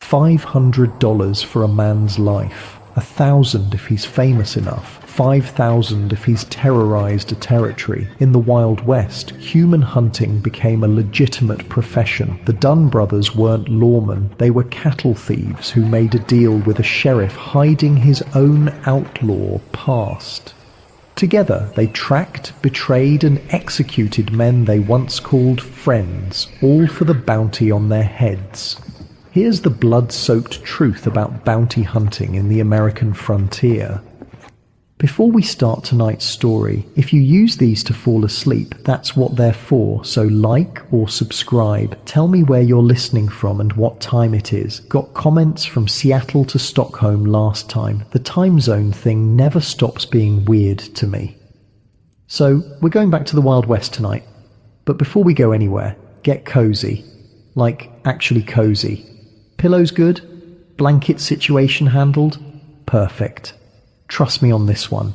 $500 for a man's life, $1,000 if he's famous enough, $5,000 if he's terrorized a territory. In the Wild West, human hunting became a legitimate profession. The Dunn brothers weren't lawmen, they were cattle thieves who made a deal with a sheriff hiding his own outlaw past. Together, they tracked, betrayed, and executed men they once called friends, all for the bounty on their heads. Here's the blood-soaked truth about bounty hunting in the American frontier. Before we start tonight's story, if you use these to fall asleep, that's what they're for, so like or subscribe. Tell me where you're listening from and what time it is. Got comments from Seattle to Stockholm last time. The time zone thing never stops being weird to me. So, we're going back to the Wild West tonight. But before we go anywhere, get cozy. Like, actually cozy. Pillows good? Blanket situation handled? Perfect. Trust me on this one.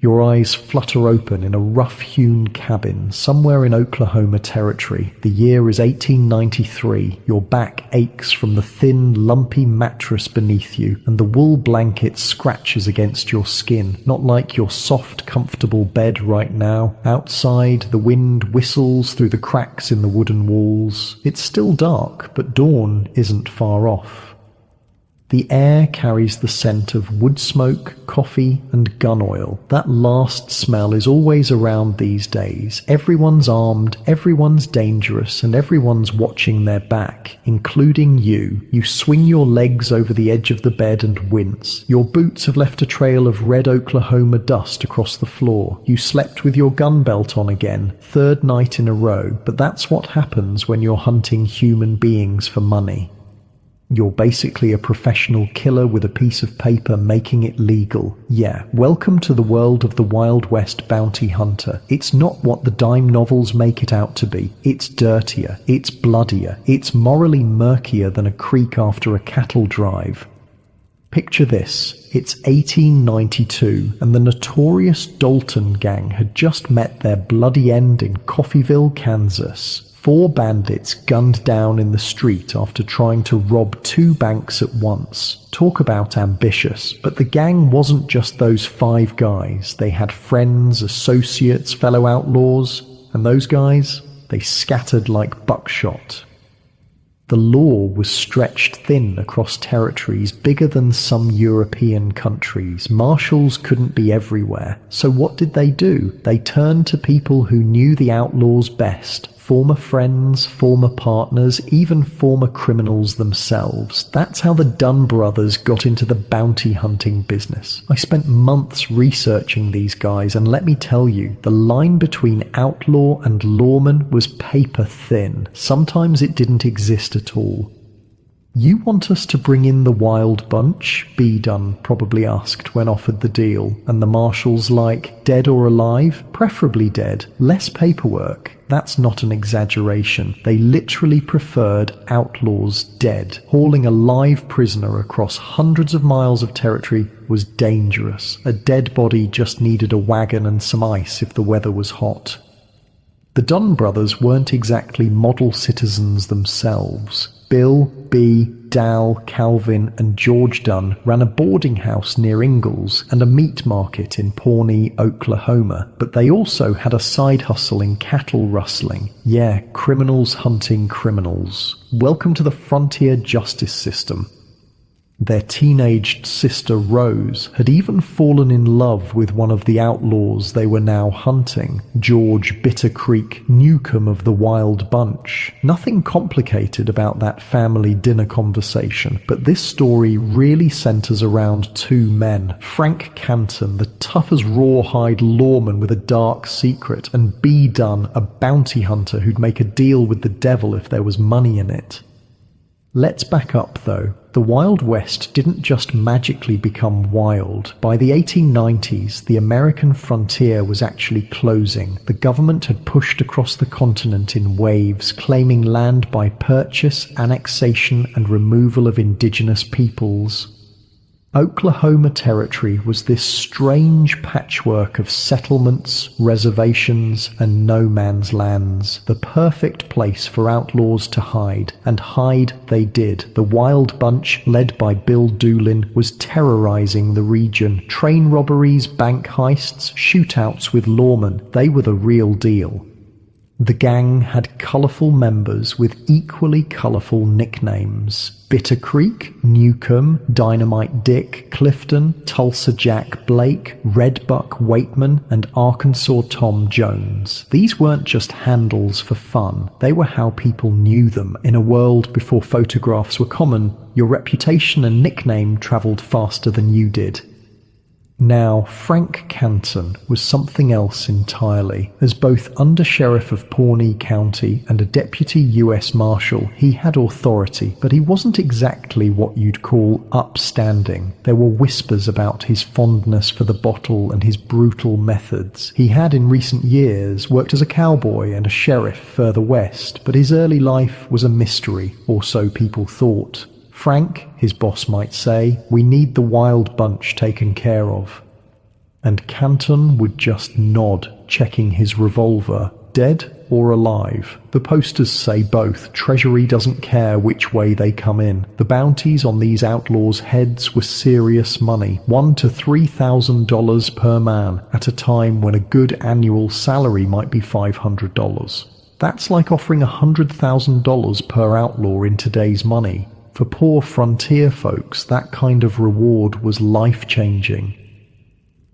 Your eyes flutter open in a rough-hewn cabin somewhere in Oklahoma territory. The year is 1893. Your back aches from the thin, lumpy mattress beneath you, and the wool blanket scratches against your skin, not like your soft, comfortable bed right now. Outside, the wind whistles through the cracks in the wooden walls. It's still dark, but dawn isn't far off. The air carries the scent of wood smoke, coffee, and gun oil. That last smell is always around these days. Everyone's armed, everyone's dangerous, and everyone's watching their back, including you. You swing your legs over the edge of the bed and wince. Your boots have left a trail of red Oklahoma dust across the floor. You slept with your gun belt on again, third night in a row, but that's what happens when you're hunting human beings for money. You're basically a professional killer with a piece of paper making it legal. Yeah, welcome to the world of the Wild West bounty hunter. It's not what the dime novels make it out to be. It's dirtier, it's bloodier, it's morally murkier than a creek after a cattle drive. Picture this, it's 1892 and the notorious Dalton gang had just met their bloody end in Coffeyville, Kansas. 4 bandits gunned down in the street after trying to rob 2 banks at once. Talk about ambitious. But the gang wasn't just those 5 guys. They had friends, associates, fellow outlaws, and those guys, they scattered like buckshot. The law was stretched thin across territories bigger than some European countries. Marshals couldn't be everywhere. So what did they do? They turned to people who knew the outlaws best. Former friends, former partners, even former criminals themselves. That's how the Dunn brothers got into the bounty hunting business. I spent months researching these guys, and let me tell you, the line between outlaw and lawman was paper thin. Sometimes it didn't exist at all. "You want us to bring in the wild bunch?" B. Dunn probably asked when offered the deal, and the marshals like, "Dead or alive? Preferably dead. Less paperwork." That's not an exaggeration. They literally preferred outlaws dead. Hauling a live prisoner across hundreds of miles of territory was dangerous. A dead body just needed a wagon and some ice if the weather was hot. The Dunn brothers weren't exactly model citizens themselves. Bill, B, Dal, Calvin, and George Dunn ran a boarding house near Ingalls and a meat market in Pawnee, Oklahoma, but they also had a side hustle in cattle rustling. Yeah, criminals hunting criminals. Welcome to the frontier justice system. Their teenaged sister Rose had even fallen in love with one of the outlaws they were now hunting, George Bitter Creek Newcomb of the Wild Bunch. Nothing complicated about that family dinner conversation, but this story really centers around 2 men. Frank Canton, the tough as rawhide lawman with a dark secret, and B. Dunn, a bounty hunter who'd make a deal with the devil if there was money in it. Let's back up though. The Wild West didn't just magically become wild. By the 1890s, the American frontier was actually closing. The government had pushed across the continent in waves, claiming land by purchase, annexation, and removal of indigenous peoples. Oklahoma Territory was this strange patchwork of settlements, reservations, and no man's lands, the perfect place for outlaws to hide, and hide they did. The Wild Bunch, led by Bill Doolin, was terrorizing the region. Train robberies, bank heists, shootouts with lawmen, they were the real deal. The gang had colourful members with equally colourful nicknames: Bitter Creek, Newcomb, Dynamite Dick, Clifton, Tulsa Jack Blake, Redbuck Waitman, and Arkansas Tom Jones. These weren't just handles for fun, they were how people knew them. In a world before photographs were common, your reputation and nickname travelled faster than you did. Now, Frank Canton was something else entirely. As both Undersheriff of Pawnee County and a Deputy U.S. Marshal, he had authority, but he wasn't exactly what you'd call upstanding. There were whispers about his fondness for the bottle and his brutal methods. He had in recent years worked as a cowboy and a sheriff further west, but his early life was a mystery, or so people thought. Frank, his boss might say, we need the Wild Bunch taken care of. And Canton would just nod, checking his revolver. Dead or alive? The posters say both. Treasury doesn't care which way they come in. The bounties on these outlaws' heads were serious money, $1,000 to $3,000 per man, at a time when a good annual salary might be $500. That's like offering $100,000 per outlaw in today's money. For poor frontier folks, that kind of reward was life-changing.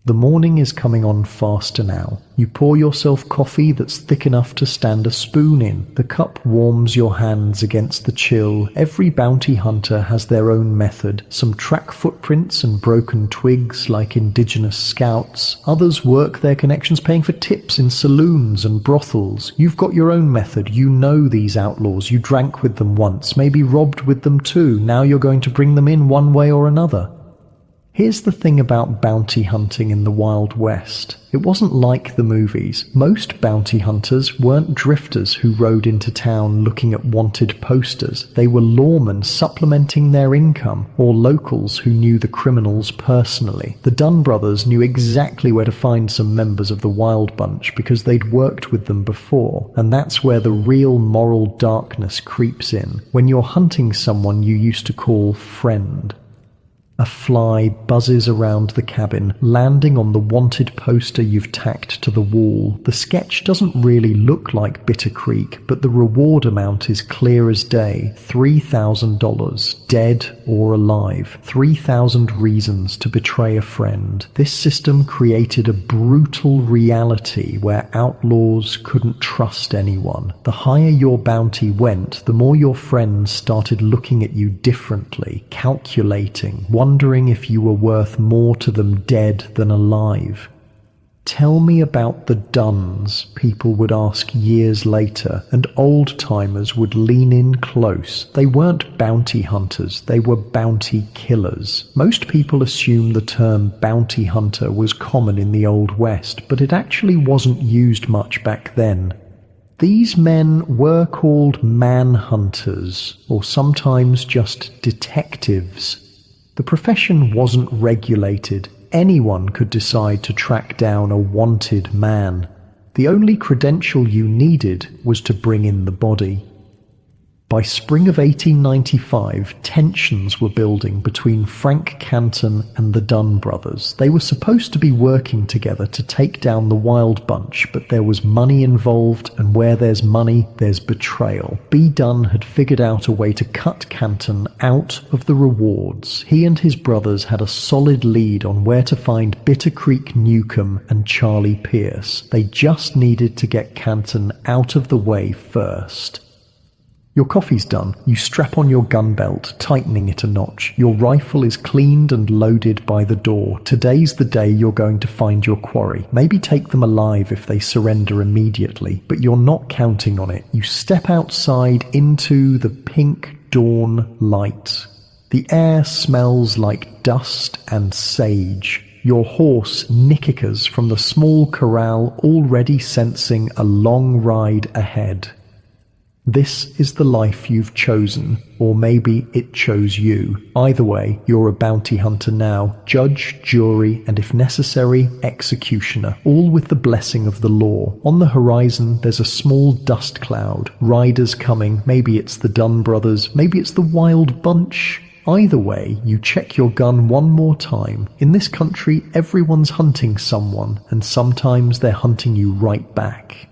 The morning is coming on faster now. You pour yourself coffee that's thick enough to stand a spoon in. The cup warms your hands against the chill. Every bounty hunter has their own method. Some track footprints and broken twigs like indigenous scouts. Others work their connections paying for tips in saloons and brothels. You've got your own method. You know these outlaws. You drank with them once, maybe robbed with them too. Now you're going to bring them in one way or another. Here's the thing about bounty hunting in the Wild West. It wasn't like the movies. Most bounty hunters weren't drifters who rode into town looking at wanted posters. They were lawmen supplementing their income, or locals who knew the criminals personally. The Dunn brothers knew exactly where to find some members of the Wild Bunch because they'd worked with them before, and that's where the real moral darkness creeps in, when you're hunting someone you used to call friend. A fly buzzes around the cabin, landing on the wanted poster you've tacked to the wall. The sketch doesn't really look like Bitter Creek, but the reward amount is clear as day. $3,000, dead or alive. 3,000 reasons to betray a friend. This system created a brutal reality where outlaws couldn't trust anyone. The higher your bounty went, the more your friends started looking at you differently, calculating, wondering if you were worth more to them dead than alive. Tell me about the Dunns, people would ask years later, and old-timers would lean in close. They weren't bounty hunters, they were bounty killers. Most people assume the term bounty hunter was common in the Old West, but it actually wasn't used much back then. These men were called manhunters, or sometimes just detectives. The profession wasn't regulated. Anyone could decide to track down a wanted man. The only credential you needed was to bring in the body. By spring of 1895, tensions were building between Frank Canton and the Dunn brothers. They were supposed to be working together to take down the Wild Bunch, but there was money involved, and where there's money, there's betrayal. B. Dunn had figured out a way to cut Canton out of the rewards. He and his brothers had a solid lead on where to find Bitter Creek Newcomb and Charlie Pierce. They just needed to get Canton out of the way first. Your coffee's done. You strap on your gun belt, tightening it a notch. Your rifle is cleaned and loaded by the door. Today's the day you're going to find your quarry. Maybe take them alive if they surrender immediately, but you're not counting on it. You step outside into the pink dawn light. The air smells like dust and sage. Your horse nickickers from the small corral, already sensing a long ride ahead. This is the life you've chosen, or maybe it chose you. Either way, you're a bounty hunter now, judge, jury, and if necessary, executioner, all with the blessing of the law. On the horizon, there's a small dust cloud. Riders coming, maybe it's the Dunn brothers, maybe it's the Wild Bunch. Either way, you check your gun one more time. In this country, everyone's hunting someone, and sometimes they're hunting you right back.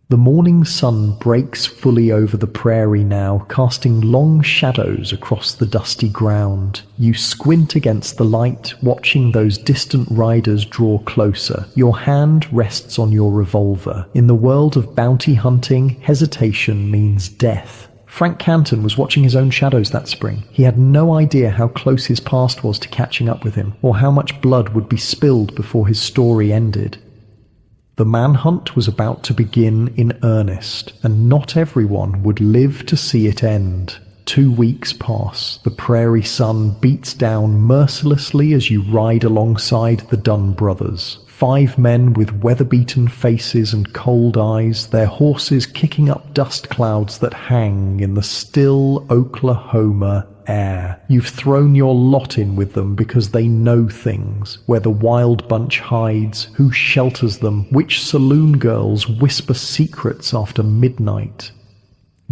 The morning sun breaks fully over the prairie now, casting long shadows across the dusty ground. You squint against the light, watching those distant riders draw closer. Your hand rests on your revolver. In the world of bounty hunting, hesitation means death. Frank Canton was watching his own shadows that spring. He had no idea how close his past was to catching up with him, or how much blood would be spilled before his story ended. The manhunt was about to begin in earnest, and not everyone would live to see it end. 2 weeks pass. The prairie sun beats down mercilessly as you ride alongside the Dunn brothers. 5 men with weather-beaten faces and cold eyes, their horses kicking up dust clouds that hang in the still Oklahoma air. You've thrown your lot in with them because they know things, where the Wild Bunch hides, who shelters them, which saloon girls whisper secrets after midnight.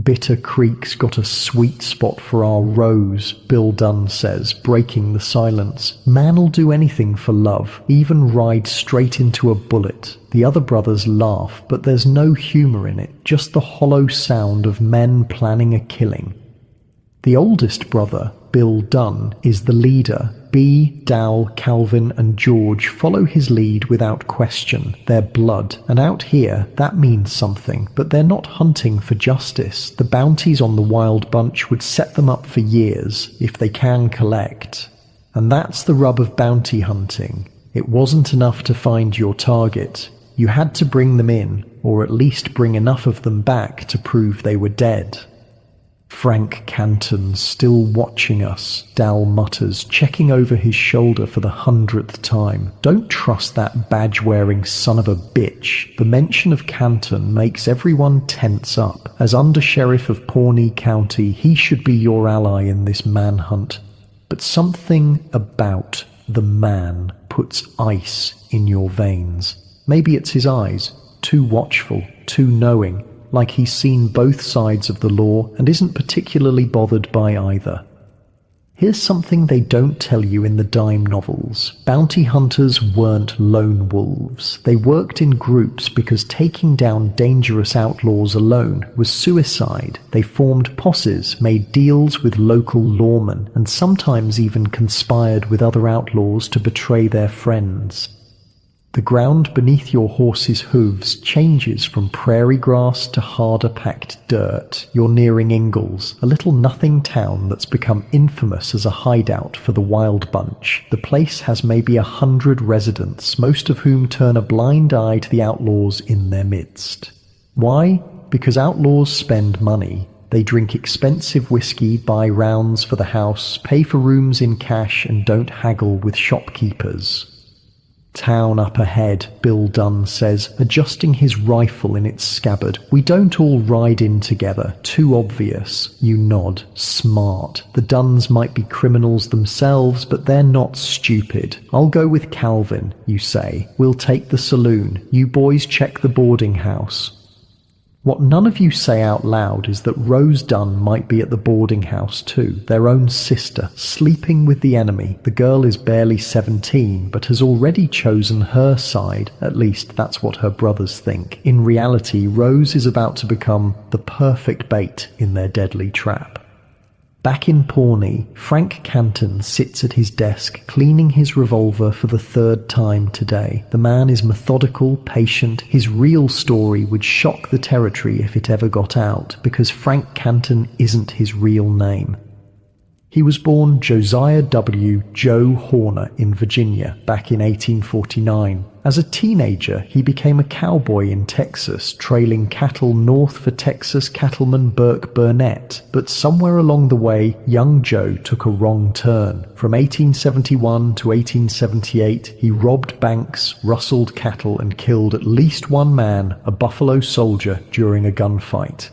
Bitter Creek's got a sweet spot for our Rose, Bill Dunn says, breaking the silence. Man'll do anything for love, even ride straight into a bullet. The other brothers laugh, but there's no humor in it, just the hollow sound of men planning a killing. The oldest brother, Bill Dunn, is the leader. B, Dal, Calvin, and George follow his lead without question. They're blood, and out here, that means something, but they're not hunting for justice. The bounties on the Wild Bunch would set them up for years, if they can collect. And that's the rub of bounty hunting. It wasn't enough to find your target. You had to bring them in, or at least bring enough of them back to prove they were dead. Frank Canton's still watching us, Dal mutters, checking over his shoulder for the 100th time. Don't trust that badge-wearing son of a bitch. The mention of Canton makes everyone tense up. As Undersheriff of Pawnee County, he should be your ally in this manhunt. But something about the man puts ice in your veins. Maybe it's his eyes, too watchful, too knowing, like he's seen both sides of the law and isn't particularly bothered by either. Here's something they don't tell you in the dime novels. Bounty hunters weren't lone wolves. They worked in groups because taking down dangerous outlaws alone was suicide. They formed posses, made deals with local lawmen, and sometimes even conspired with other outlaws to betray their friends. The ground beneath your horse's hooves changes from prairie grass to harder packed dirt. You're nearing Ingalls, a little nothing town that's become infamous as a hideout for the Wild Bunch. The place has maybe 100 residents, most of whom turn a blind eye to the outlaws in their midst. Why? Because outlaws spend money. They drink expensive whiskey, buy rounds for the house, pay for rooms in cash, and don't haggle with shopkeepers. Town up ahead, Bill Dunn says, adjusting his rifle in its scabbard. We don't all ride in together. Too obvious. You nod. Smart. The Dunns might be criminals themselves, but they're not stupid. I'll go with Calvin, you say. We'll take the saloon. You boys check the boarding house. What none of you say out loud is that Rose Dunn might be at the boarding house too, their own sister, sleeping with the enemy. The girl is barely 17, but has already chosen her side. At least that's what her brothers think. In reality, Rose is about to become the perfect bait in their deadly trap. Back in Pawnee, Frank Canton sits at his desk, cleaning his revolver for the 3rd time today. The man is methodical, patient. His real story would shock the territory if it ever got out, because Frank Canton isn't his real name. He was born Josiah W. Joe Horner in Virginia back in 1849. As a teenager, he became a cowboy in Texas, trailing cattle north for Texas cattleman Burke Burnett. But somewhere along the way, young Joe took a wrong turn. From 1871 to 1878, he robbed banks, rustled cattle, and killed at least one man, a Buffalo soldier, during a gunfight.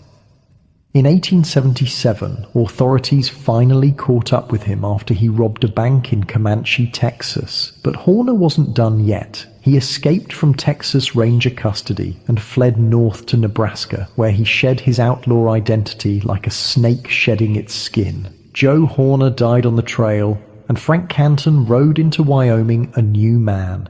In 1877, authorities finally caught up with him after he robbed a bank in Comanche, Texas. But Horner wasn't done yet. He escaped from Texas Ranger custody and fled north to Nebraska, where he shed his outlaw identity like a snake shedding its skin. Joe Horner died on the trail, and Frank Canton rode into Wyoming a new man.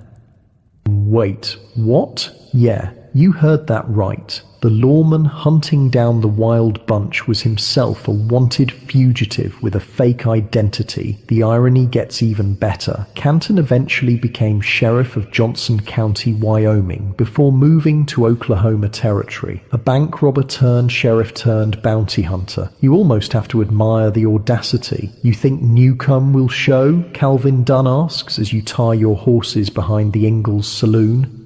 Wait, what? Yeah, you heard that right. The lawman hunting down the wild bunch was himself a wanted fugitive with a fake identity. The irony gets even better. Canton eventually became sheriff of Johnson County, Wyoming, before moving to Oklahoma Territory. A bank robber turned sheriff turned bounty hunter. You almost have to admire the audacity. You think Newcomb will show? Calvin Dunn asks as you tie your horses behind the Ingalls Saloon.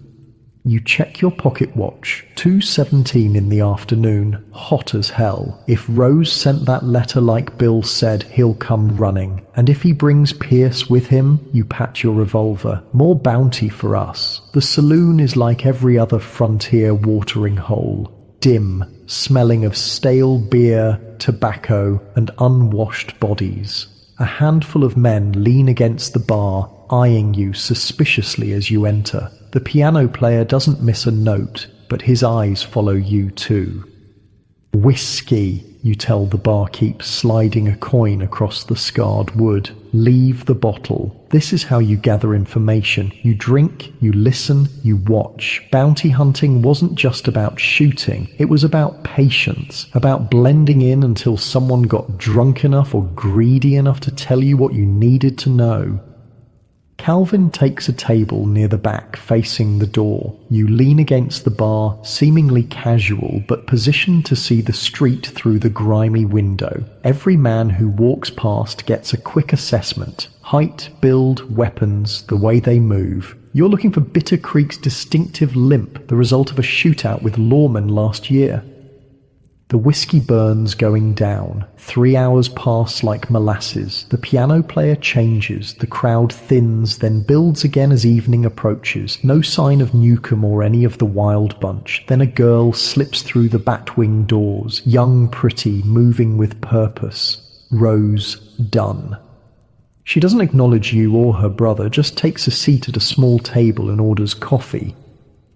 You check your pocket watch, 2:17 in the afternoon, hot as hell. If Rose sent that letter like Bill said, he'll come running. And if he brings Pierce with him, you pat your revolver. More bounty for us. The saloon is like every other frontier watering hole. Dim, smelling of stale beer, tobacco, and unwashed bodies. A handful of men lean against the bar, eyeing you suspiciously as you enter. The piano player doesn't miss a note, but his eyes follow you too. Whiskey, you tell the barkeep, sliding a coin across the scarred wood. Leave the bottle. This is how you gather information. You drink, you listen, you watch. Bounty hunting wasn't just about shooting. It was about patience, about blending in until someone got drunk enough or greedy enough to tell you what you needed to know. Calvin takes a table near the back facing the door. You lean against the bar, seemingly casual but positioned to see the street through the grimy window. Every man who walks past gets a quick assessment. Height, build, weapons, the way they move. You're looking for Bitter Creek's distinctive limp, the result of a shootout with lawmen last year. The whiskey burns going down. 3 hours pass like molasses. The piano player changes. The crowd thins, then builds again as evening approaches. No sign of Newcomb or any of the wild bunch. Then a girl slips through the batwing doors. Young, pretty, moving with purpose. Rose Dunn. She doesn't acknowledge you or her brother, just takes a seat at a small table and orders coffee.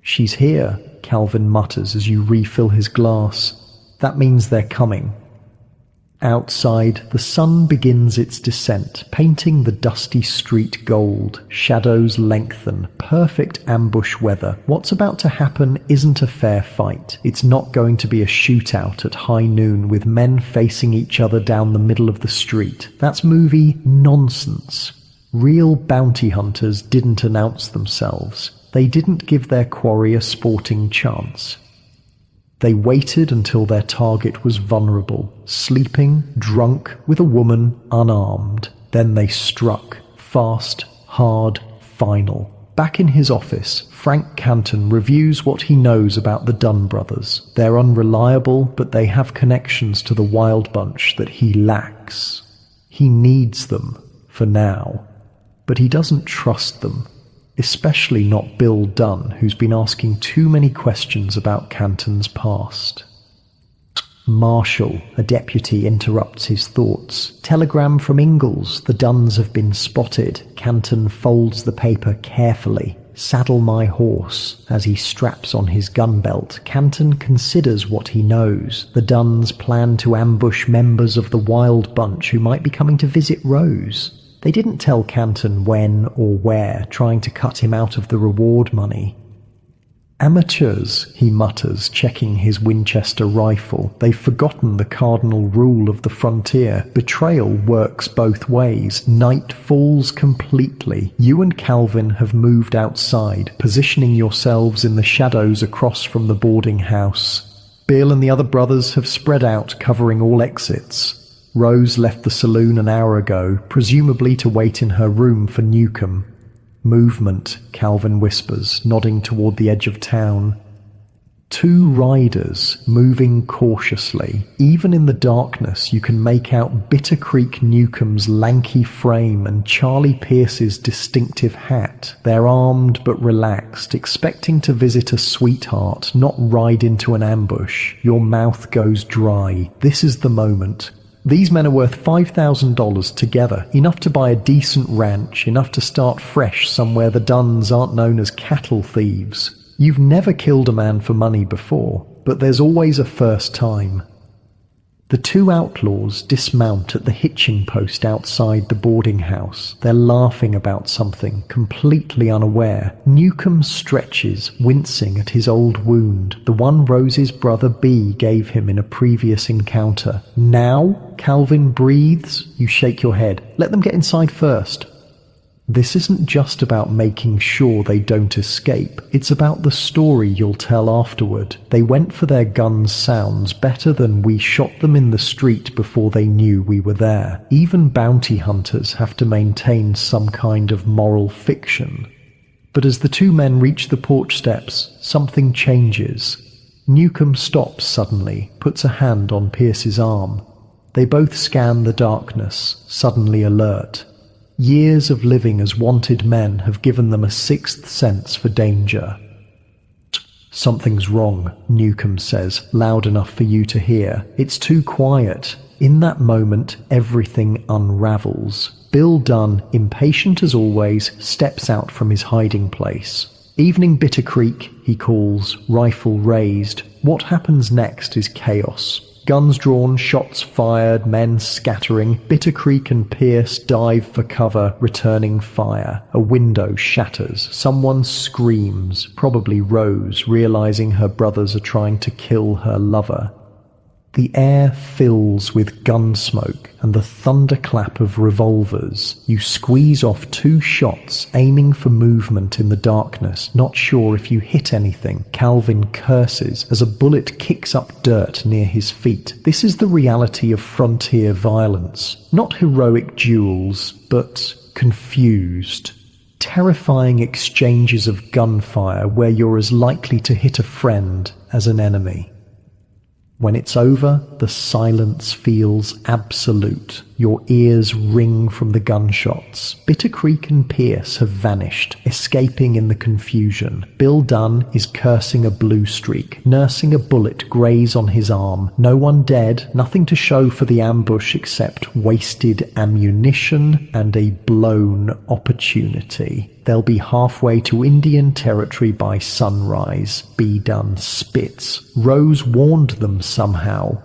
She's here, Calvin mutters as you refill his glass. That means they're coming. Outside, the sun begins its descent, painting the dusty street gold. Shadows lengthen. Perfect ambush weather. What's about to happen isn't a fair fight. It's not going to be a shootout at high noon with men facing each other down the middle of the street. That's movie nonsense. Real bounty hunters didn't announce themselves. They didn't give their quarry a sporting chance. They waited until their target was vulnerable, sleeping, drunk, with a woman, unarmed. Then they struck. Fast, hard, final. Back in his office, Frank Canton reviews what he knows about the Dunn brothers. They're unreliable, but they have connections to the wild bunch that he lacks. He needs them, for now. But he doesn't trust them. Especially not Bill Dunn, who's been asking too many questions about Canton's past. Marshall, a deputy, interrupts his thoughts. Telegram from Ingalls. The Dunns have been spotted. Canton folds the paper carefully. Saddle my horse. As he straps on his gun belt, Canton considers what he knows. The Dunns plan to ambush members of the wild bunch who might be coming to visit Rose. They didn't tell Canton when or where, trying to cut him out of the reward money. Amateurs, he mutters, checking his Winchester rifle. They've forgotten the cardinal rule of the frontier. Betrayal works both ways. Night falls completely. You and Calvin have moved outside, positioning yourselves in the shadows across from the boarding house. Bill and the other brothers have spread out, covering all exits. Rose left the saloon an hour ago, presumably to wait in her room for Newcomb. Movement, Calvin whispers, nodding toward the edge of town. Two riders moving cautiously. Even in the darkness, you can make out Bitter Creek Newcomb's lanky frame and Charlie Pierce's distinctive hat. They're armed but relaxed, expecting to visit a sweetheart, not ride into an ambush. Your mouth goes dry. This is the moment. These men are worth $5,000 together, enough to buy a decent ranch, enough to start fresh somewhere the Duns aren't known as cattle thieves. You've never killed a man for money before, but there's always a first time. The two outlaws dismount at the hitching post outside the boarding house. They're laughing about something, completely unaware. Newcomb stretches, wincing at his old wound, the one Rose's brother B gave him in a previous encounter. Now? Calvin breathes. You shake your head. Let them get inside first. This isn't just about making sure they don't escape. It's about the story you'll tell afterward. They went for their guns' sounds better than we shot them in the street before they knew we were there. Even bounty hunters have to maintain some kind of moral fiction. But as the two men reach the porch steps, something changes. Newcomb stops suddenly, puts a hand on Pierce's arm. They both scan the darkness, suddenly alert. Years of living as wanted men have given them a sixth sense for danger. Something's wrong, Newcomb says, loud enough for you to hear. It's too quiet. In that moment, everything unravels. Bill Dunn, impatient as always, steps out from his hiding place. Evening Bitter Creek, he calls, rifle raised. What happens next is chaos. Guns drawn, shots fired, men scattering. Bitter Creek and Pierce dive for cover, returning fire. A window shatters. Someone screams, probably Rose, realizing her brothers are trying to kill her lover. The air fills with gun smoke and the thunderclap of revolvers. You squeeze off 2 shots, aiming for movement in the darkness, not sure if you hit anything. Calvin curses as a bullet kicks up dirt near his feet. This is the reality of frontier violence. Not heroic duels, but confused. Terrifying exchanges of gunfire where you're as likely to hit a friend as an enemy. When it's over, the silence feels absolute. Your ears ring from the gunshots. Bitter Creek and Pierce have vanished, escaping in the confusion. Bill Dunn is cursing a blue streak, nursing a bullet graze on his arm. No one dead, nothing to show for the ambush except wasted ammunition and a blown opportunity. They'll be halfway to Indian territory by sunrise. B. Dunn spits. Rose warned them somehow.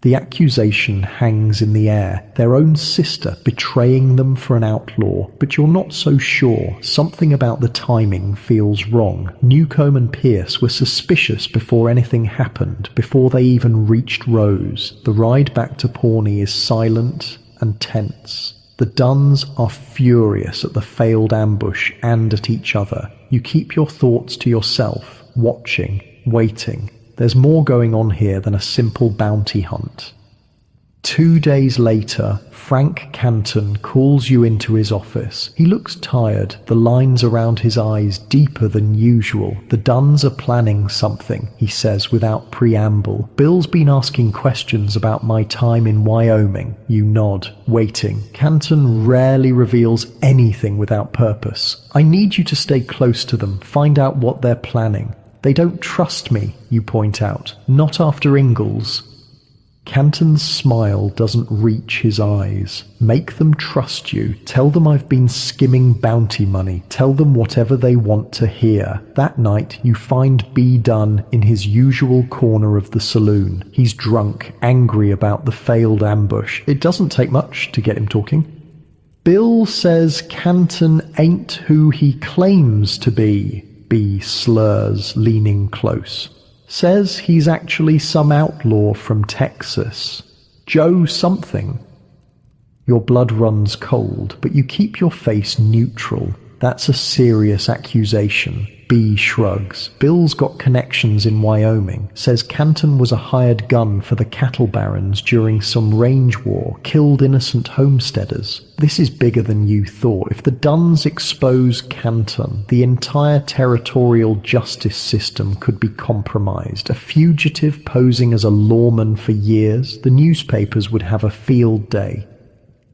The accusation hangs in the air. Their own sister betraying them for an outlaw. But you're not so sure. Something about the timing feels wrong. Newcomb and Pierce were suspicious before anything happened, before they even reached Rose. The ride back to Pawnee is silent and tense. The Duns are furious at the failed ambush and at each other. You keep your thoughts to yourself, watching, waiting. There's more going on here than a simple bounty hunt. 2 days later, Frank Canton calls you into his office. He looks tired, the lines around his eyes deeper than usual. The Duns are planning something, he says without preamble. Bill's been asking questions about my time in Wyoming. You nod, waiting. Canton rarely reveals anything without purpose. I need you to stay close to them, find out what they're planning. They don't trust me, you point out. Not after Ingalls. Canton's smile doesn't reach his eyes. Make them trust you. Tell them I've been skimming bounty money. Tell them whatever they want to hear. That night, you find B. Dunn in his usual corner of the saloon. He's drunk, angry about the failed ambush. It doesn't take much to get him talking. Bill says Canton ain't who he claims to be. B. slurs, leaning close. Says he's actually some outlaw from Texas. Joe something. Your blood runs cold, but you keep your face neutral. That's a serious accusation. B shrugs. Bill's got connections in Wyoming. Says Canton was a hired gun for the cattle barons during some range war, killed innocent homesteaders. This is bigger than you thought. If the Duns expose Canton, the entire territorial justice system could be compromised. A fugitive posing as a lawman for years, the newspapers would have a field day.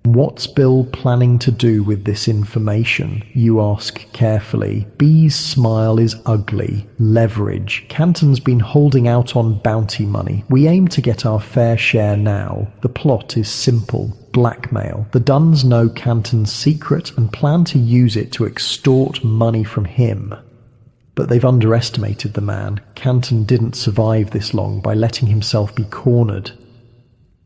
What's Bill planning to do with this information? You ask carefully. B's smile is ugly. Leverage. Canton's been holding out on bounty money. We aim to get our fair share now. The plot is simple. Blackmail. The Duns know Canton's secret and plan to use it to extort money from him. But they've underestimated the man. Canton didn't survive this long by letting himself be cornered.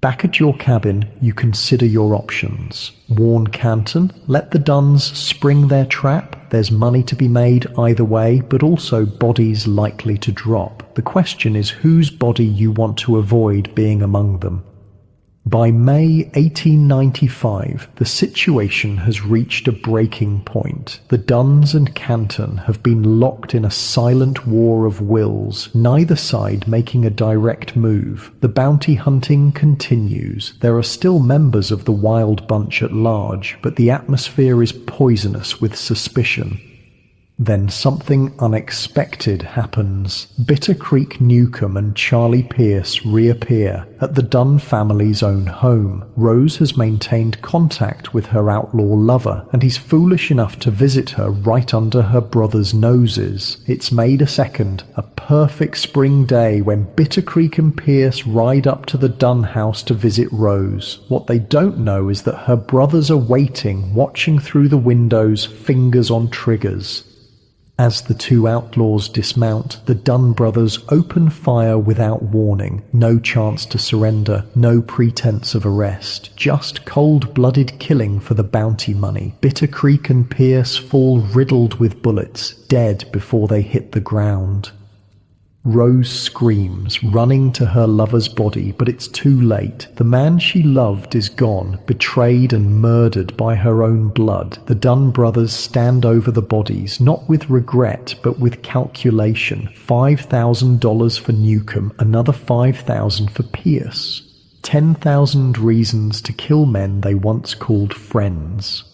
Back at your cabin, you consider your options. Warn Canton, let the Duns spring their trap. There's money to be made either way, but also bodies likely to drop. The question is whose body you want to avoid being among them. By May 1895, the situation has reached a breaking point. The Duns and Canton have been locked in a silent war of wills, neither side making a direct move. The bounty hunting continues. There are still members of the wild bunch at large, but the atmosphere is poisonous with suspicion. Then something unexpected happens. Bitter Creek Newcomb and Charlie Pierce reappear at the Dunn family's own home. Rose has maintained contact with her outlaw lover, and he's foolish enough to visit her right under her brother's noses. It's May 2nd, a perfect spring day when Bitter Creek and Pierce ride up to the Dunn house to visit Rose. What they don't know is that her brothers are waiting, watching through the windows, fingers on triggers. As the two outlaws dismount, the Dunn brothers open fire without warning. No chance to surrender, no pretense of arrest. Just cold-blooded killing for the bounty money. Bitter Creek and Pierce fall riddled with bullets, dead before they hit the ground. Rose screams, running to her lover's body, but it's too late. The man she loved is gone, betrayed and murdered by her own blood. The Dunn brothers stand over the bodies, not with regret, but with calculation. $5,000 for Newcomb, another $5,000 for Pierce. 10,000 reasons to kill men they once called friends.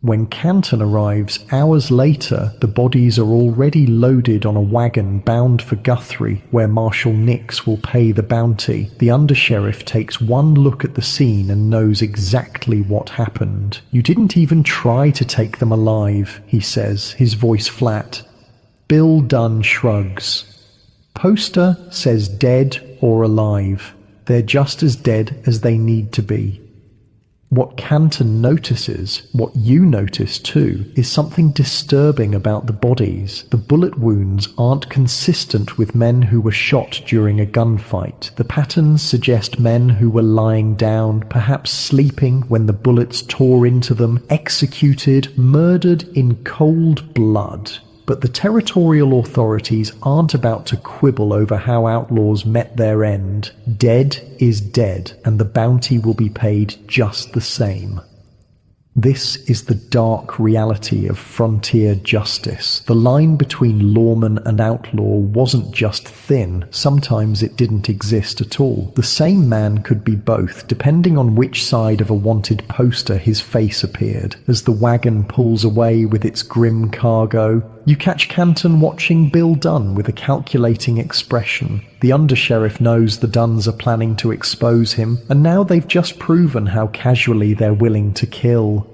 When Canton arrives hours later, the bodies are already loaded on a wagon bound for Guthrie, where Marshal Nix will pay the bounty. The undersheriff takes one look at the scene and knows exactly what happened. "You didn't even try to take them alive," he says, his voice flat. Bill Dunn shrugs. Poster says dead or alive. They're just as dead as they need to be. What Canton notices, what you notice too, is something disturbing about the bodies. The bullet wounds aren't consistent with men who were shot during a gunfight. The patterns suggest men who were lying down, perhaps sleeping when the bullets tore into them, executed, murdered in cold blood. But the territorial authorities aren't about to quibble over how outlaws met their end. Dead is dead, and the bounty will be paid just the same. This is the dark reality of frontier justice. The line between lawman and outlaw wasn't just thin, sometimes it didn't exist at all. The same man could be both, depending on which side of a wanted poster his face appeared. As the wagon pulls away with its grim cargo, you catch Canton watching Bill Dunn with a calculating expression. The undersheriff knows the Dunns are planning to expose him, and now they've just proven how casually they're willing to kill.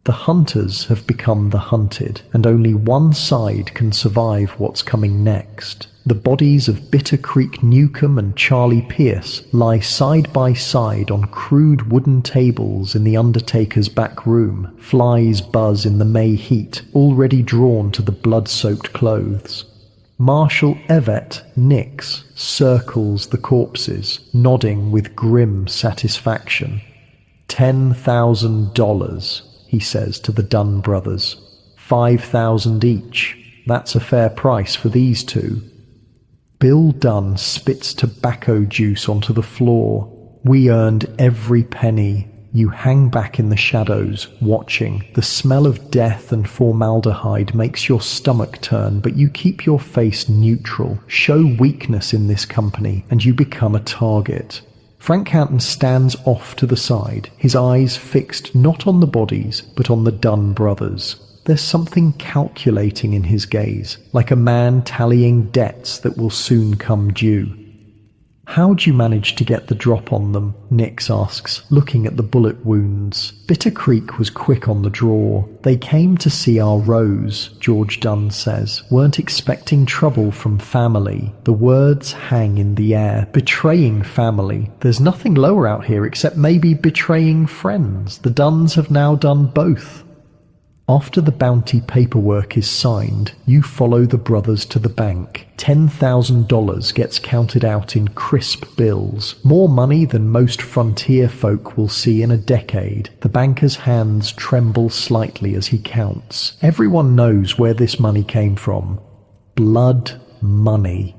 The hunters have become the hunted, and only one side can survive what's coming next. The bodies of Bitter Creek Newcomb and Charlie Pierce lie side by side on crude wooden tables in the undertaker's back room. Flies buzz in the May heat, already drawn to the blood-soaked clothes. Marshal Evett Nix circles the corpses, nodding with grim satisfaction. $10,000, he says to the Dunn brothers. 5,000 each. That's a fair price for these two. Bill Dunn spits tobacco juice onto the floor. We earned every penny. You hang back in the shadows, watching. The smell of death and formaldehyde makes your stomach turn, but you keep your face neutral. Show weakness in this company, and you become a target. Frank Canton stands off to the side, his eyes fixed not on the bodies, but on the Dunn brothers. There's something calculating in his gaze, like a man tallying debts that will soon come due. "How'd you manage to get the drop on them?" Nix asks, looking at the bullet wounds. "Bitter Creek was quick on the draw. They came to see our Rose," George Dunn says. "Weren't expecting trouble from family." The words hang in the air. Betraying family. There's nothing lower out here except maybe betraying friends. The Dunns have now done both. After the bounty paperwork is signed, you follow the brothers to the bank. $10,000 gets counted out in crisp bills, more money than most frontier folk will see in a decade. The banker's hands tremble slightly as he counts. Everyone knows where this money came from. Blood money.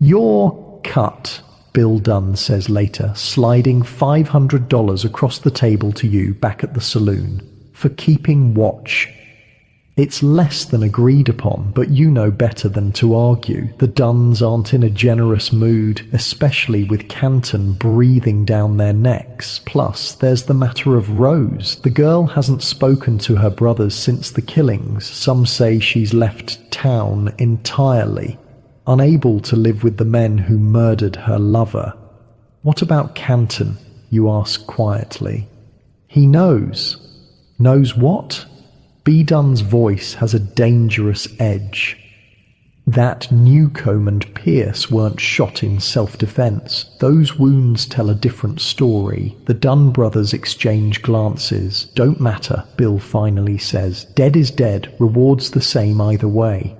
"You're cut," Bill Dunn says later, sliding $500 across the table to you back at the saloon. "For keeping watch." It's less than agreed upon, but you know better than to argue. The Dunns aren't in a generous mood, especially with Canton breathing down their necks. Plus, there's the matter of Rose. The girl hasn't spoken to her brothers since the killings. Some say she's left town entirely, unable to live with the men who murdered her lover. "What about Canton?" you ask quietly. "He knows." "Knows what?" B. Dunn's voice has a dangerous edge. That Newcomb and Pierce weren't shot in self-defense. Those wounds tell a different story. The Dunn brothers exchange glances. "Don't matter," Bill finally says. "Dead is dead. Reward's the same either way."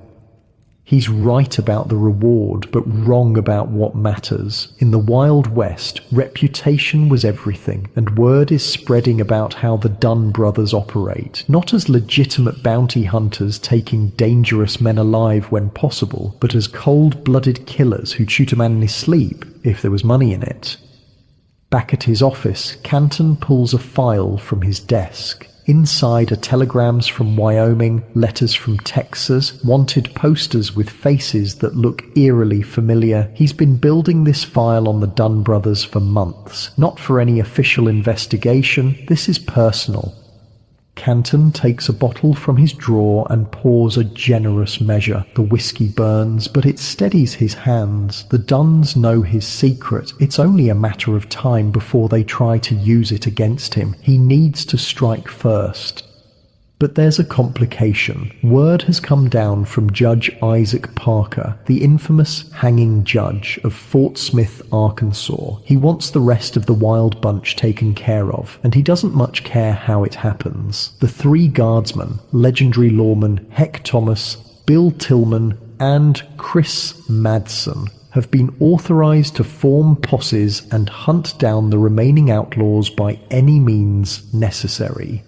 He's right about the reward, but wrong about what matters. In the Wild West, reputation was everything, and word is spreading about how the Dunn brothers operate, not as legitimate bounty hunters taking dangerous men alive when possible, but as cold-blooded killers who'd shoot a man in his sleep if there was money in it. Back at his office, Canton pulls a file from his desk. Inside are telegrams from Wyoming, letters from Texas, wanted posters with faces that look eerily familiar. He's been building this file on the Dunn brothers for months, not for any official investigation. This is personal. Canton takes a bottle from his drawer and pours a generous measure. The whiskey burns, but it steadies his hands. The Dunns know his secret. It's only a matter of time before they try to use it against him. He needs to strike first. But there's a complication. Word has come down from Judge Isaac Parker, the infamous hanging judge of Fort Smith, Arkansas. He wants the rest of the wild bunch taken care of, and he doesn't much care how it happens. The three guardsmen, legendary lawmen Heck Thomas, Bill Tillman, and Chris Madsen, have been authorized to form posses and hunt down the remaining outlaws by any means necessary.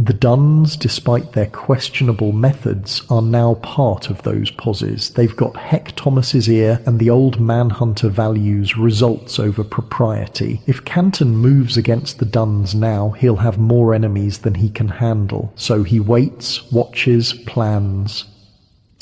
The Dunns, despite their questionable methods, are now part of those posses. They've got Heck Thomas's ear, and the old manhunter values results over propriety. If Canton moves against the Dunns now, he'll have more enemies than he can handle. So he waits, watches, plans.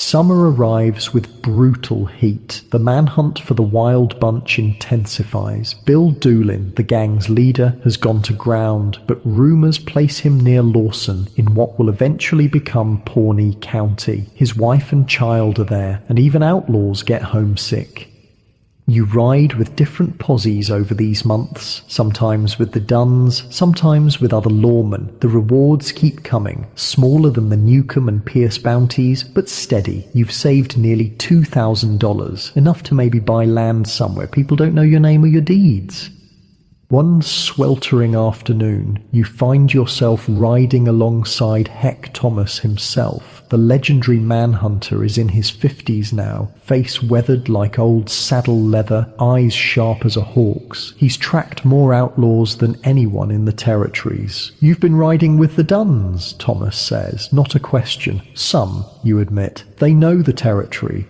Summer arrives with brutal heat. The manhunt for the wild bunch intensifies. Bill Doolin, the gang's leader, has gone to ground, but rumors place him near Lawson in what will eventually become Pawnee County. His wife and child are there, and even outlaws get homesick. You ride with different posses over these months, sometimes with the Dunns, sometimes with other lawmen. The rewards keep coming, smaller than the Newcomb and Pierce bounties, but steady. You've saved nearly $2,000, enough to maybe buy land somewhere people don't know your name or your deeds. One sweltering afternoon, you find yourself riding alongside Heck Thomas himself. The legendary manhunter is in his 50s now, face weathered like old saddle leather, eyes sharp as a hawk's. He's tracked more outlaws than anyone in the territories. "You've been riding with the Dunns," Thomas says, not a question. "Some," you admit. "They know the territory."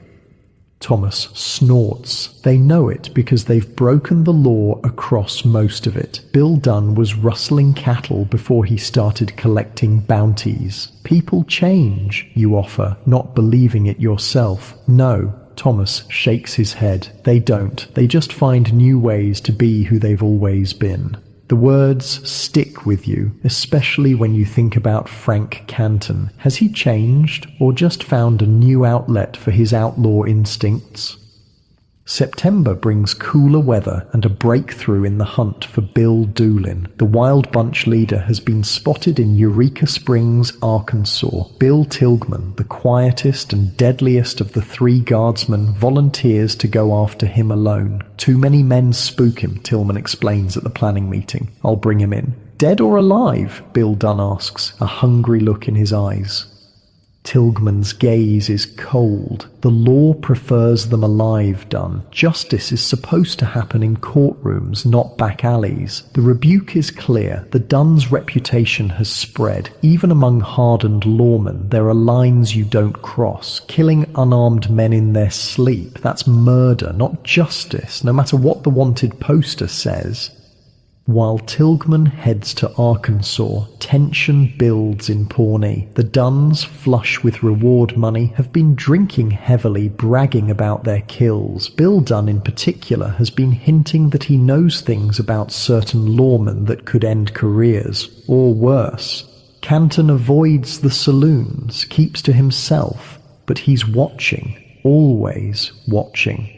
Thomas snorts. They know it because they've broken the law across most of it. Bill Dunn was rustling cattle before he started collecting bounties. People change, you offer, not believing it yourself. No. Thomas shakes his head. They don't. They just find new ways to be who they've always been. The words stick with you, especially when you think about Frank Canton. Has he changed, or just found a new outlet for his outlaw instincts? September brings cooler weather and a breakthrough in the hunt for Bill Doolin. The Wild Bunch leader has been spotted in Eureka Springs, Arkansas. Bill Tilghman, the quietest and deadliest of the three guardsmen, volunteers to go after him alone. Too many men spook him, Tillman explains at the planning meeting. I'll bring him in. Dead or alive? Bill Dunn asks, a hungry look in his eyes. Tilghman's gaze is cold. The law prefers them alive, Dunn. Justice is supposed to happen in courtrooms, not back alleys. The rebuke is clear. The Dunn's reputation has spread. Even among hardened lawmen, there are lines you don't cross. Killing unarmed men in their sleep, that's murder, not justice, no matter what the wanted poster says. While Tilghman heads to Arkansas, tension builds in Pawnee. The Dunns, flush with reward money, have been drinking heavily, bragging about their kills. Bill Dunn in particular has been hinting that he knows things about certain lawmen that could end careers, or worse. Canton avoids the saloons, keeps to himself, but he's watching, always watching.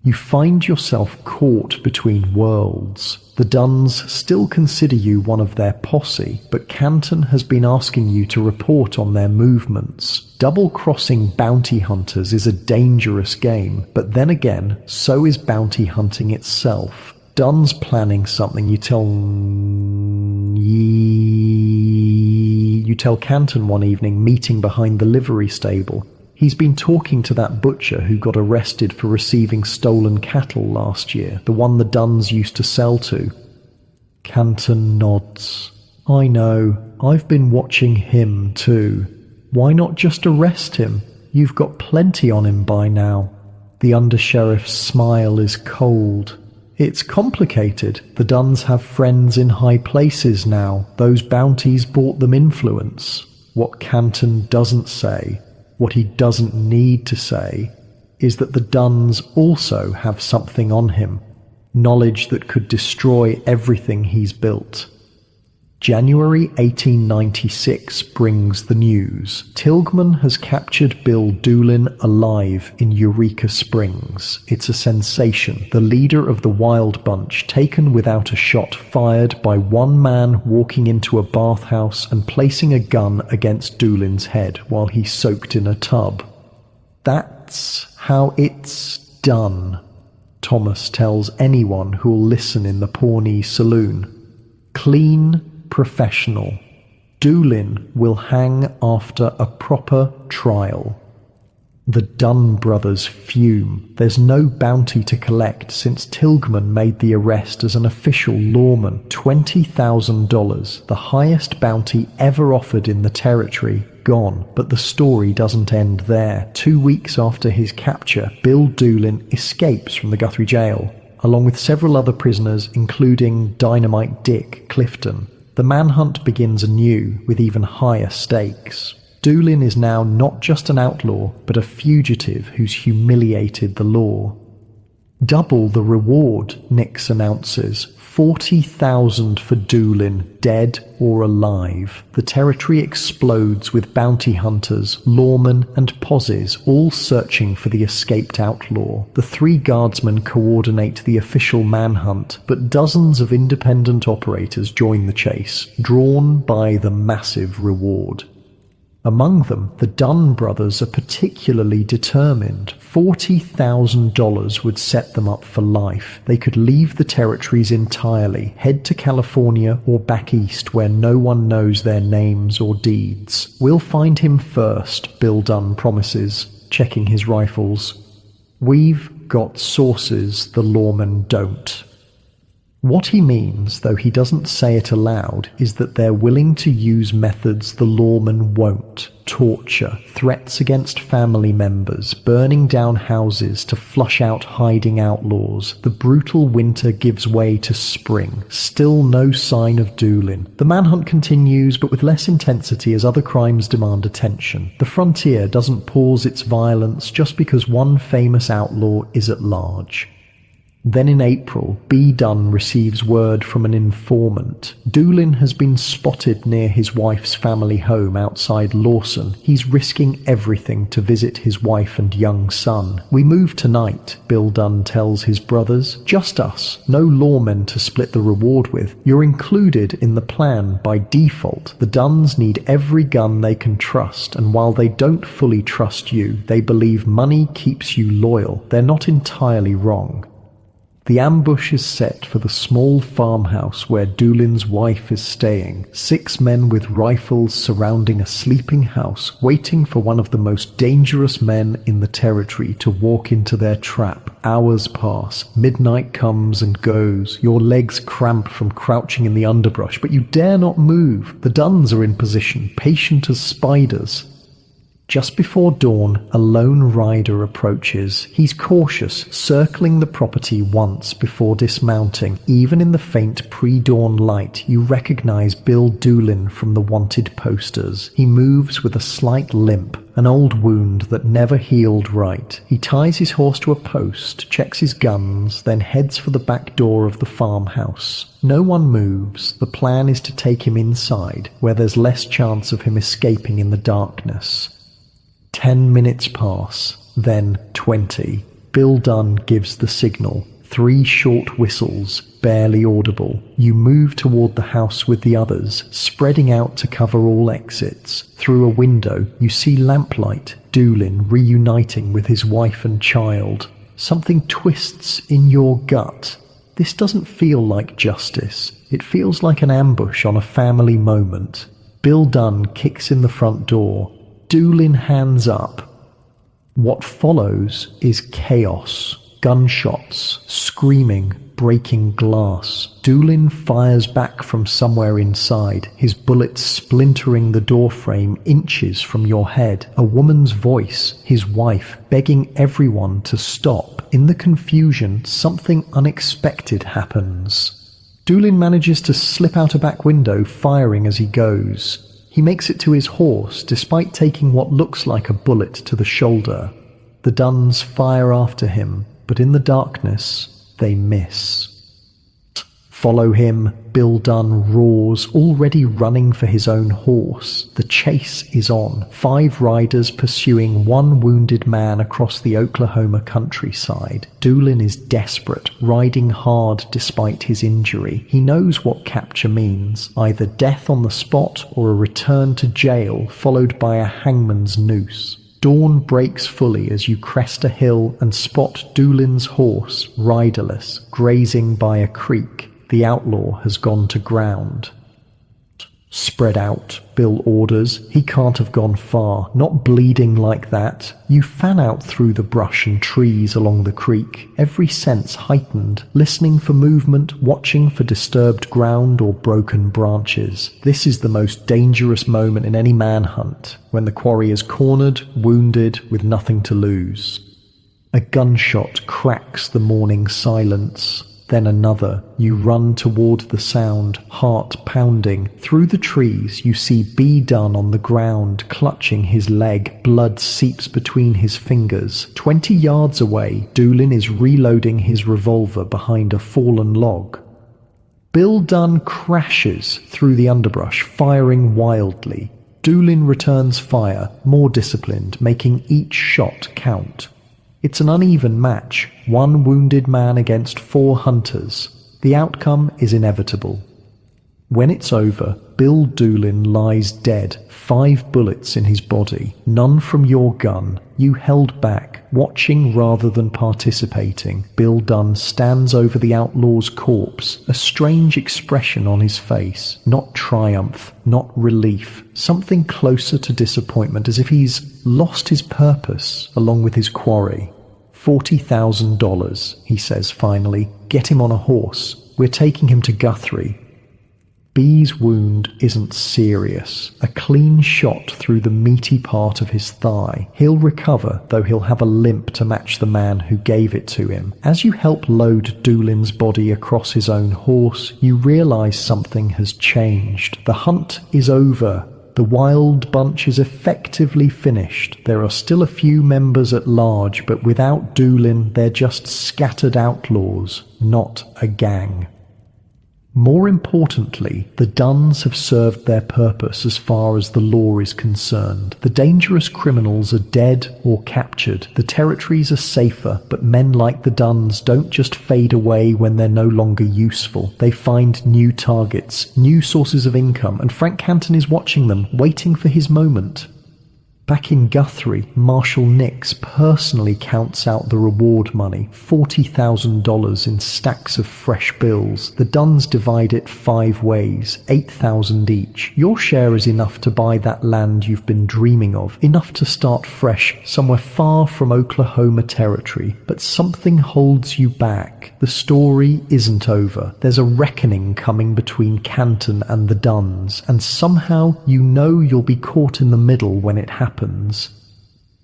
You find yourself caught between worlds. The Dunns still consider you one of their posse, but Canton has been asking you to report on their movements. Double-crossing bounty hunters is a dangerous game, but then again, so is bounty hunting itself. Dunn's planning something. You tell Canton one evening, meeting behind the livery stable. He's been talking to that butcher who got arrested for receiving stolen cattle last year, the one the Dunns used to sell to. Canton nods. I know. I've been watching him too. Why not just arrest him? You've got plenty on him by now. The undersheriff's smile is cold. It's complicated. The Dunns have friends in high places now. Those bounties bought them influence. What Canton doesn't say, what he doesn't need to say, is that the Dunns also have something on him, knowledge that could destroy everything he's built. January 1896 brings the news. Tilghman has captured Bill Doolin alive in Eureka Springs. It's a sensation. The leader of the Wild Bunch taken without a shot fired by one man walking into a bathhouse and placing a gun against Doolin's head while he soaked in a tub. That's how it's done, Thomas tells anyone who'll listen in the Pawnee saloon. Clean, professional. Doolin will hang after a proper trial. The Dunn brothers fume. There's no bounty to collect since Tilghman made the arrest as an official lawman. $20,000, the highest bounty ever offered in the territory, gone. But the story doesn't end there. 2 weeks after his capture, Bill Doolin escapes from the Guthrie jail, along with several other prisoners, including Dynamite Dick Clifton. The manhunt begins anew, with even higher stakes. Doolin is now not just an outlaw, but a fugitive who's humiliated the law. Double the reward, Nix announces. $40,000 for Doolin, dead or alive. The territory explodes with bounty hunters, lawmen, and posies, all searching for the escaped outlaw. The three guardsmen coordinate the official manhunt, but dozens of independent operators join the chase, drawn by the massive reward. Among them, the Dunn brothers are particularly determined. $40,000 would set them up for life. They could leave the territories entirely, head to California or back east where no one knows their names or deeds. We'll find him first, Bill Dunn promises, checking his rifles. We've got sources the lawmen don't. What he means, though he doesn't say it aloud, is that they're willing to use methods the lawmen won't. Torture, threats against family members, burning down houses to flush out hiding outlaws. The brutal winter gives way to spring. Still no sign of Doolin. The manhunt continues, but with less intensity as other crimes demand attention. The frontier doesn't pause its violence just because one famous outlaw is at large. Then in April, B. Dunn receives word from an informant. Doolin has been spotted near his wife's family home outside Lawson. He's risking everything to visit his wife and young son. "We move tonight," Bill Dunn tells his brothers. "Just us. No lawmen to split the reward with. You're included in the plan by default." The Dunns need every gun they can trust, and while they don't fully trust you, they believe money keeps you loyal. They're not entirely wrong. The ambush is set for the small farmhouse where Doolin's wife is staying. 6 men with rifles surrounding a sleeping house, waiting for one of the most dangerous men in the territory to walk into their trap. Hours pass. Midnight comes and goes. Your legs cramp from crouching in the underbrush, but you dare not move. The Dunns are in position, patient as spiders. Just before dawn, a lone rider approaches. He's cautious, circling the property once before dismounting. Even in the faint pre-dawn light, you recognize Bill Doolin from the wanted posters. He moves with a slight limp, an old wound that never healed right. He ties his horse to a post, checks his guns, then heads for the back door of the farmhouse. No one moves. The plan is to take him inside, where there's less chance of him escaping in the darkness. 10 minutes pass, then 20. Bill Dunn gives the signal. 3 short whistles, barely audible. You move toward the house with the others, spreading out to cover all exits. Through a window, you see lamplight, Doolin reuniting with his wife and child. Something twists in your gut. This doesn't feel like justice. It feels like an ambush on a family moment. Bill Dunn kicks in the front door. Doolin hands up. What follows is chaos. Gunshots, screaming, breaking glass. Doolin fires back from somewhere inside, his bullets splintering the doorframe inches from your head. A woman's voice, his wife, begging everyone to stop. In the confusion, something unexpected happens. Doolin manages to slip out a back window, firing as he goes. He makes it to his horse, despite taking what looks like a bullet to the shoulder. The Dunns fire after him, but in the darkness, they miss. "Follow him," Bill Dunn roars, already running for his own horse. The chase is on. 5 riders pursuing 1 wounded man across the Oklahoma countryside. Doolin is desperate, riding hard despite his injury. He knows what capture means, either death on the spot or a return to jail, followed by a hangman's noose. Dawn breaks fully as you crest a hill and spot Doolin's horse, riderless, grazing by a creek. The outlaw has gone to ground. "Spread out," Bill orders. He can't have gone far, not bleeding like that. You fan out through the brush and trees along the creek, every sense heightened, listening for movement, watching for disturbed ground or broken branches. This is the most dangerous moment in any manhunt, when the quarry is cornered, wounded, with nothing to lose. A gunshot cracks the morning silence. Then another. You run toward the sound, heart pounding. Through the trees, you see B. Dunn on the ground, clutching his leg. Blood seeps between his fingers. 20 yards away, Doolin is reloading his revolver behind a fallen log. Bill Dunn crashes through the underbrush, firing wildly. Doolin returns fire, more disciplined, making each shot count. It's an uneven match, 1 wounded man against 4 hunters. The outcome is inevitable. When it's over, Bill Doolin lies dead, 5 bullets in his body, none from your gun. You held back, watching rather than participating. Bill Dunn stands over the outlaw's corpse, a strange expression on his face. Not triumph, not relief, something closer to disappointment, as if he's lost his purpose along with his quarry. $40,000, he says finally. Get him on a horse. We're taking him to Guthrie. B's wound isn't serious. A clean shot through the meaty part of his thigh. He'll recover, though he'll have a limp to match the man who gave it to him. As you help load Doolin's body across his own horse, you realize something has changed. The hunt is over. The wild bunch is effectively finished. There are still a few members at large, but without Doolin, they're just scattered outlaws, not a gang. More importantly, the Duns have served their purpose as far as the law is concerned. The dangerous criminals are dead or captured. The territories are safer, but men like the Duns don't just fade away when they're no longer useful. They find new targets, new sources of income, and Frank Canton is watching them, waiting for his moment. Back in Guthrie, Marshal Nix personally counts out the reward money, $40,000 in stacks of fresh bills. The Duns divide it 5 ways, $8,000 each. Your share is enough to buy that land you've been dreaming of, enough to start fresh somewhere far from Oklahoma territory. But something holds you back. The story isn't over. There's a reckoning coming between Canton and the Duns, and somehow you know you'll be caught in the middle when it happens.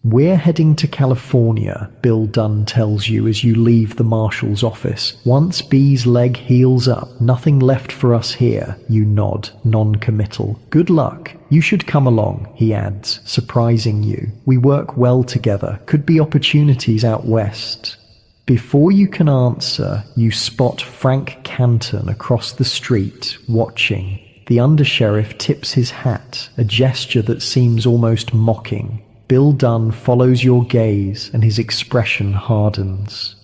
We're heading to California, Bill Dunn tells you as you leave the marshal's office. Once B's leg heals up, nothing left for us here. You nod, non-committal. Good luck. You should come along, he adds, surprising you. We work well together. Could be opportunities out west. Before you can answer, you spot Frank Canton across the street, watching. The undersheriff tips his hat, a gesture that seems almost mocking. Bill Dunn follows your gaze, and his expression hardens.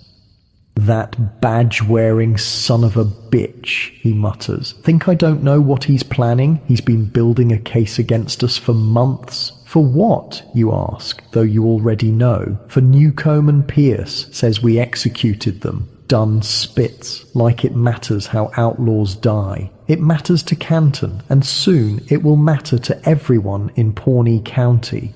"That badge-wearing son of a bitch," he mutters. "Think I don't know what he's planning? He's been building a case against us for months." "For what?" you ask, though you already know. "For Newcomb and Pierce, says we executed them." Dunn spits, like it matters how outlaws die. It matters to Canton, and soon it will matter to everyone in Pawnee County.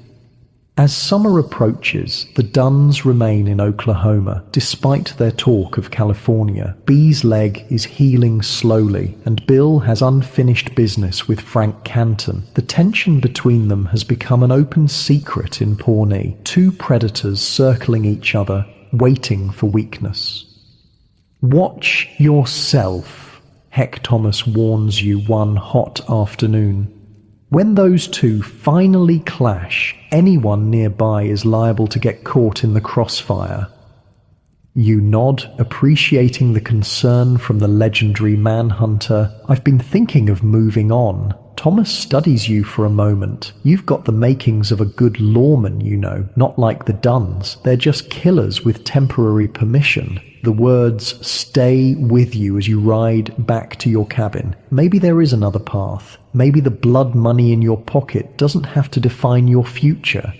As summer approaches, the Duns remain in Oklahoma, despite their talk of California. B's leg is healing slowly, and Bill has unfinished business with Frank Canton. The tension between them has become an open secret in Pawnee, 2 predators circling each other, waiting for weakness. "Watch yourself," Heck Thomas warns you one hot afternoon. When those 2 finally clash, anyone nearby is liable to get caught in the crossfire. You nod, appreciating the concern from the legendary manhunter. "I've been thinking of moving on." Thomas studies you for a moment. You've got the makings of a good lawman, you know, not like the Duns. They're just killers with temporary permission. The words stay with you as you ride back to your cabin. Maybe there is another path. Maybe the blood money in your pocket doesn't have to define your future.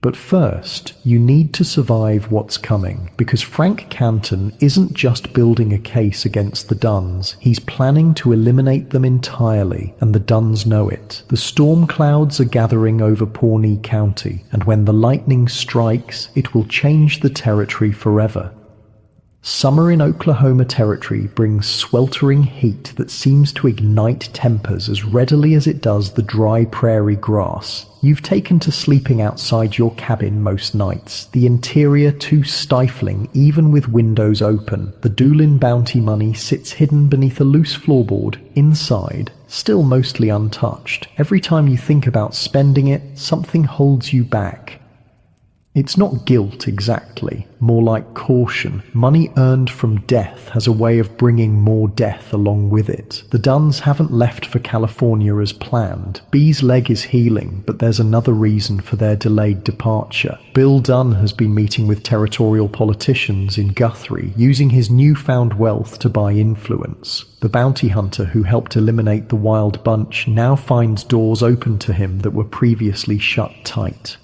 But first, you need to survive what's coming, because Frank Canton isn't just building a case against the Duns, he's planning to eliminate them entirely, and the Duns know it. The storm clouds are gathering over Pawnee County, and when the lightning strikes, it will change the territory forever. Summer in Oklahoma territory brings sweltering heat that seems to ignite tempers as readily as it does the dry prairie grass. You've taken to sleeping outside your cabin most nights, the interior too stifling even with windows open. The Doolin bounty money sits hidden beneath a loose floorboard, inside, still mostly untouched. Every time you think about spending it, something holds you back. It's not guilt exactly, more like caution. Money earned from death has a way of bringing more death along with it. The Duns haven't left for California as planned. B's leg is healing, but there's another reason for their delayed departure. Bill Dunn has been meeting with territorial politicians in Guthrie, using his newfound wealth to buy influence. The bounty hunter who helped eliminate the wild bunch now finds doors open to him that were previously shut tight.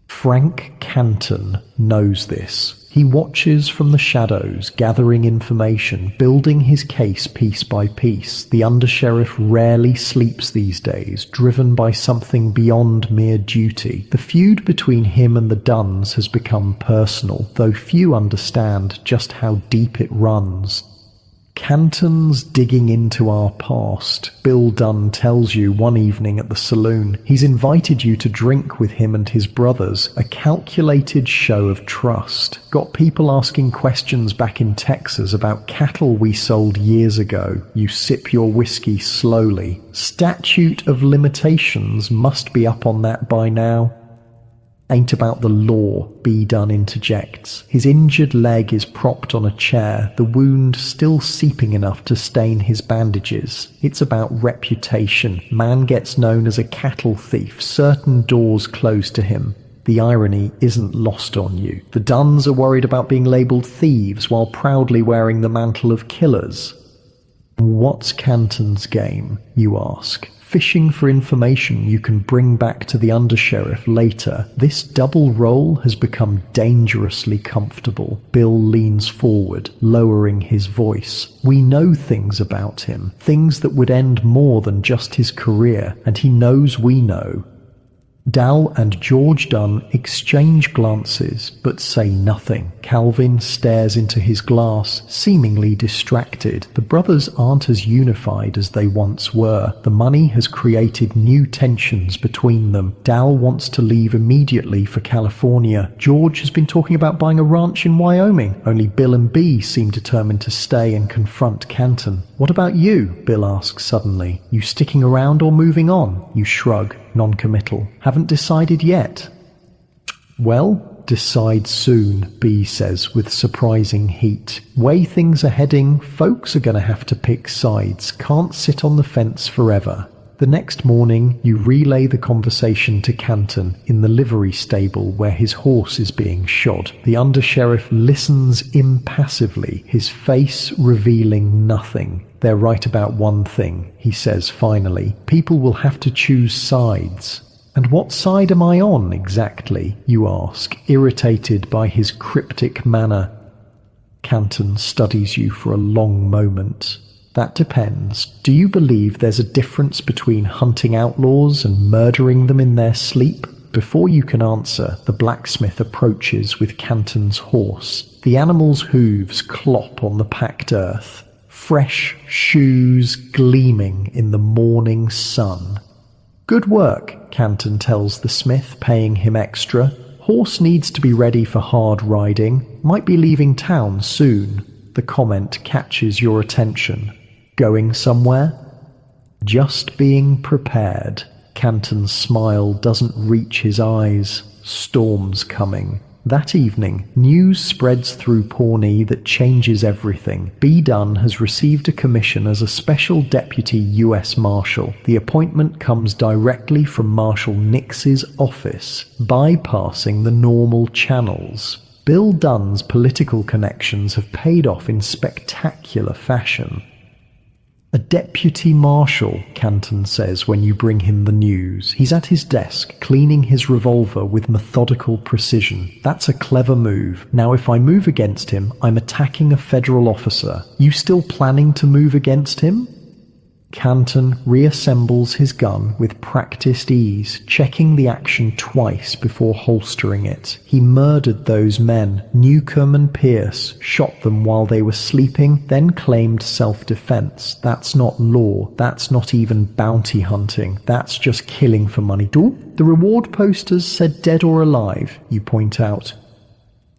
Frank Canton knows this. He watches from the shadows, gathering information, building his case piece by piece. The undersheriff rarely sleeps these days, driven by something beyond mere duty. The feud between him and the Duns has become personal, though few understand just how deep it runs. Canton's digging into our past. Bill Dunn tells you one evening at the saloon he's invited you to drink with him and his brothers, a calculated show of trust. Got people asking questions back in Texas about cattle we sold years ago. You sip your whiskey slowly. Statute of limitations must be up on that by now. Ain't about the law, B. Dunn interjects. His injured leg is propped on a chair, the wound still seeping enough to stain his bandages. It's about reputation. Man gets known as a cattle thief, certain doors close to him. The irony isn't lost on you. The Dunns are worried about being labelled thieves while proudly wearing the mantle of killers. What's Canton's game, you ask? Fishing for information you can bring back to the undersheriff later. This double role has become dangerously comfortable. Bill leans forward, lowering his voice. We know things about him, things that would end more than just his career, and he knows we know. Dal and George Dunn exchange glances, but say nothing. Calvin stares into his glass, seemingly distracted. The brothers aren't as unified as they once were. The money has created new tensions between them. Dal wants to leave immediately for California. George has been talking about buying a ranch in Wyoming. Only Bill and Bee seem determined to stay and confront Canton. What about you? Bill asks suddenly. You sticking around or moving on? You shrug, non-committal. Haven't decided yet. Well, decide soon, B says with surprising heat. Way things are heading, folks are going to have to pick sides. Can't sit on the fence forever. The next morning, you relay the conversation to Canton in the livery stable where his horse is being shod. The undersheriff listens impassively, his face revealing nothing. They're right about one thing, he says finally. People will have to choose sides. And what side am I on, exactly? You ask, irritated by his cryptic manner. Canton studies you for a long moment. That depends. Do you believe there's a difference between hunting outlaws and murdering them in their sleep? Before you can answer, the blacksmith approaches with Canton's horse. The animal's hooves clop on the packed earth. Fresh shoes gleaming in the morning sun. Good work, Canton tells the smith, paying him extra. Horse needs to be ready for hard riding. Might be leaving town soon. The comment catches your attention. Going somewhere? Just being prepared. Canton's smile doesn't reach his eyes. Storm's coming. That evening, news spreads through Pawnee that changes everything. B. Dunn has received a commission as a special deputy U.S. Marshal. The appointment comes directly from Marshal Nix's office, bypassing the normal channels. Bill Dunn's political connections have paid off in spectacular fashion. A deputy marshal, Canton says when you bring him the news. He's at his desk, cleaning his revolver with methodical precision. That's a clever move. Now if I move against him, I'm attacking a federal officer. You still planning to move against him? Canton reassembles his gun with practiced ease, checking the action twice before holstering it. He murdered those men. Newcomb and Pierce shot them while they were sleeping, then claimed self-defense. That's not law. That's not even bounty hunting. That's just killing for money. The reward posters said dead or alive, you point out.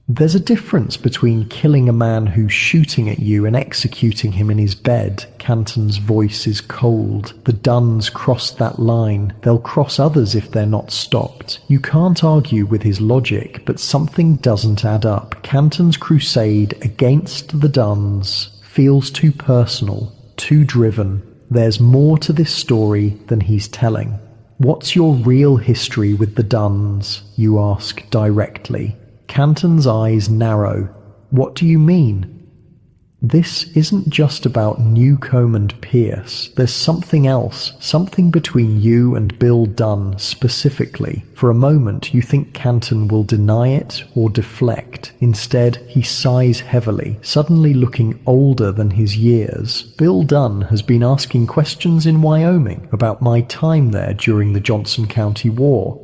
There's a difference between killing a man who's shooting at you and executing him in his bed. Canton's voice is cold. The Dunns crossed that line. They'll cross others if they're not stopped. You can't argue with his logic, but something doesn't add up. Canton's crusade against the Dunns feels too personal, too driven. There's more to this story than he's telling. What's your real history with the Dunns? You ask directly. Canton's eyes narrow. What do you mean? This isn't just about Newcomb and Pierce. There's something else, something between you and Bill Dunn specifically. For a moment, you think Canton will deny it or deflect. Instead, he sighs heavily, suddenly looking older than his years. Bill Dunn has been asking questions in Wyoming about my time there during the Johnson County War.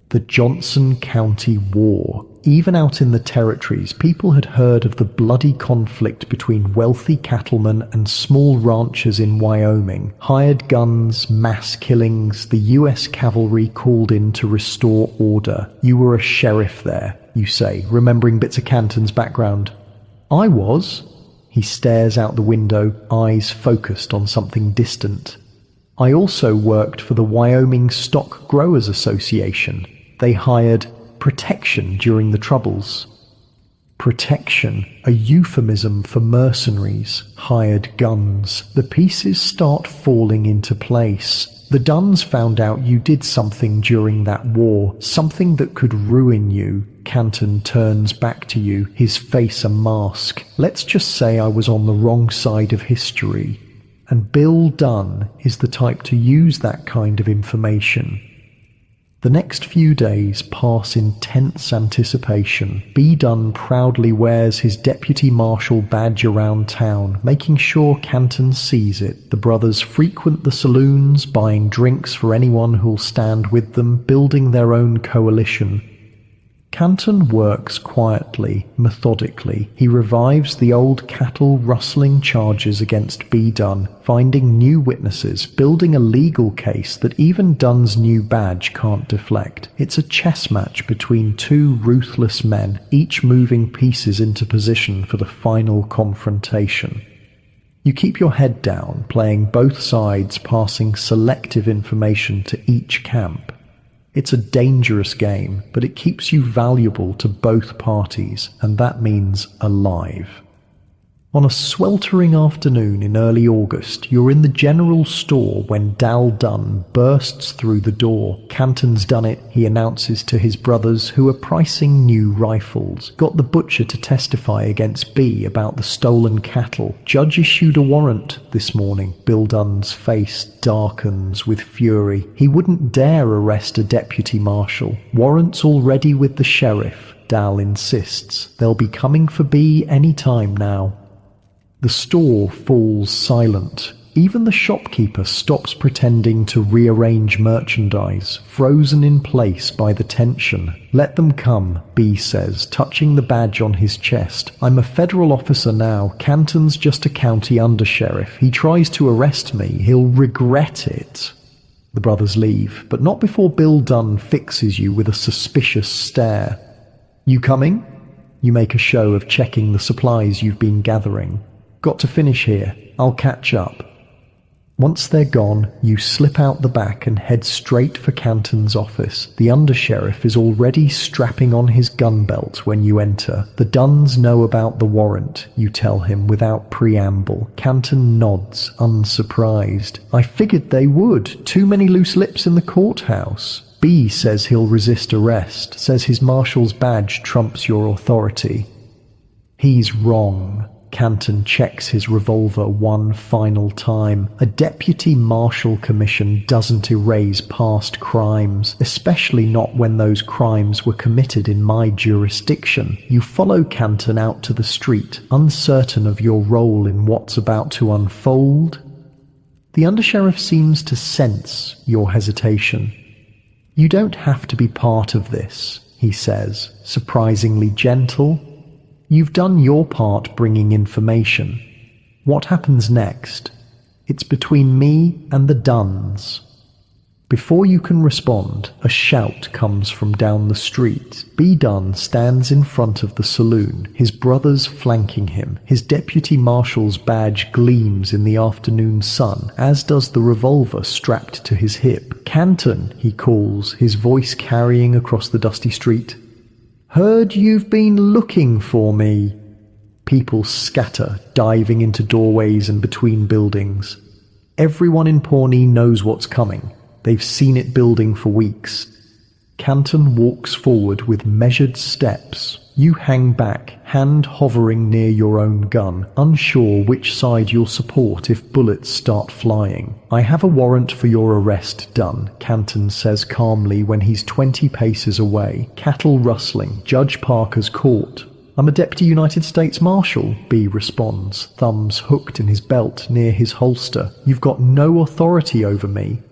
The Johnson County War. Even out in the territories, people had heard of the bloody conflict between wealthy cattlemen and small ranchers in Wyoming. Hired guns, mass killings, the US cavalry called in to restore order. You were a sheriff there, you say, remembering bits of Canton's background. I was. He stares out the window, eyes focused on something distant. I also worked for the Wyoming Stock Growers Association. They hired protection during the Troubles. Protection, a euphemism for mercenaries, hired guns. The pieces start falling into place. The Duns found out you did something during that war, something that could ruin you. Canton turns back to you, his face a mask. Let's just say I was on the wrong side of history. And Bill Dunn is the type to use that kind of information. The next few days pass in tense anticipation. B. Dunn proudly wears his deputy marshal badge around town, making sure Canton sees it. The brothers frequent the saloons, buying drinks for anyone who'll stand with them, building their own coalition. Canton works quietly, methodically. He revives the old cattle rustling charges against B. Dunn, finding new witnesses, building a legal case that even Dunn's new badge can't deflect. It's a chess match between two ruthless men, each moving pieces into position for the final confrontation. You keep your head down, playing both sides, passing selective information to each camp. It's a dangerous game, but it keeps you valuable to both parties, and that means alive. On a sweltering afternoon in early August, you're in the general store when Dal Dunn bursts through the door. Canton's done it, he announces to his brothers, who are pricing new rifles. Got the butcher to testify against B about the stolen cattle. Judge issued a warrant this morning. Bill Dunn's face darkens with fury. He wouldn't dare arrest a deputy marshal. Warrant's already with the sheriff, Dal insists. They'll be coming for B any time now. The store falls silent. Even the shopkeeper stops pretending to rearrange merchandise, frozen in place by the tension. Let them come, B says, touching the badge on his chest. I'm a federal officer now. Canton's just a county undersheriff. He tries to arrest me. He'll regret it. The brothers leave, but not before Bill Dunn fixes you with a suspicious stare. You coming? You make a show of checking the supplies you've been gathering. Got to finish here. I'll catch up. Once they're gone, you slip out the back and head straight for Canton's office. The undersheriff is already strapping on his gun belt when you enter. The Dunns know about the warrant, you tell him without preamble. Canton nods, unsurprised. I figured they would. Too many loose lips in the courthouse. B says he'll resist arrest, says his marshal's badge trumps your authority. He's wrong. Canton checks his revolver one final time. A deputy marshal commission doesn't erase past crimes, especially not when those crimes were committed in my jurisdiction. You follow Canton out to the street, uncertain of your role in what's about to unfold. The undersheriff seems to sense your hesitation. You don't have to be part of this, he says, surprisingly gentle. You've done your part bringing information. What happens next? It's between me and the Dunns. Before you can respond, a shout comes from down the street. B. Dunn stands in front of the saloon, his brothers flanking him. His deputy marshal's badge gleams in the afternoon sun, as does the revolver strapped to his hip. Canton, he calls, his voice carrying across the dusty street. Heard you've been looking for me. People scatter, diving into doorways and between buildings. Everyone in Pawnee knows what's coming. They've seen it building for weeks. Canton walks forward with measured steps. You hang back, hand hovering near your own gun, unsure which side you'll support if bullets start flying. I have a warrant for your arrest done, Canton says calmly when he's 20 paces away. Cattle rustling, Judge Parker's court. I'm a Deputy United States Marshal, B responds, thumbs hooked in his belt near his holster. You've got no authority over me.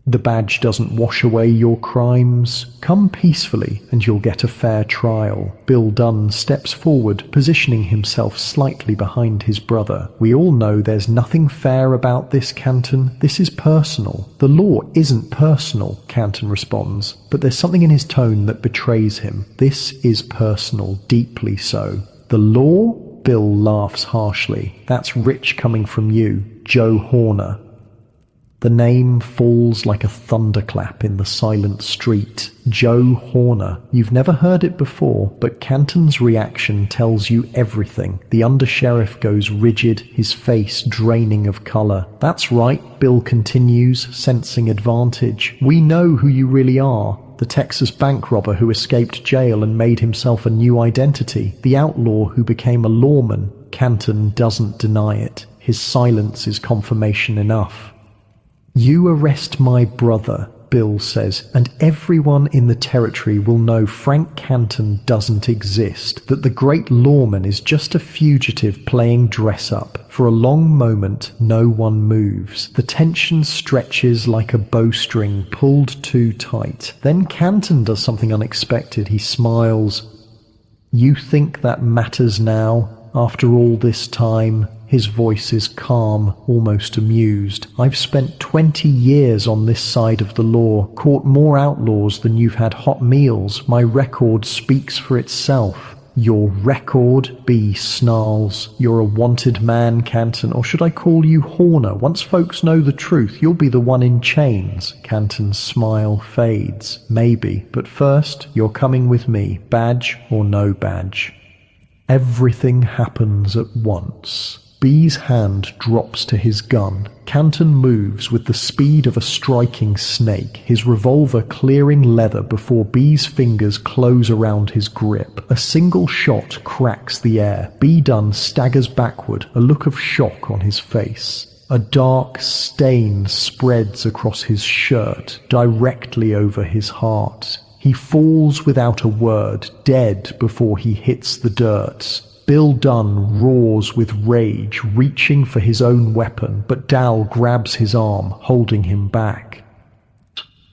The badge doesn't wash away your crimes. Come peacefully and you'll get a fair trial. Bill Dunn steps forward, positioning himself slightly behind his brother. We all know there's nothing fair about this, Canton. This is personal. The law isn't personal, Canton responds, but there's something in his tone that betrays him. This is personal, deeply so. The law? Bill laughs harshly. That's rich coming from you, Joe Horner. The name falls like a thunderclap in the silent street. Joe Horner. You've never heard it before, but Canton's reaction tells you everything. The undersheriff goes rigid, his face draining of color. That's right, Bill continues, sensing advantage. We know who you really are. The Texas bank robber who escaped jail and made himself a new identity. The outlaw who became a lawman. Canton doesn't deny it. His silence is confirmation enough. You arrest my brother, Bill says, and everyone in the territory will know Frank Canton doesn't exist, that the great lawman is just a fugitive playing dress-up. For a long moment, no one moves. The tension stretches like a bowstring pulled too tight. Then Canton does something unexpected. He smiles. You think that matters now, after all this time? His voice is calm, almost amused. I've spent 20 years on this side of the law, caught more outlaws than you've had hot meals. My record speaks for itself. Your record? B snarls. You're a wanted man, Canton, or should I call you Horner? Once folks know the truth, you'll be the one in chains. Canton's smile fades. Maybe, but first, you're coming with me, badge or no badge. Everything happens at once. B's hand drops to his gun. Canton moves with the speed of a striking snake, his revolver clearing leather before B's fingers close around his grip. A single shot cracks the air. B Dunn staggers backward, a look of shock on his face. A dark stain spreads across his shirt, directly over his heart. He falls without a word, dead before he hits the dirt. Bill Dunn roars with rage, reaching for his own weapon, but Dal grabs his arm, holding him back.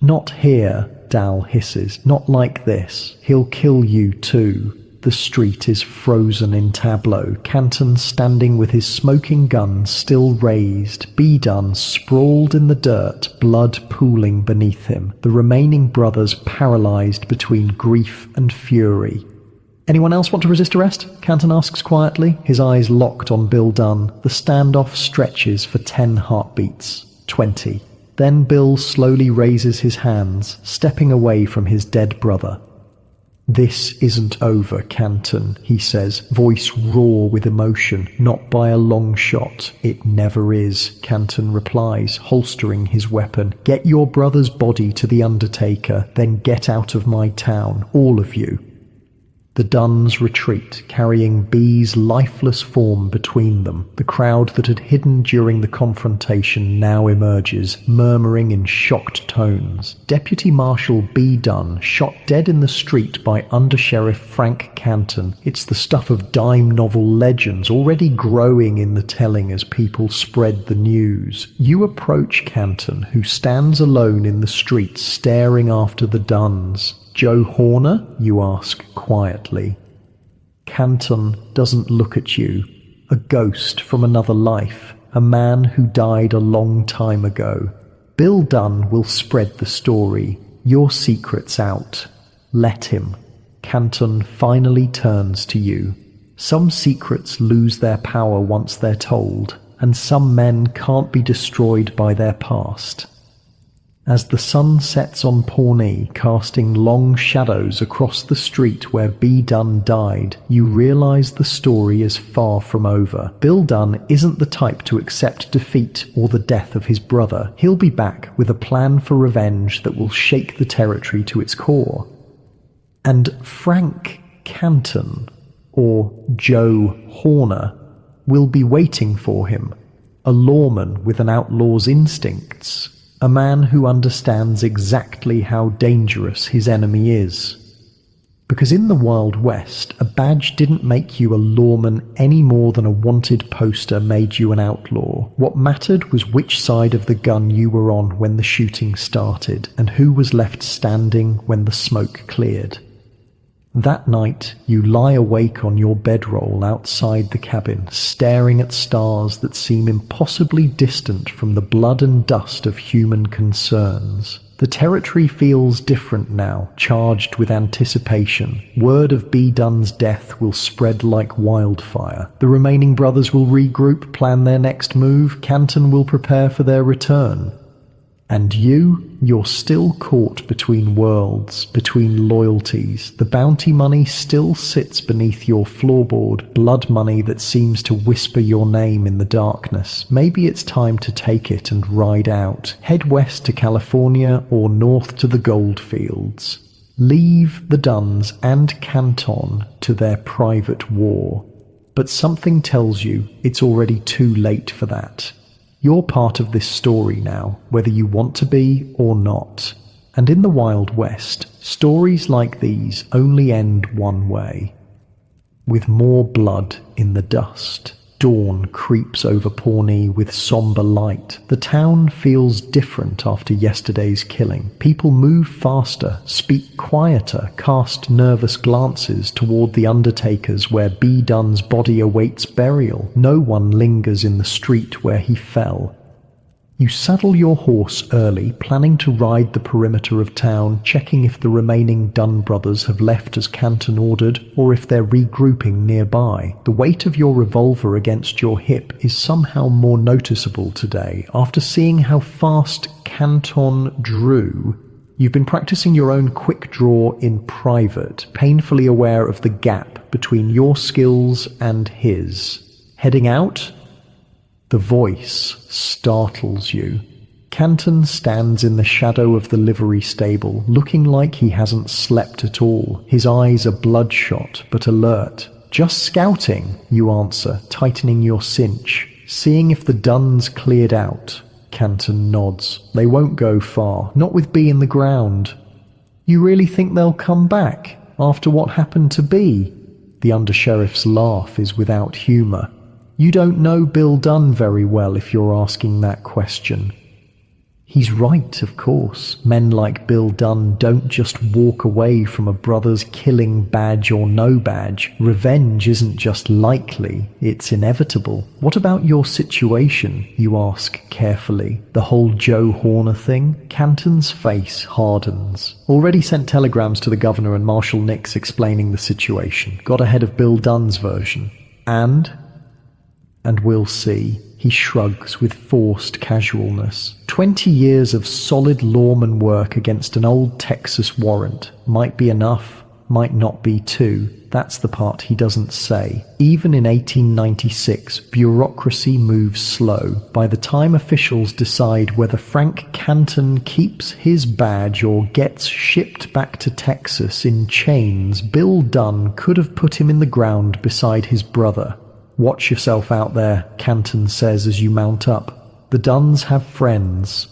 Not here, Dal hisses. Not like this. He'll kill you too. The street is frozen in tableau. Canton standing with his smoking gun still raised. B Dunn sprawled in the dirt, blood pooling beneath him. The remaining brothers paralyzed between grief and fury. Anyone else want to resist arrest? Canton asks quietly, his eyes locked on Bill Dunn. The standoff stretches for 10 heartbeats. 20. Then Bill slowly raises his hands, stepping away from his dead brother. This isn't over, Canton, he says, voice raw with emotion. Not by a long shot. It never is, Canton replies, holstering his weapon. Get your brother's body to the undertaker, then get out of my town, all of you. The Dunns retreat, carrying B's lifeless form between them. The crowd that had hidden during the confrontation now emerges, murmuring in shocked tones. Deputy Marshal B. Dunn shot dead in the street by Undersheriff Frank Canton. It's the stuff of dime novel legends, already growing in the telling as people spread the news. You approach Canton, who stands alone in the street staring after the Dunns. Joe Horner, you ask quietly. Canton doesn't look at you. A ghost from another life. A man who died a long time ago. Bill Dunn will spread the story. Your secret's out. Let him. Canton finally turns to you. Some secrets lose their power once they're told, and some men can't be destroyed by their past. As the sun sets on Pawnee, casting long shadows across the street where B. Dunn died, you realize the story is far from over. Bill Dunn isn't the type to accept defeat or the death of his brother. He'll be back with a plan for revenge that will shake the territory to its core. And Frank Canton, or Joe Horner, will be waiting for him, a lawman with an outlaw's instincts. A man who understands exactly how dangerous his enemy is. Because in the Wild West, a badge didn't make you a lawman any more than a wanted poster made you an outlaw. What mattered was which side of the gun you were on when the shooting started, and who was left standing when the smoke cleared. That night, you lie awake on your bedroll outside the cabin, staring at stars that seem impossibly distant from the blood and dust of human concerns. The territory feels different now, charged with anticipation. Word of B. Dunn's death will spread like wildfire. The remaining brothers will regroup, plan their next move. Canton will prepare for their return. And you're still caught between worlds, between loyalties. The bounty money still sits beneath your floorboard, blood money that seems to whisper your name in the darkness. Maybe it's time to take it and ride out. Head west to California or north to the gold fields. Leave the Dunns and Canton to their private war. But something tells you it's already too late for that. You're part of this story now, whether you want to be or not. And in the Wild West, stories like these only end one way. With more blood in the dust. Dawn creeps over Pawnee with somber light. The town feels different after yesterday's killing. People move faster, speak quieter, cast nervous glances toward the undertakers where B. Dunn's body awaits burial. No one lingers in the street where he fell. You saddle your horse early, planning to ride the perimeter of town, checking if the remaining Dunn brothers have left as Canton ordered, or if they're regrouping nearby. The weight of your revolver against your hip is somehow more noticeable today. After seeing how fast Canton drew, you've been practicing your own quick draw in private, painfully aware of the gap between your skills and his. Heading out? The voice startles you. Canton stands in the shadow of the livery stable, looking like he hasn't slept at all. His eyes are bloodshot but alert. Just scouting, you answer, tightening your cinch. Seeing if the Dunns cleared out. Canton nods. They won't go far, not with B in the ground. You really think they'll come back after what happened to B? The undersheriff's laugh is without humor. You don't know Bill Dunn very well if you're asking that question. He's right, of course. Men like Bill Dunn don't just walk away from a brother's killing, badge or no badge. Revenge isn't just likely, it's inevitable. What about your situation, you ask carefully? The whole Joe Horner thing? Canton's face hardens. Already sent telegrams to the governor and Marshal Nix explaining the situation. Got ahead of Bill Dunn's version. And we'll see. He shrugs with forced casualness. 20 years of solid lawman work against an old Texas warrant. Might be enough, might not be too. That's the part he doesn't say. Even in 1896, bureaucracy moves slow. By the time officials decide whether Frank Canton keeps his badge or gets shipped back to Texas in chains, Bill Dunn could have put him in the ground beside his brother. Watch yourself out there, Canton says as you mount up. The Dunns have friends.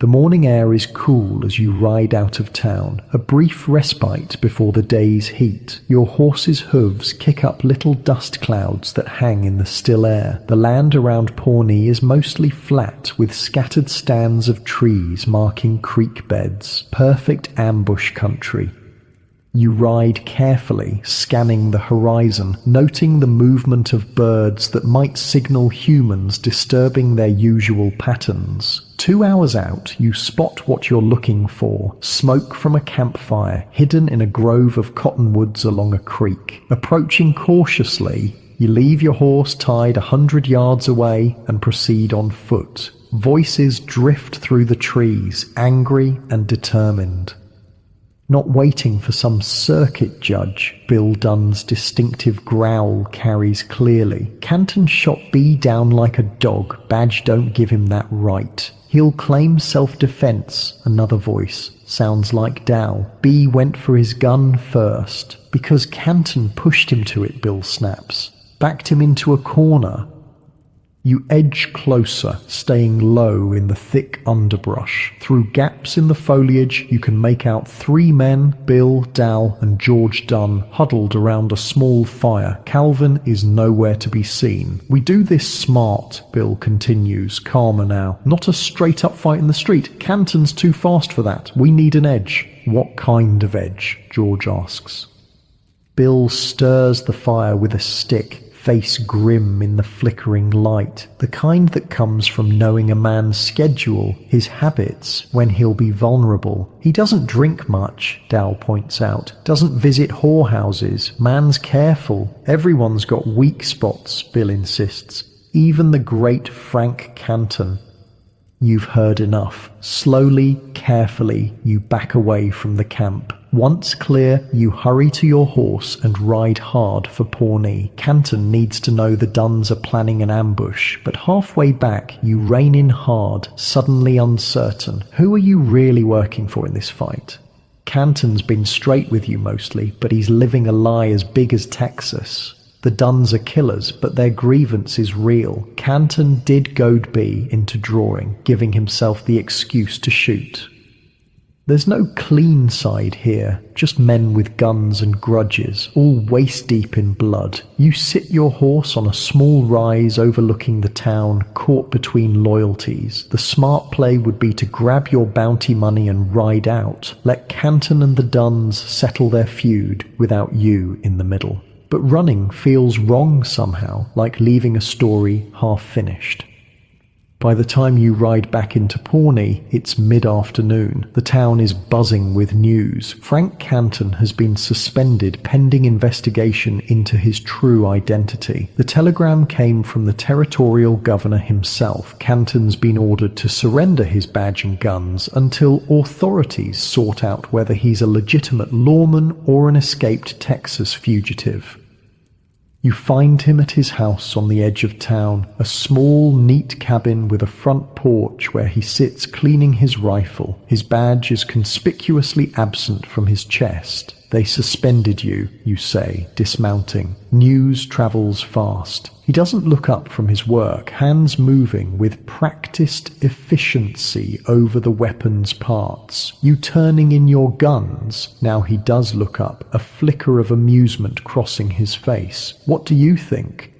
The morning air is cool as you ride out of town, a brief respite before the day's heat. Your horse's hooves kick up little dust clouds that hang in the still air. The land around Pawnee is mostly flat, with scattered stands of trees marking creek beds. Perfect ambush country. You ride carefully, scanning the horizon, noting the movement of birds that might signal humans disturbing their usual patterns. 2 hours out, you spot what you're looking for. Smoke from a campfire, hidden in a grove of cottonwoods along a creek. Approaching cautiously, you leave your horse tied 100 yards away and proceed on foot. Voices drift through the trees, angry and determined. Not waiting for some circuit judge, Bill Dunn's distinctive growl carries clearly. Canton shot B down like a dog. Badge don't give him that right. He'll claim self-defense, another voice. Sounds like Dow. B went for his gun first. Because Canton pushed him to it, Bill snaps. Backed him into a corner. You edge closer, staying low in the thick underbrush. Through gaps in the foliage, you can make out 3 men, Bill, Dal, and George Dunn, huddled around a small fire. Calvin is nowhere to be seen. We do this smart, Bill continues, calmer now. Not a straight-up fight in the street. Canton's too fast for that. We need an edge. What kind of edge? George asks. Bill stirs the fire with a stick, face grim in the flickering light, the kind that comes from knowing a man's schedule, his habits, when he'll be vulnerable. He doesn't drink much, Dal points out, doesn't visit whorehouses, man's careful. Everyone's got weak spots, Bill insists, even the great Frank Canton. You've heard enough. Slowly, carefully, you back away from the camp. Once clear, you hurry to your horse and ride hard for Pawnee. Canton needs to know the Dunns are planning an ambush, but halfway back you rein in hard, suddenly uncertain. Who are you really working for in this fight? Canton's been straight with you mostly, but he's living a lie as big as Texas. The Dunns are killers, but their grievance is real. Canton did goad B into drawing, giving himself the excuse to shoot. There's no clean side here, just men with guns and grudges, all waist-deep in blood. You sit your horse on a small rise overlooking the town, caught between loyalties. The smart play would be to grab your bounty money and ride out. Let Canton and the Dunns settle their feud without you in the middle. But running feels wrong somehow, like leaving a story half-finished. By the time you ride back into Pawnee, it's mid-afternoon. The town is buzzing with news. Frank Canton has been suspended pending investigation into his true identity. The telegram came from the territorial governor himself. Canton's been ordered to surrender his badge and guns until authorities sort out whether he's a legitimate lawman or an escaped Texas fugitive. You find him at his house on the edge of town, a small, neat cabin with a front porch where he sits cleaning his rifle. His badge is conspicuously absent from his chest. They suspended you, you say, dismounting. News travels fast. He doesn't look up from his work, hands moving with practiced efficiency over the weapon's parts. You turning in your guns. Now he does look up, a flicker of amusement crossing his face. What do you think?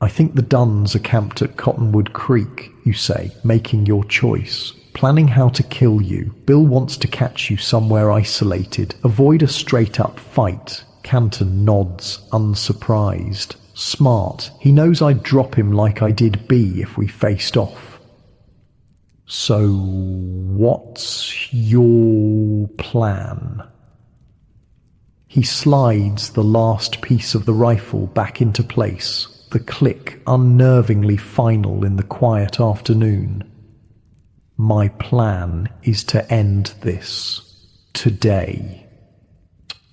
I think the Dunns are camped at Cottonwood Creek, you say, making your choice. Planning how to kill you. Bill wants to catch you somewhere isolated. Avoid a straight-up fight. Canton nods, unsurprised. Smart. He knows I'd drop him like I did B if we faced off. So, what's your plan? He slides the last piece of the rifle back into place, the click unnervingly final in the quiet afternoon. My plan is to end this. Today.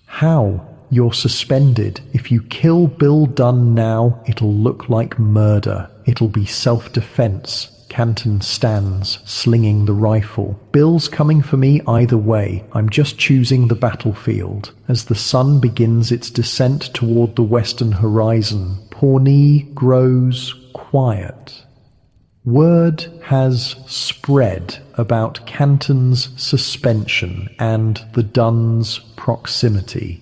How? You're suspended. If you kill Bill Dunn now, it'll look like murder. It'll be self-defense. Canton stands, slinging the rifle. Bill's coming for me either way. I'm just choosing the battlefield. As the sun begins its descent toward the western horizon, Pawnee grows quiet. Word has spread about Canton's suspension and the Dunns' proximity.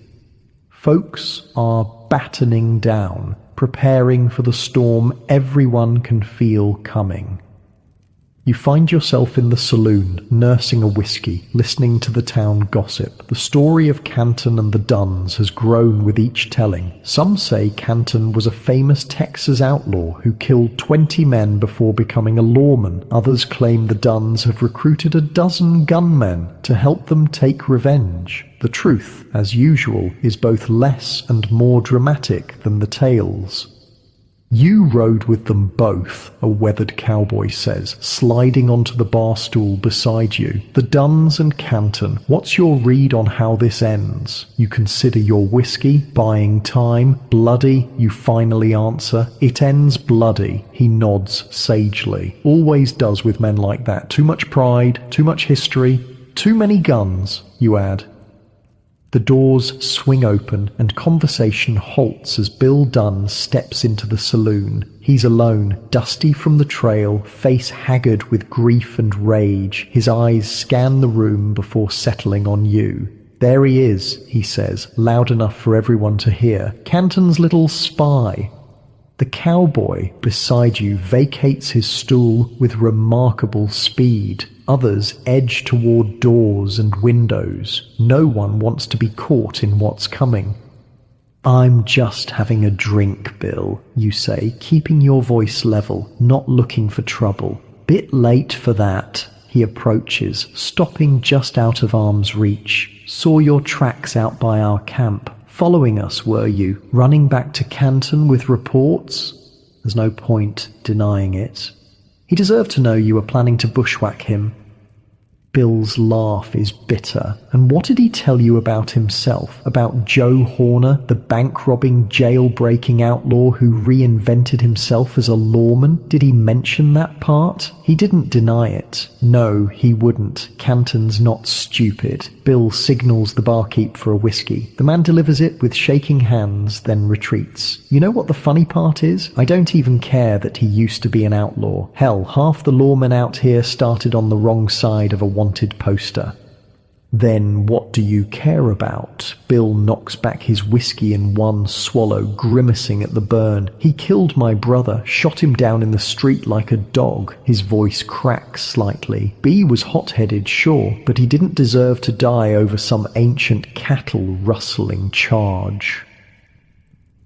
Folks are battening down, preparing for the storm everyone can feel coming. You find yourself in the saloon, nursing a whiskey, listening to the town gossip. The story of Canton and the Dunns has grown with each telling. Some say Canton was a famous Texas outlaw who killed 20 men before becoming a lawman. Others claim the Dunns have recruited a dozen gunmen to help them take revenge. The truth, as usual, is both less and more dramatic than the tales. You rode with them both, a weathered cowboy says, sliding onto the bar stool beside you. The Dunns and Canton, what's your read on how this ends? You consider your whiskey, buying time. Bloody, you finally answer. It ends bloody, he nods sagely. Always does with men like that. Too much pride, too much history, too many guns, you add. The doors swing open and conversation halts as Bill Dunn steps into the saloon. He's alone, dusty from the trail, face haggard with grief and rage. His eyes scan the room before settling on you. "There he is," he says, loud enough for everyone to hear. "Canton's little spy." The cowboy beside you vacates his stool with remarkable speed. Others edge toward doors and windows. No one wants to be caught in what's coming. "I'm just having a drink, Bill," you say, keeping your voice level, not looking for trouble. "Bit late for that." He approaches, stopping just out of arm's reach. "Saw your tracks out by our camp. Following us, were you? Running back to Canton with reports?" There's no point denying it. He deserved to know you were planning to bushwhack him. Bill's laugh is bitter. "And what did he tell you about himself? About Joe Horner, the bank-robbing, jail-breaking outlaw who reinvented himself as a lawman? Did he mention that part?" He didn't deny it. No, he wouldn't. Canton's not stupid. Bill signals the barkeep for a whiskey. The man delivers it with shaking hands, then retreats. You know what the funny part is? I don't even care that he used to be an outlaw. Hell, half the lawmen out here started on the wrong side of a wanted poster. "Then what do you care about?" Bill knocks back his whiskey in one swallow, grimacing at the burn. "He killed my brother, shot him down in the street like a dog." His voice cracks slightly. "B was hot-headed, sure, but he didn't deserve to die over some ancient cattle-rustling charge."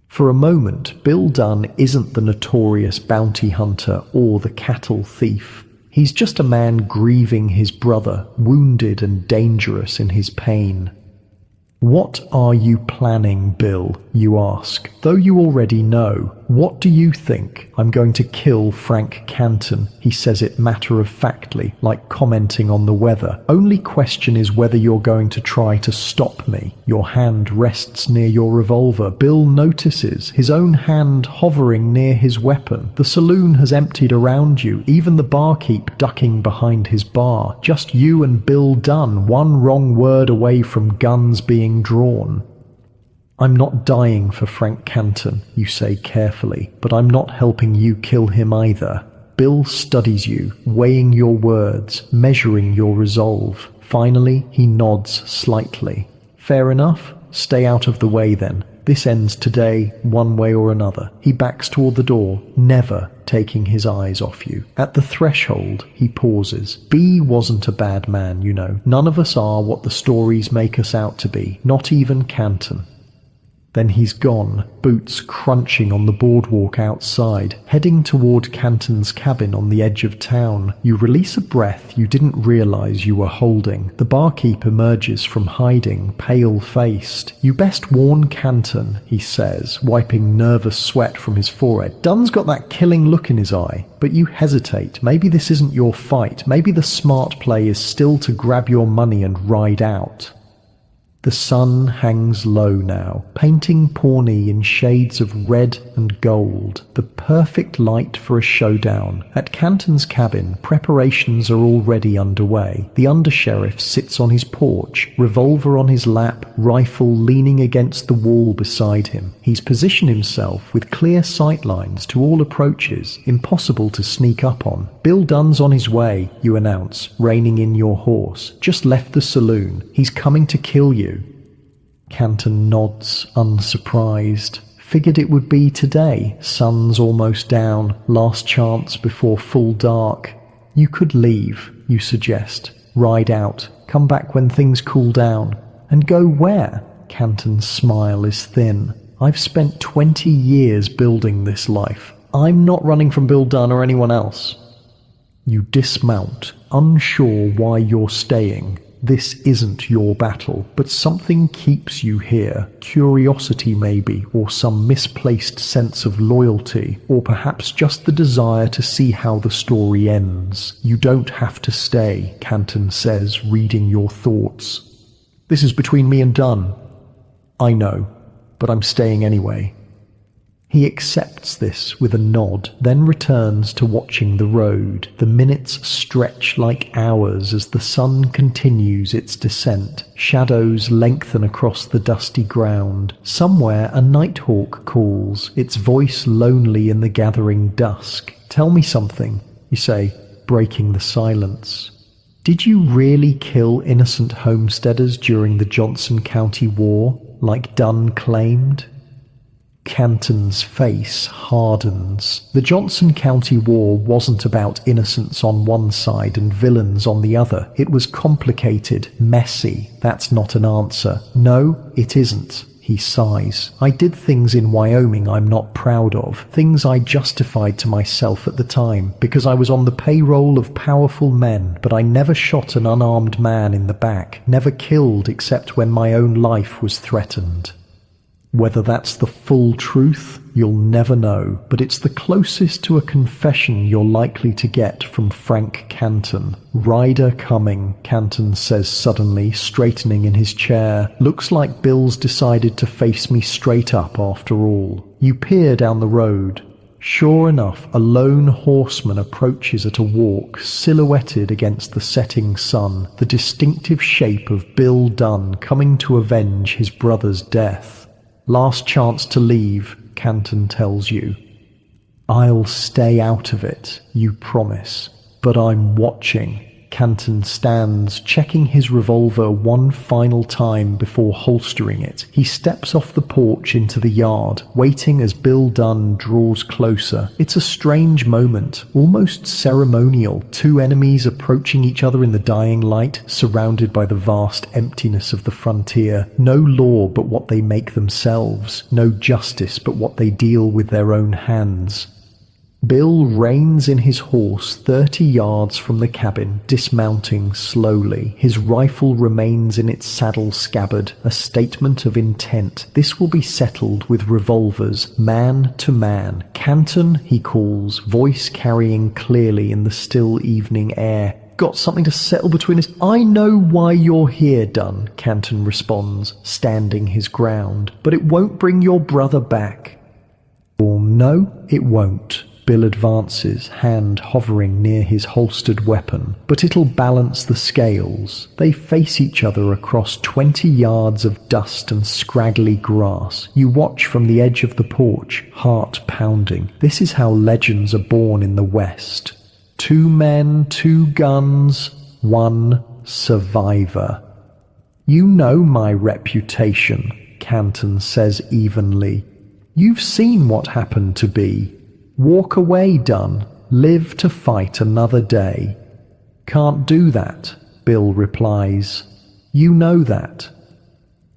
For a moment, Bill Dunn isn't the notorious bounty hunter or the cattle thief. He's just a man grieving his brother, wounded and dangerous in his pain. "What are you planning, Bill?" you ask, though you already know. "What do you think? I'm going to kill Frank Canton." He says it matter-of-factly, like commenting on the weather. "Only question is whether you're going to try to stop me." Your hand rests near your revolver. Bill notices his own hand hovering near his weapon. The saloon has emptied around you, even the barkeep ducking behind his bar. Just you and Bill Dunn, one wrong word away from guns being drawn. "I'm not dying for Frank Canton," you say carefully, "but I'm not helping you kill him either." Bill studies you, weighing your words, measuring your resolve. Finally, he nods slightly. "Fair enough. Stay out of the way then. This ends today, one way or another." He backs toward the door, never taking his eyes off you. At the threshold, he pauses. "B wasn't a bad man, you know. None of us are what the stories make us out to be, not even Canton." Then he's gone, boots crunching on the boardwalk outside, heading toward Canton's cabin on the edge of town. You release a breath you didn't realize you were holding. The barkeep emerges from hiding, pale-faced. "You best warn Canton," he says, wiping nervous sweat from his forehead. "Dunn's got that killing look in his eye." But you hesitate. Maybe this isn't your fight. Maybe the smart play is still to grab your money and ride out. The sun hangs low now, painting Pawnee in shades of red and gold, the perfect light for a showdown. At Canton's cabin, preparations are already underway. The undersheriff sits on his porch, revolver on his lap, rifle leaning against the wall beside him. He's positioned himself with clear sightlines to all approaches, impossible to sneak up on. "Bill Dunn's on his way," you announce, reining in your horse. "Just left the saloon. He's coming to kill you." Canton nods, unsurprised. "Figured it would be today. Sun's almost down. Last chance before full dark." "You could leave," you suggest. "Ride out. Come back when things cool down." "And go where?" Canton's smile is thin. "I've spent 20 years building this life. I'm not running from Bill Dunn or anyone else." You dismount, unsure why you're staying. This isn't your battle, but something keeps you here. Curiosity maybe, or some misplaced sense of loyalty, or perhaps just the desire to see how the story ends. "You don't have to stay," Canton says, reading your thoughts. "This is between me and Dunn." "I know, but I'm staying anyway." He accepts this with a nod, then returns to watching the road. The minutes stretch like hours as the sun continues its descent. Shadows lengthen across the dusty ground. Somewhere a nighthawk calls, its voice lonely in the gathering dusk. "Tell me something," you say, breaking the silence. "Did you really kill innocent homesteaders during the Johnson County War, like Dunn claimed?" Canton's face hardens. The Johnson County War wasn't about innocents on one side and villains on the other. It was complicated, messy. That's not an answer. No, it isn't. He sighs. "I did things in Wyoming I'm not proud of, things I justified to myself at the time, because I was on the payroll of powerful men, but I never shot an unarmed man in the back, never killed except when my own life was threatened." Whether that's the full truth, you'll never know, but it's the closest to a confession you're likely to get from Frank Canton. "Rider coming," Canton says suddenly, straightening in his chair. "Looks like Bill's decided to face me straight up after all." You peer down the road. Sure enough, a lone horseman approaches at a walk, silhouetted against the setting sun, the distinctive shape of Bill Dunn coming to avenge his brother's death. "Last chance to leave," Canton tells you. "I'll stay out of it," you promise. "But I'm watching." Canton stands, checking his revolver one final time before holstering it. He steps off the porch into the yard, waiting as Bill Dunn draws closer. It's a strange moment, almost ceremonial. Two enemies approaching each other in the dying light, surrounded by the vast emptiness of the frontier. No law but what they make themselves. No justice but what they deal with their own hands. Bill reins in his horse 30 yards from the cabin, dismounting slowly. His rifle remains in its saddle scabbard, a statement of intent. This will be settled with revolvers, man to man. "Canton," he calls, voice carrying clearly in the still evening air. "Got something to settle between us?" "I know why you're here, Dunn," Canton responds, standing his ground. "But it won't bring your brother back." "Or no, it won't." Bill advances, hand hovering near his holstered weapon. "But it'll balance the scales." They face each other across 20 yards of dust and scraggly grass. You watch from the edge of the porch, heart pounding. This is how legends are born in the West. 2 men, 2 guns, 1 survivor. "You know my reputation," Canton says evenly. "You've seen what happened to B. Walk away, Dunn. Live to fight another day." "Can't do that," Bill replies. "You know that."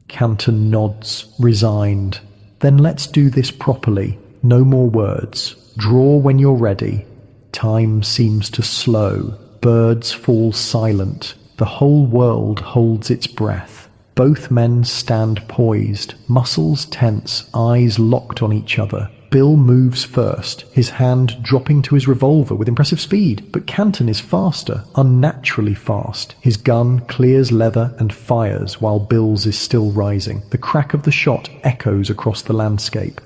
Canton nods, resigned. "Then let's do this properly. No more words. Draw when you're ready." Time seems to slow. Birds fall silent. The whole world holds its breath. Both men stand poised, muscles tense, eyes locked on each other. Bill moves first, his hand dropping to his revolver with impressive speed, but Canton is faster, unnaturally fast. His gun clears leather and fires while Bill's is still rising. The crack of the shot echoes across the landscape.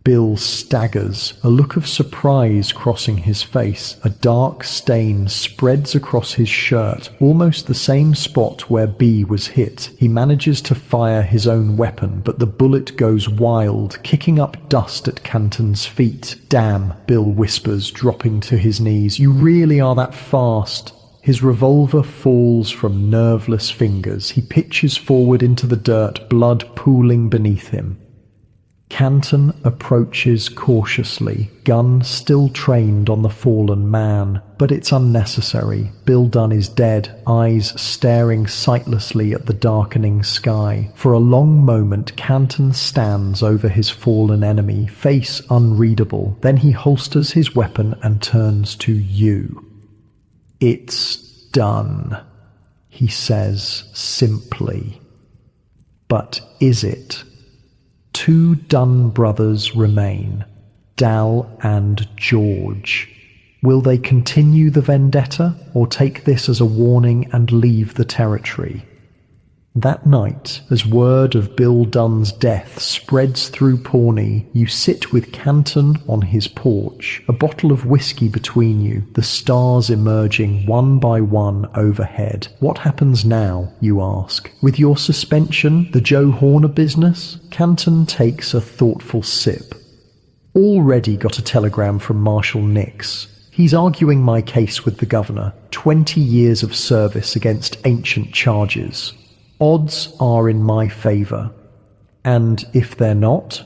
Bill staggers, a look of surprise crossing his face. A dark stain spreads across his shirt, almost the same spot where B was hit. He manages to fire his own weapon, but the bullet goes wild, kicking up dust at Canton's feet. "Damn," Bill whispers, dropping to his knees. "You really are that fast." His revolver falls from nerveless fingers. He pitches forward into the dirt, blood pooling beneath him. Canton approaches cautiously, gun still trained on the fallen man. But it's unnecessary. Bill Dunn is dead, eyes staring sightlessly at the darkening sky. For a long moment, Canton stands over his fallen enemy, face unreadable. Then he holsters his weapon and turns to you. "It's done," he says simply. But is it? 2 Dunn brothers remain, Dal and George. Will they continue the vendetta or take this as a warning and leave the territory? That night, as word of Bill Dunn's death spreads through Pawnee, you sit with Canton on his porch, a bottle of whiskey between you, the stars emerging one by one overhead. What happens now, you ask? With your suspension, the Joe Horner business? Canton takes a thoughtful sip. Already got a telegram from Marshal Nix. He's arguing my case with the governor. 20 years of service against ancient charges. Odds are in my favor. And if they're not?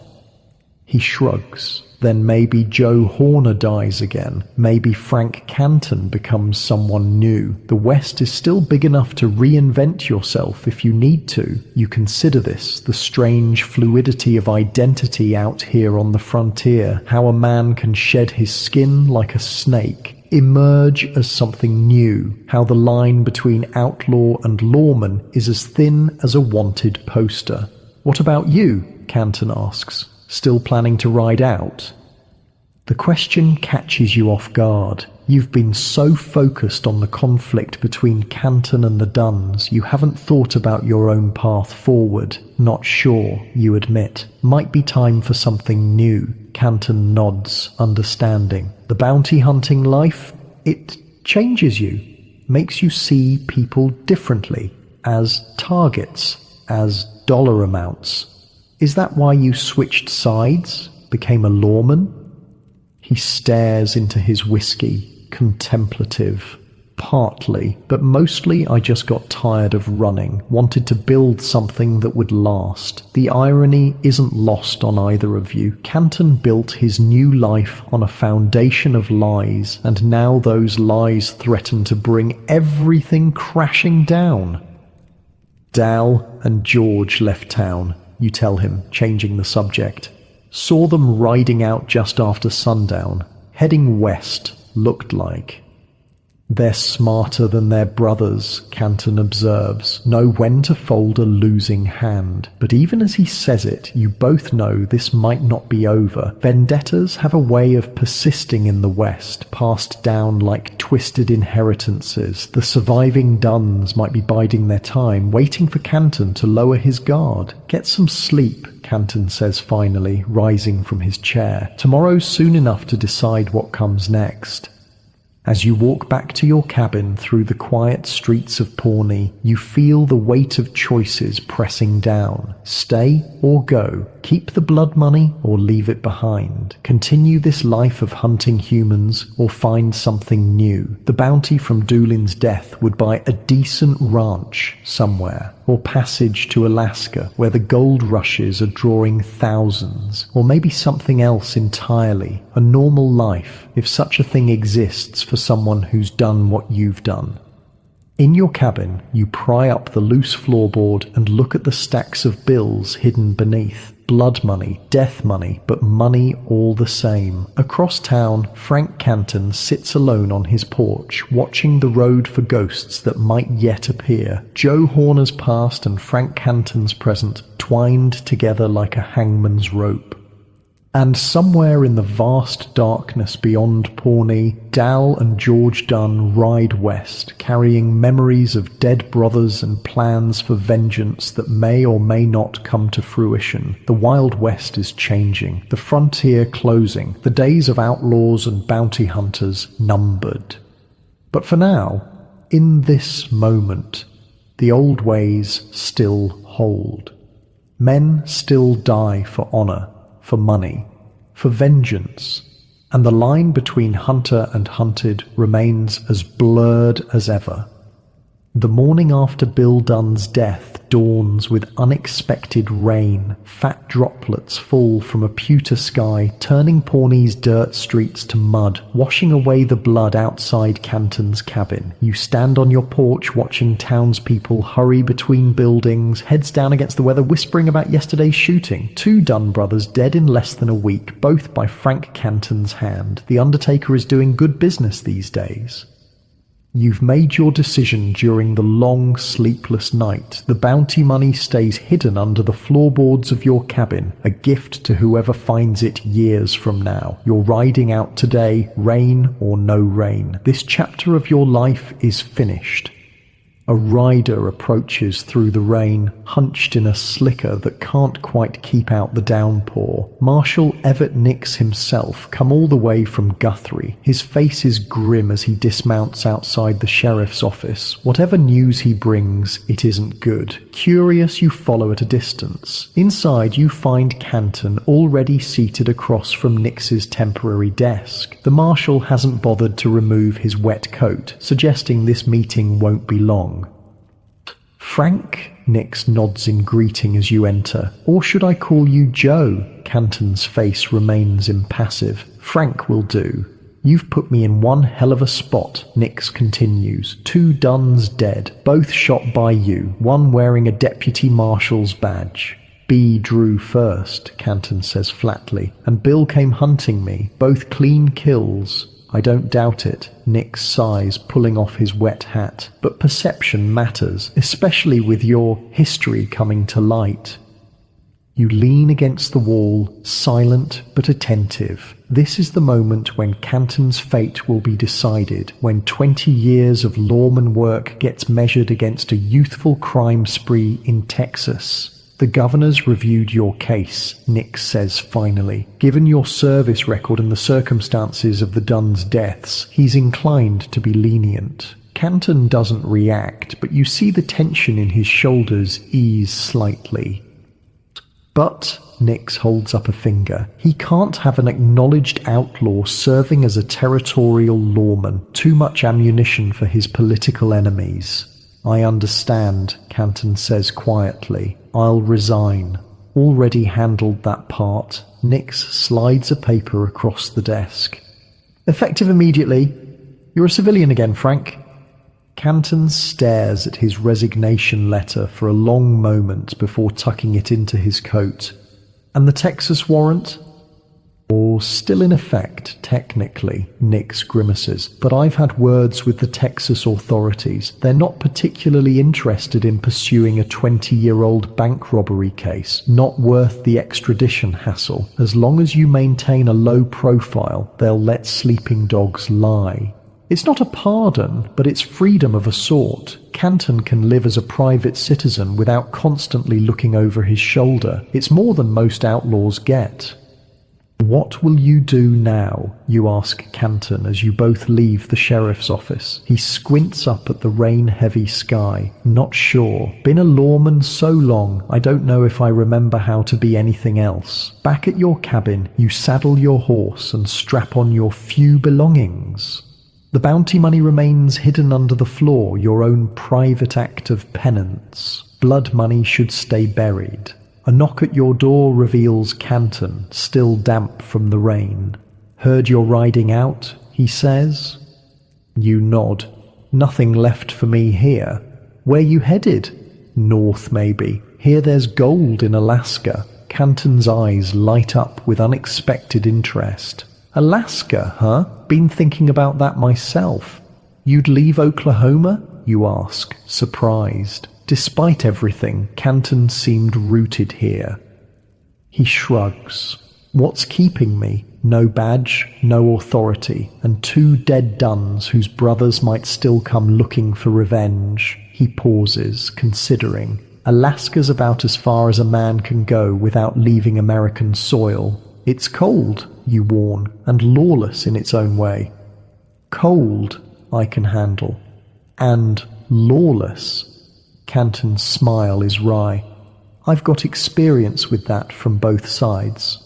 He shrugs. Then maybe Joe Horner dies again. Maybe Frank Canton becomes someone new. The West is still big enough to reinvent yourself if you need to. You consider this, the strange fluidity of identity out here on the frontier, how a man can shed his skin like a snake, emerge as something new, how the line between outlaw and lawman is as thin as a wanted poster. What about you? Canton asks. Still planning to ride out? The question catches you off guard. You've been so focused on the conflict between Canton and the Dunns, you haven't thought about your own path forward. Not sure, you admit. Might be time for something new. Canton nods, understanding. The bounty hunting life, it changes you, makes you see people differently, as targets, as dollar amounts. Is that why you switched sides, became a lawman? He stares into his whiskey, contemplative. Partly, but mostly I just got tired of running, wanted to build something that would last. The irony isn't lost on either of you. Canton built his new life on a foundation of lies, and now those lies threaten to bring everything crashing down. Dal and George left town, you tell him, changing the subject. Saw them riding out just after sundown, heading west, looked like. They're smarter than their brothers, Canton observes, know when to fold a losing hand. But even as he says it, you both know this might not be over. Vendettas have a way of persisting in the West, passed down like twisted inheritances. The surviving Dunns might be biding their time, waiting for Canton to lower his guard. Get some sleep, Canton says finally, rising from his chair. Tomorrow's soon enough to decide what comes next. As you walk back to your cabin through the quiet streets of Pawnee, you feel the weight of choices pressing down. Stay or go. Keep the blood money or leave it behind. Continue this life of hunting humans or find something new. The bounty from Doolin's death would buy a decent ranch somewhere, or passage to Alaska where the gold rushes are drawing thousands, or maybe something else entirely, a normal life, if such a thing exists for someone who's done what you've done. In your cabin, you pry up the loose floorboard and look at the stacks of bills hidden beneath. Blood money, death money, but money all the same. Across town, Frank Canton sits alone on his porch, watching the road for ghosts that might yet appear. Joe Horner's past and Frank Canton's present twined together like a hangman's rope. And somewhere in the vast darkness beyond Pawnee, Dal and George Dunn ride west, carrying memories of dead brothers and plans for vengeance that may or may not come to fruition. The Wild West is changing, the frontier closing, the days of outlaws and bounty hunters numbered. But for now, in this moment, the old ways still hold. Men still die for honor, for money, for vengeance, and the line between hunter and hunted remains as blurred as ever. The morning after Bill Dunn's death dawns with unexpected rain. Fat droplets fall from a pewter sky, turning Pawnee's dirt streets to mud, washing away the blood outside Canton's cabin. You stand on your porch watching townspeople hurry between buildings, heads down against the weather, whispering about yesterday's shooting. 2 Dunn brothers dead in less than a week, both by Frank Canton's hand. The undertaker is doing good business these days. You've made your decision during the long, sleepless night. The bounty money stays hidden under the floorboards of your cabin, a gift to whoever finds it years from now. You're riding out today, rain or no rain. This chapter of your life is finished. A rider approaches through the rain, hunched in a slicker that can't quite keep out the downpour. Marshal Everett Nix himself, come all the way from Guthrie. His face is grim as he dismounts outside the sheriff's office. Whatever news he brings, it isn't good. Curious, you follow at a distance. Inside, you find Canton already seated across from Nix's temporary desk. The marshal hasn't bothered to remove his wet coat, suggesting this meeting won't be long. Frank? Nix nods in greeting as you enter. Or should I call you Joe? Canton's face remains impassive. Frank will do. You've put me in one hell of a spot, Nix continues. 2 Duns dead, both shot by you, one wearing a deputy marshal's badge. B drew first, Canton says flatly, and Bill came hunting me, both clean kills. I don't doubt it, Nix sighs, pulling off his wet hat. But perception matters, especially with your history coming to light. You lean against the wall, silent but attentive. This is the moment when Canton's fate will be decided, when 20 years of lawman work gets measured against a youthful crime spree in Texas. The governor's reviewed your case, Nix says finally. Given your service record and the circumstances of the Duns' deaths, he's inclined to be lenient. Canton doesn't react, but you see the tension in his shoulders ease slightly. But, Nix holds up a finger, he can't have an acknowledged outlaw serving as a territorial lawman, too much ammunition for his political enemies. I understand, Canton says quietly. I'll resign. Already handled that part. Nix slides a paper across the desk. Effective immediately. You're a civilian again, Frank. Canton stares at his resignation letter for a long moment before tucking it into his coat. And the Texas warrant? Or still in effect, technically, Nix grimaces, but I've had words with the Texas authorities. They're not particularly interested in pursuing a 20-year-old bank robbery case, not worth the extradition hassle. As long as you maintain a low profile, they'll let sleeping dogs lie. It's not a pardon, but it's freedom of a sort. Canton can live as a private citizen without constantly looking over his shoulder. It's more than most outlaws get. What will you do now? You ask Canton as you both leave the sheriff's office. He squints up at the rain-heavy sky. Not sure. Been a lawman so long, I don't know if I remember how to be anything else. Back at your cabin, you saddle your horse and strap on your few belongings. The bounty money remains hidden under the floor, your own private act of penance. Blood money should stay buried. A knock at your door reveals Canton, still damp from the rain. Heard you're riding out, he says. You nod. Nothing left for me here. Where you headed? North, maybe. Hear there's gold in Alaska. Canton's eyes light up with unexpected interest. Alaska, huh? Been thinking about that myself. You'd leave Oklahoma? You ask, surprised. Despite everything, Canton seemed rooted here. He shrugs. What's keeping me? No badge, no authority, and 2 dead Duns whose brothers might still come looking for revenge. He pauses, considering. Alaska's about as far as a man can go without leaving American soil. It's cold, you warn, and lawless in its own way. Cold, I can handle. And lawless. Canton's smile is wry. I've got experience with that from both sides.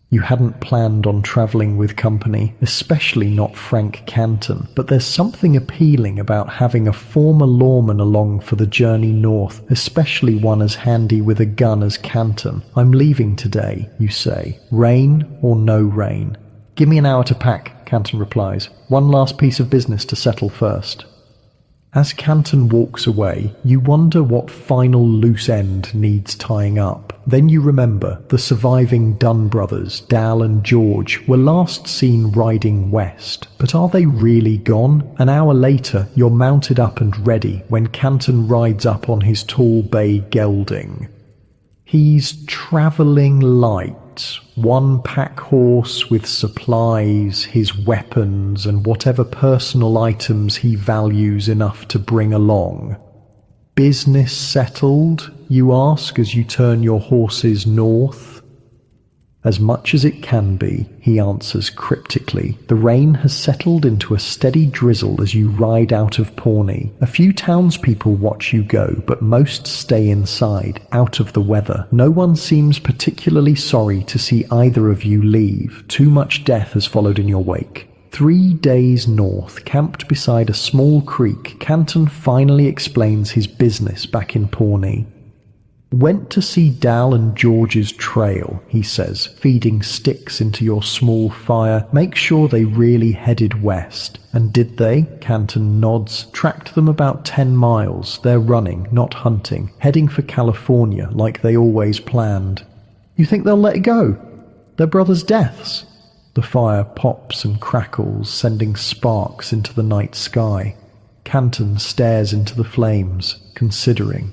You hadn't planned on travelling with company, especially not Frank Canton, but there's something appealing about having a former lawman along for the journey north, especially one as handy with a gun as Canton. I'm leaving today, you say. Rain or no rain? Give me an hour to pack, Canton replies. One last piece of business to settle first. As Canton walks away, you wonder what final loose end needs tying up. Then you remember the surviving Dunn brothers, Dal and George, were last seen riding west. But are they really gone? An hour later, you're mounted up and ready when Canton rides up on his tall bay gelding. He's travelling light. right. One pack horse with supplies, his weapons, and whatever personal items he values enough to bring along. Business settled, you ask as you turn your horses north. As much as it can be, he answers cryptically. The rain has settled into a steady drizzle as you ride out of Pawnee. A few townspeople watch you go, but most stay inside, out of the weather. No one seems particularly sorry to see either of you leave. Too much death has followed in your wake. 3 days north, camped beside a small creek, Canton finally explains his business back in Pawnee. Went to see Dal and George's trail, he says, feeding sticks into your small fire. Make sure they really headed west. And did they? Canton nods. Tracked them about 10 miles. They're running, not hunting, heading for California like they always planned. You think they'll let it go? Their brothers' deaths? The fire pops and crackles, sending sparks into the night sky. Canton stares into the flames, considering.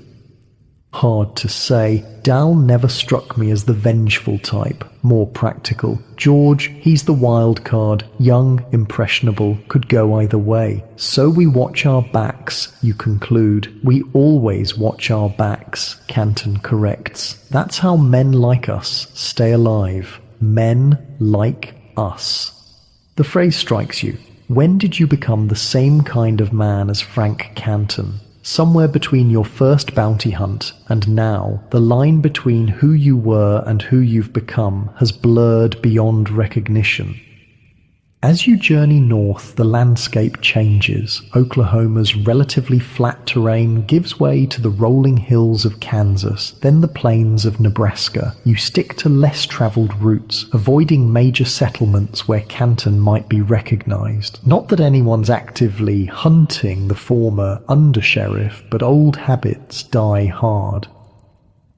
Hard to say. Dal never struck me as the vengeful type, more practical. George, he's the wild card, young, impressionable, could go either way. So we watch our backs, you conclude. We always watch our backs, Canton corrects. That's how men like us stay alive. Men like us. The phrase strikes you. When did you become the same kind of man as Frank Canton? Somewhere between your first bounty hunt and now, the line between who you were and who you've become has blurred beyond recognition. As you journey north, the landscape changes. Oklahoma's relatively flat terrain gives way to the rolling hills of Kansas, then the plains of Nebraska. You stick to less traveled routes, avoiding major settlements where Canton might be recognized. Not that anyone's actively hunting the former undersheriff, but old habits die hard.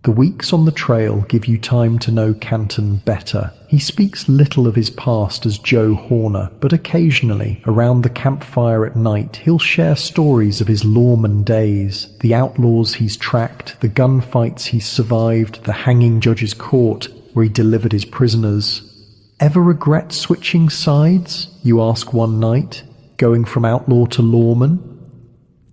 The weeks on the trail give you time to know Canton better. He speaks little of his past as Joe Horner, but occasionally, around the campfire at night, he'll share stories of his lawman days, the outlaws he's tracked, the gunfights he's survived, the hanging judge's court where he delivered his prisoners. Ever regret switching sides? You ask one night, going from outlaw to lawman?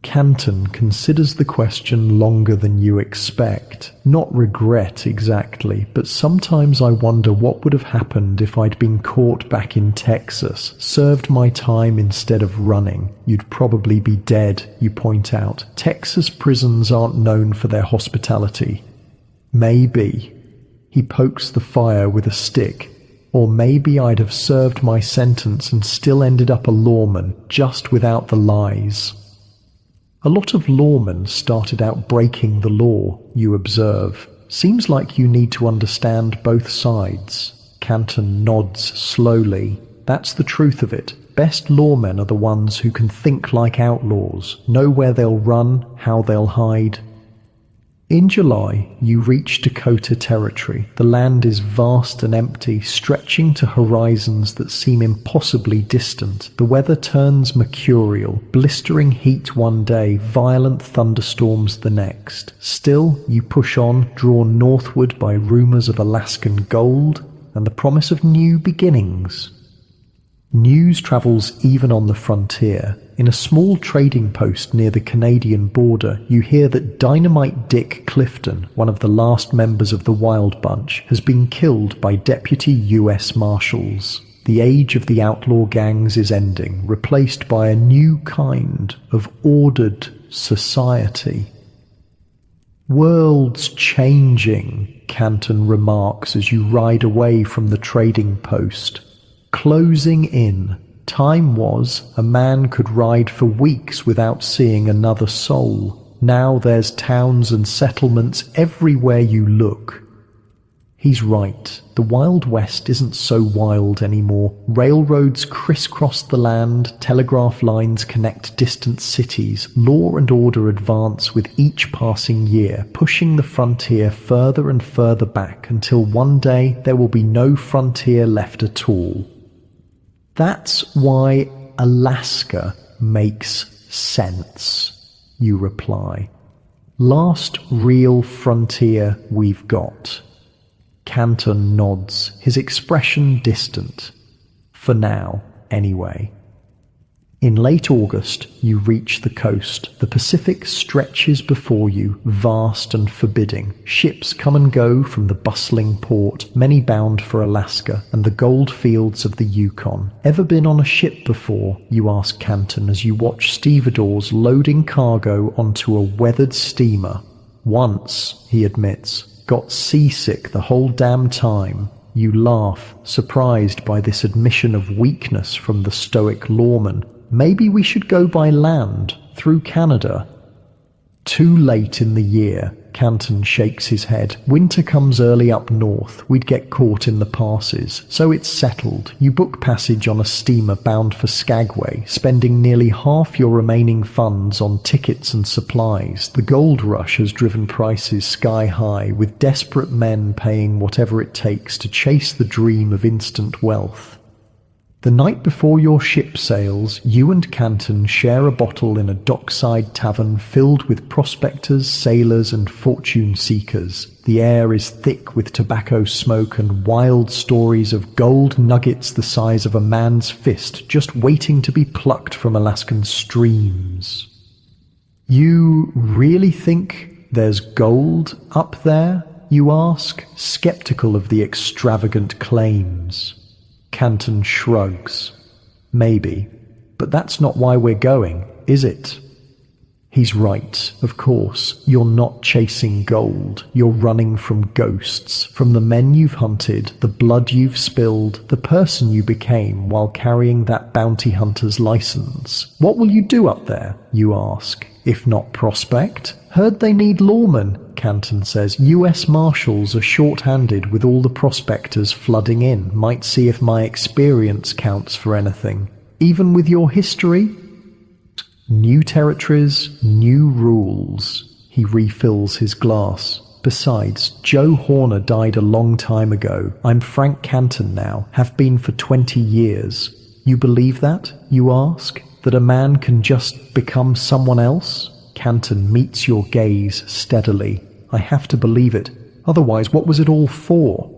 Canton considers the question longer than you expect. Not regret exactly, but sometimes I wonder what would have happened if I'd been caught back in Texas, served my time instead of running. You'd probably be dead, you point out. Texas prisons aren't known for their hospitality. Maybe. He pokes the fire with a stick. Or maybe I'd have served my sentence and still ended up a lawman, just without the lies. A lot of lawmen started out breaking the law, you observe. Seems like you need to understand both sides. Canton nods slowly. That's the truth of it. Best lawmen are the ones who can think like outlaws, know where they'll run, how they'll hide. In July, you reach Dakota Territory. The land is vast and empty, stretching to horizons that seem impossibly distant. The weather turns mercurial, blistering heat one day, violent thunderstorms the next. Still, you push on, drawn northward by rumors of Alaskan gold and the promise of new beginnings. News travels even on the frontier. In a small trading post near the Canadian border, you hear that Dynamite Dick Clifton, one of the last members of the Wild Bunch, has been killed by deputy U.S. Marshals. The age of the outlaw gangs is ending, replaced by a new kind of ordered society. World's changing, Canton remarks as you ride away from the trading post. Closing in. Time was, a man could ride for weeks without seeing another soul. Now there's towns and settlements everywhere you look. He's right. The Wild West isn't so wild anymore. Railroads crisscross the land, telegraph lines connect distant cities, law and order advance with each passing year, pushing the frontier further and further back until one day there will be no frontier left at all. That's why Alaska makes sense, you reply. Last real frontier we've got. Canton nods, his expression distant. For now, anyway. In late August, you reach the coast. The Pacific stretches before you, vast and forbidding. Ships come and go from the bustling port, many bound for Alaska and the gold fields of the Yukon. Ever been on a ship before? You ask Canton as you watch stevedores loading cargo onto a weathered steamer. Once, he admits, got seasick the whole damn time. You laugh, surprised by this admission of weakness from the stoic lawman. Maybe we should go by land, through Canada. Too late in the year, Canton shakes his head. Winter comes early up north. We'd get caught in the passes. So it's settled. You book passage on a steamer bound for Skagway, spending nearly half your remaining funds on tickets and supplies. The gold rush has driven prices sky high, with desperate men paying whatever it takes to chase the dream of instant wealth. The night before your ship sails, you and Canton share a bottle in a dockside tavern filled with prospectors, sailors, and fortune seekers. The air is thick with tobacco smoke and wild stories of gold nuggets the size of a man's fist just waiting to be plucked from Alaskan streams. You really think there's gold up there? You ask, skeptical of the extravagant claims. Canton shrugs. Maybe, but that's not why we're going, is it? He's right, of course. You're not chasing gold. You're running from ghosts, from the men you've hunted, the blood you've spilled, the person you became while carrying that bounty hunter's license. What will you do up there, you ask, if not prospect? Heard they need lawmen, Canton says. US Marshals are short-handed with all the prospectors flooding in. Might see if my experience counts for anything. Even with your history? New territories, new rules. He refills his glass. Besides, Joe Horner died a long time ago. I'm Frank Canton now, have been for 20 years. You believe that, you ask? That a man can just become someone else? Canton meets your gaze steadily. I have to believe it. Otherwise, what was it all for?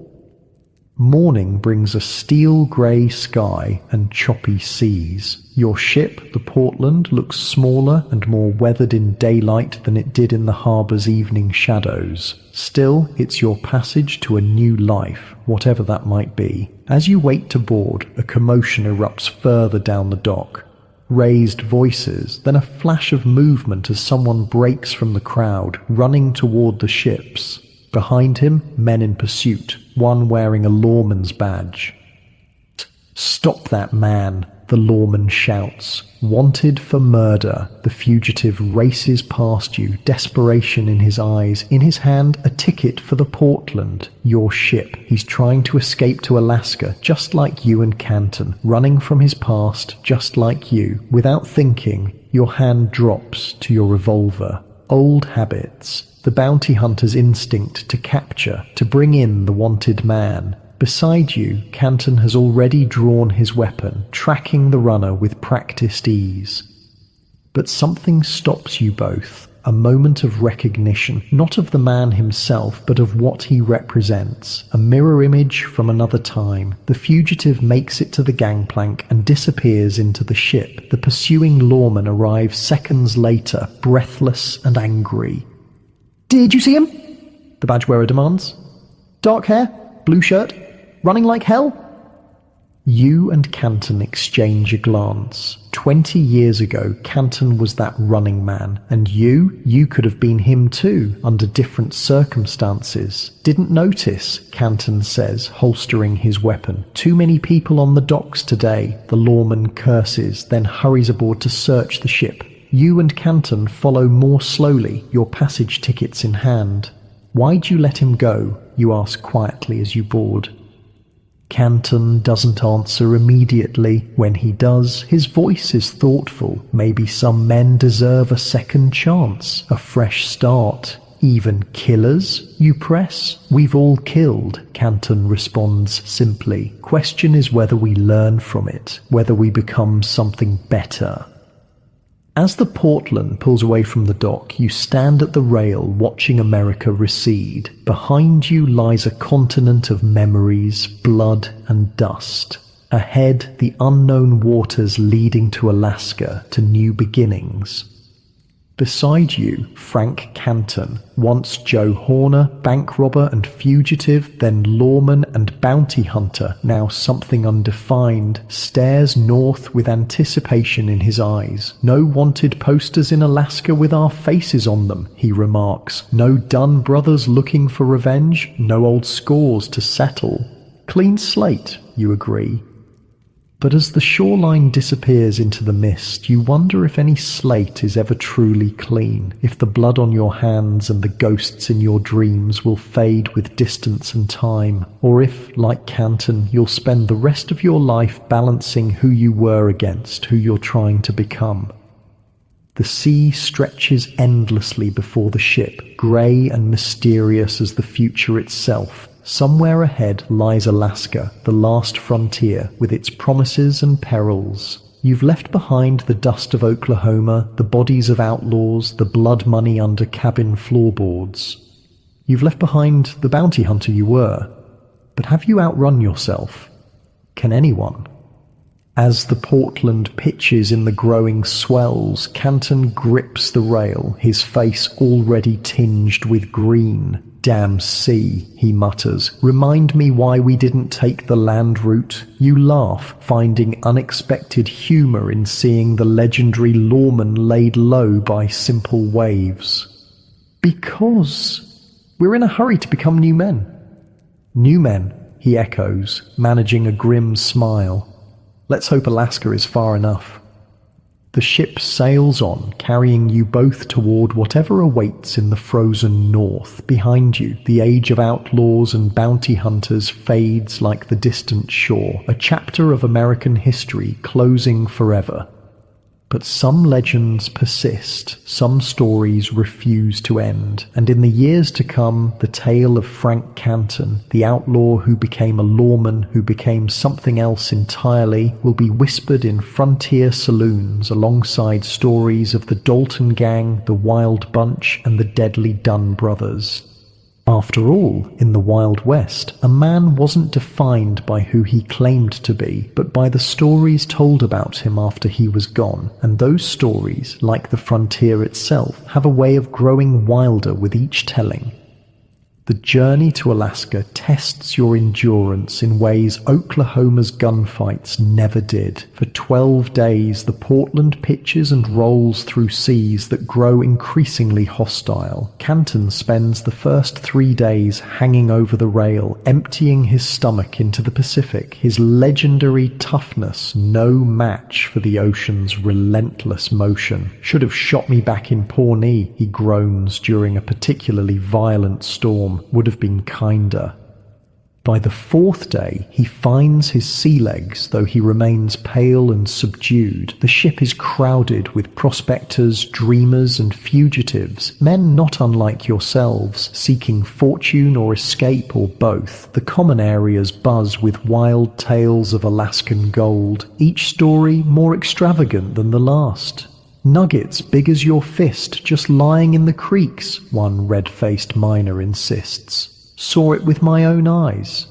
Morning brings a steel-grey sky and choppy seas. Your ship, the Portland, looks smaller and more weathered in daylight than it did in the harbour's evening shadows. Still, it's your passage to a new life, whatever that might be. As you wait to board, a commotion erupts further down the dock. Raised voices, then a flash of movement as someone breaks from the crowd, running toward the ships. Behind him, men in pursuit, one wearing a lawman's badge. Stop that man, the lawman shouts. Wanted for murder. The fugitive races past you, desperation in his eyes. In his hand, a ticket for the Portland, your ship. He's trying to escape to Alaska, just like you and Canton, running from his past, just like you. Without thinking, your hand drops to your revolver. Old habits. The bounty hunter's instinct to capture, to bring in the wanted man. Beside you, Canton has already drawn his weapon, tracking the runner with practiced ease. But something stops you both, a moment of recognition, not of the man himself, but of what he represents, a mirror image from another time. The fugitive makes it to the gangplank and disappears into the ship. The pursuing lawman arrives seconds later, breathless and angry. Did you see him? The badge wearer demands. Dark hair, blue shirt, running like hell? You and Canton exchange a glance. 20 years ago, Canton was that running man, and you could have been him too, under different circumstances. Didn't notice, Canton says, holstering his weapon. Too many people on the docks today. The lawman curses, then hurries aboard to search the ship. You and Canton follow more slowly, your passage tickets in hand. Why'd you let him go? You ask quietly as you board. Canton doesn't answer immediately. When he does, his voice is thoughtful. Maybe some men deserve a second chance, a fresh start. Even killers, you press? We've all killed, Canton responds simply. Question is whether we learn from it, whether we become something better. As the Portland pulls away from the dock, you stand at the rail watching America recede. Behind you lies a continent of memories, blood, and dust. Ahead, the unknown waters leading to Alaska, to new beginnings. Beside you, Frank Canton, once Joe Horner, bank robber and fugitive, then lawman and bounty hunter, now something undefined, stares north with anticipation in his eyes. No wanted posters in Alaska with our faces on them, he remarks. No Dunn brothers looking for revenge, no old scores to settle. Clean slate, you agree. But as the shoreline disappears into the mist, you wonder if any slate is ever truly clean, if the blood on your hands and the ghosts in your dreams will fade with distance and time, or if, like Canton, you'll spend the rest of your life balancing who you were against who you're trying to become. The sea stretches endlessly before the ship, grey and mysterious as the future itself. Somewhere ahead lies Alaska, the last frontier, with its promises and perils. You've left behind the dust of Oklahoma, the bodies of outlaws, the blood money under cabin floorboards. You've left behind the bounty hunter you were. But have you outrun yourself? Can anyone? As the Portland pitches in the growing swells, Canton grips the rail, his face already tinged with green. Damn sea, he mutters. Remind me why we didn't take the land route. You laugh, finding unexpected humor in seeing the legendary lawmen laid low by simple waves. Because we're in a hurry to become new men. New men, he echoes, managing a grim smile. Let's hope Alaska is far enough. The ship sails on, carrying you both toward whatever awaits in the frozen north. Behind you, the age of outlaws and bounty hunters fades like the distant shore, a chapter of American history closing forever. But some legends persist, some stories refuse to end, and in the years to come, the tale of Frank Canton, the outlaw who became a lawman, who became something else entirely, will be whispered in frontier saloons alongside stories of the Dalton Gang, the Wild Bunch, and the deadly Dunn brothers. After all, in the Wild West, a man wasn't defined by who he claimed to be, but by the stories told about him after he was gone, and those stories, like the frontier itself, have a way of growing wilder with each telling. The journey to Alaska tests your endurance in ways Oklahoma's gunfights never did. For 12 days, the Portland pitches and rolls through seas that grow increasingly hostile. Canton spends the first 3 days hanging over the rail, emptying his stomach into the Pacific, his legendary toughness no match for the ocean's relentless motion. Should have shot me back in Pawnee, he groans during a particularly violent storm. Would have been kinder. By the 4th day, he finds his sea legs, though he remains pale and subdued. The ship is crowded with prospectors, dreamers, and fugitives, men not unlike yourselves, seeking fortune or escape or both. The common areas buzz with wild tales of Alaskan gold, each story more extravagant than the last. Nuggets big as your fist just lying in the creeks, one red-faced miner insists. Saw it with my own eyes.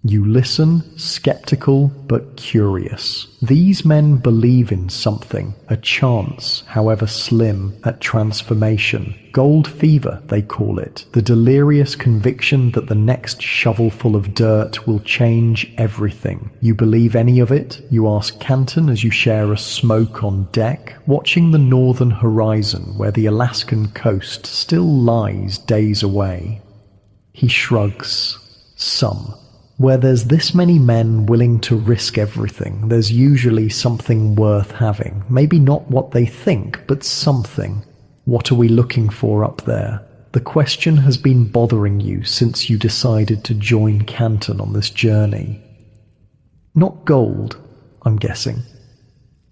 You listen, skeptical but curious. These men believe in something, a chance, however slim, at transformation. Gold fever, they call it, the delirious conviction that the next shovelful of dirt will change everything. You believe any of it? You ask Canton as you share a smoke on deck, watching the northern horizon where the Alaskan coast still lies days away. He shrugs. Some. Where there's this many men willing to risk everything, there's usually something worth having. Maybe not what they think, but something. What are we looking for up there? The question has been bothering you since you decided to join Canton on this journey. Not gold, I'm guessing.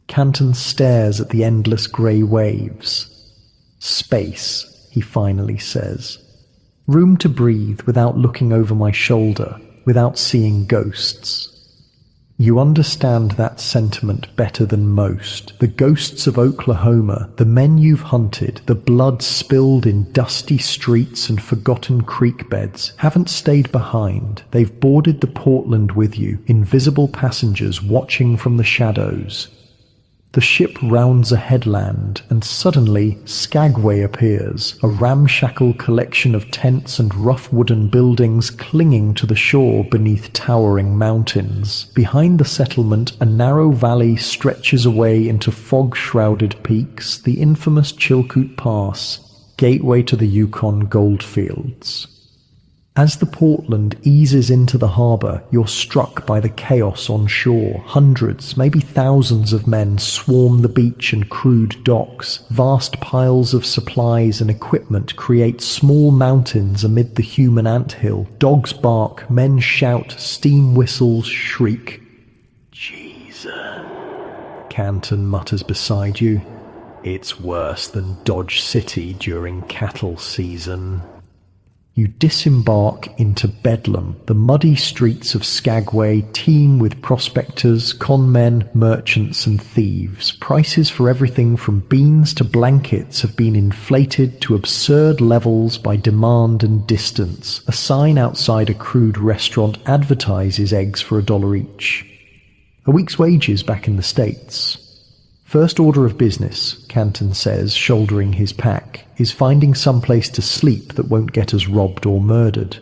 Canton stares at the endless grey waves. Space, he finally says. Room to breathe without looking over my shoulder, without seeing ghosts. You understand that sentiment better than most. The ghosts of Oklahoma, the men you've hunted, the blood spilled in dusty streets and forgotten creek beds, haven't stayed behind. They've boarded the Portland with you, invisible passengers watching from the shadows. The ship rounds a headland, and suddenly Skagway appears, a ramshackle collection of tents and rough wooden buildings clinging to the shore beneath towering mountains. Behind the settlement, a narrow valley stretches away into fog-shrouded peaks, the infamous Chilkoot Pass, gateway to the Yukon goldfields. As the Portland eases into the harbor, you're struck by the chaos on shore. Hundreds, maybe thousands of men swarm the beach and crude docks. Vast piles of supplies and equipment create small mountains amid the human anthill. Dogs bark, men shout, steam whistles shriek. Jesus, Canton mutters beside you. It's worse than Dodge City during cattle season. You disembark into Bedlam. The muddy streets of Skagway teem with prospectors, conmen, merchants and thieves. Prices for everything from beans to blankets have been inflated to absurd levels by demand and distance. A sign outside a crude restaurant advertises eggs for $1 each. A week's wages back in the States. First order of business, Canton says, shouldering his pack, is finding someplace to sleep that won't get us robbed or murdered.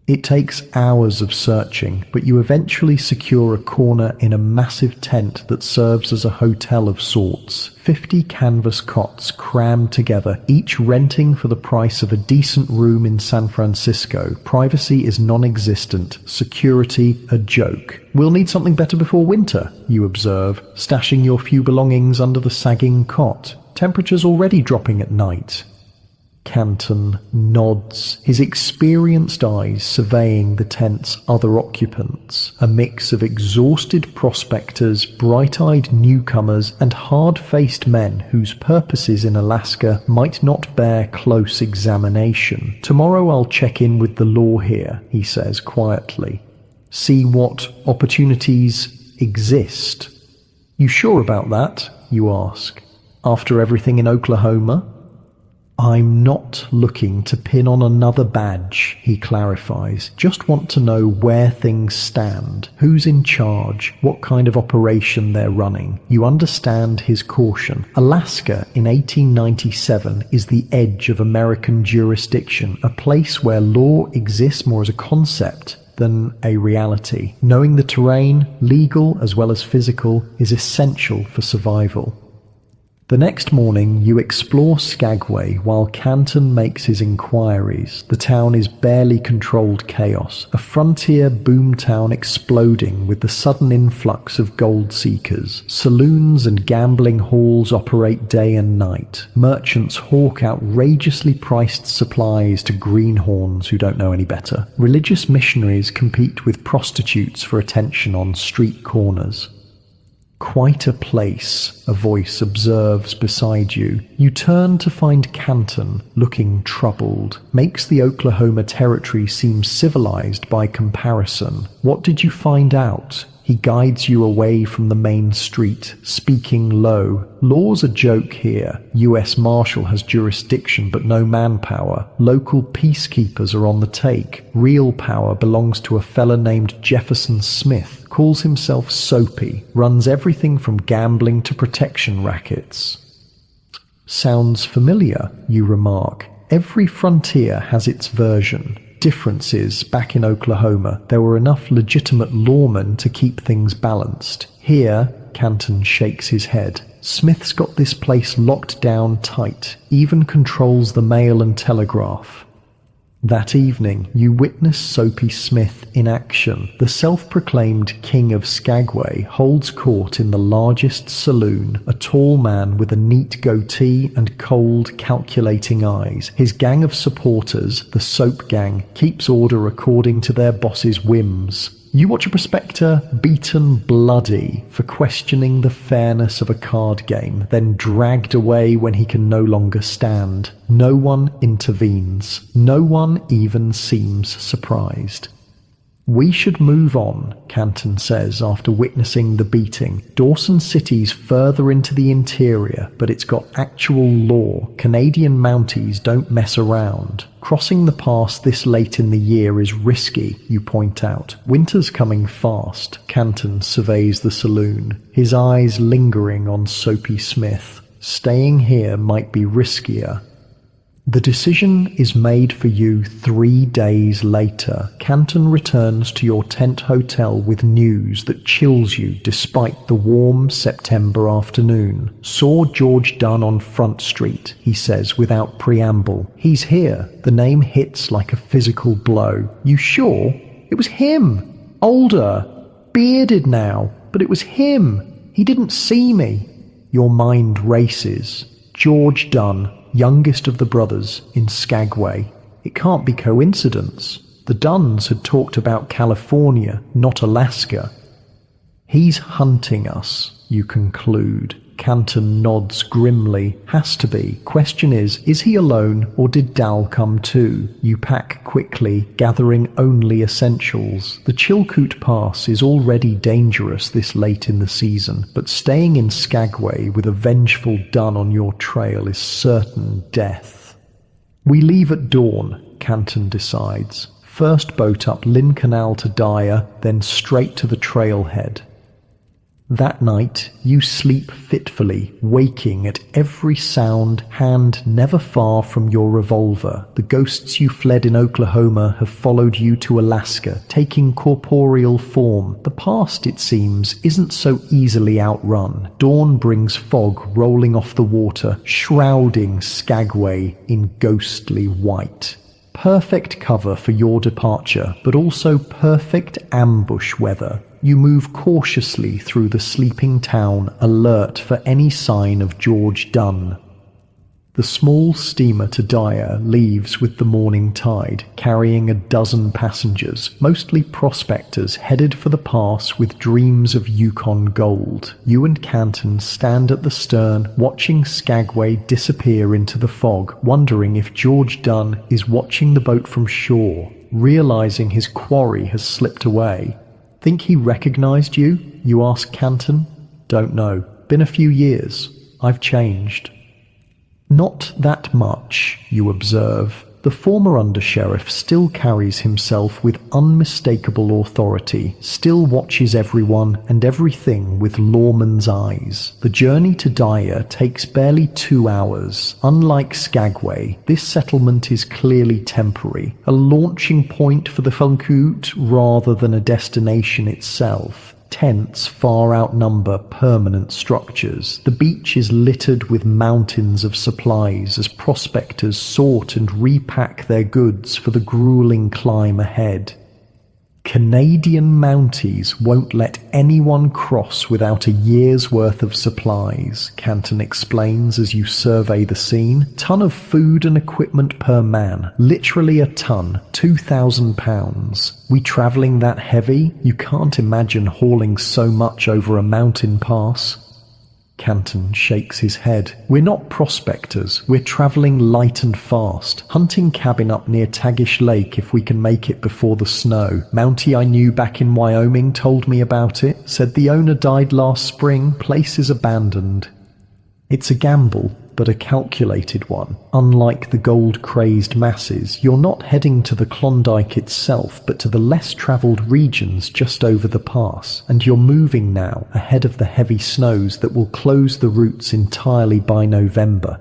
It takes hours of searching, but you eventually secure a corner in a massive tent that serves as a hotel of sorts. 50 canvas cots crammed together, each renting for the price of a decent room in San Francisco. Privacy is non-existent, security a joke. We'll need something better before winter, you observe, stashing your few belongings under the sagging cot. Temperatures already dropping at night. Canton nods, his experienced eyes surveying the tent's other occupants, a mix of exhausted prospectors, bright-eyed newcomers, and hard-faced men whose purposes in Alaska might not bear close examination. Tomorrow I'll check in with the law here, he says quietly. See what opportunities exist. You sure about that? You ask. After everything in Oklahoma? I'm not looking to pin on another badge, he clarifies. Just want to know where things stand, who's in charge, what kind of operation they're running. You understand his caution. Alaska in 1897 is the edge of American jurisdiction, a place where law exists more as a concept than a reality. Knowing the terrain, legal as well as physical, is essential for survival. The next morning, you explore Skagway while Canton makes his inquiries. The town is barely controlled chaos, a frontier boomtown exploding with the sudden influx of gold seekers. Saloons and gambling halls operate day and night. Merchants hawk outrageously priced supplies to greenhorns who don't know any better. Religious missionaries compete with prostitutes for attention on street corners. Quite a place, a voice observes beside you. You turn to find Canton, looking troubled. Makes the Oklahoma Territory seem civilized by comparison. What did you find out? He guides you away from the main street, speaking low. Law's a joke here. U.S. Marshal has jurisdiction but no manpower. Local peacekeepers are on the take. Real power belongs to a fella named Jefferson Smith. Calls himself Soapy. Runs everything from gambling to protection rackets. Sounds familiar, you remark. Every frontier has its version. Difference is, back in Oklahoma, there were enough legitimate lawmen to keep things balanced. Here, Canton shakes his head. Smith's got this place locked down tight, even controls the mail and telegraph. That evening, you witness Soapy Smith in action. The self-proclaimed King of Skagway holds court in the largest saloon, a tall man with a neat goatee and cold, calculating eyes. His gang of supporters, the Soap Gang, keeps order according to their boss's whims. You watch a prospector beaten bloody for questioning the fairness of a card game, then dragged away when he can no longer stand. No one intervenes. No one even seems surprised. "We should move on," Canton says after witnessing the beating. "Dawson City's further into the interior, but it's got actual law. Canadian Mounties don't mess around. Crossing the pass this late in the year is risky," you point out. "Winter's coming fast." Canton surveys the saloon, his eyes lingering on Soapy Smith. "Staying here might be riskier." The decision is made for you 3 days later. Canton returns to your tent hotel with news that chills you despite the warm September afternoon. "Saw George Dunn on Front Street," he says without preamble. "He's here." The name hits like a physical blow. "You sure? It was him. Older. Bearded now. But it was him. He didn't see me." Your mind races. George Dunn, youngest of the brothers, in Skagway. It can't be coincidence. The Dunns had talked about California, not Alaska. "He's hunting us," you conclude. Canton nods grimly. "Has to be. Question is he alone, or did Dal come too?" You pack quickly, gathering only essentials. The Chilkoot Pass is already dangerous this late in the season, but staying in Skagway with a vengeful Dun on your trail is certain death. "We leave at dawn," Canton decides. First boat up Lynn Canal to Dyer, then straight to the trailhead. That night, you sleep fitfully, waking at every sound, hand never far from your revolver. The ghosts you fled in Oklahoma have followed you to Alaska, taking corporeal form. The past, it seems, isn't so easily outrun. Dawn brings fog rolling off the water, shrouding Skagway in ghostly white. Perfect cover for your departure, but also perfect ambush weather. You move cautiously through the sleeping town, alert for any sign of George Dunn. The small steamer to Dyer leaves with the morning tide, carrying a dozen passengers, mostly prospectors headed for the pass with dreams of Yukon gold. You and Canton stand at the stern, watching Skagway disappear into the fog, wondering if George Dunn is watching the boat from shore, realizing his quarry has slipped away. "Think he recognized you?" you ask Canton. "Don't know. Been a few years. I've changed." "Not that much," you observe. The former undersheriff still carries himself with unmistakable authority, still watches everyone and everything with lawman's eyes. The journey to Dyer takes barely 2 hours. Unlike Skagway, this settlement is clearly temporary, a launching point for the Funkut rather than a destination itself. Tents far outnumber permanent structures. The beach is littered with mountains of supplies as prospectors sort and repack their goods for the grueling climb ahead. Canadian Mounties won't let anyone cross without a year's worth of supplies, Canton explains as you survey the scene. Ton of food and equipment per man. Literally a ton. 2,000 pounds. We travelling that heavy? You can't imagine hauling so much over a mountain pass. Canton shakes his head. "We're not prospectors. We're travelling light and fast. Hunting cabin up near Tagish Lake if we can make it before the snow. Mountie I knew back in Wyoming told me about it. Said the owner died last spring. Place is abandoned." It's a gamble, but a calculated one. Unlike the gold-crazed masses, you're not heading to the Klondike itself, but to the less-travelled regions just over the pass, and you're moving now ahead of the heavy snows that will close the routes entirely by November.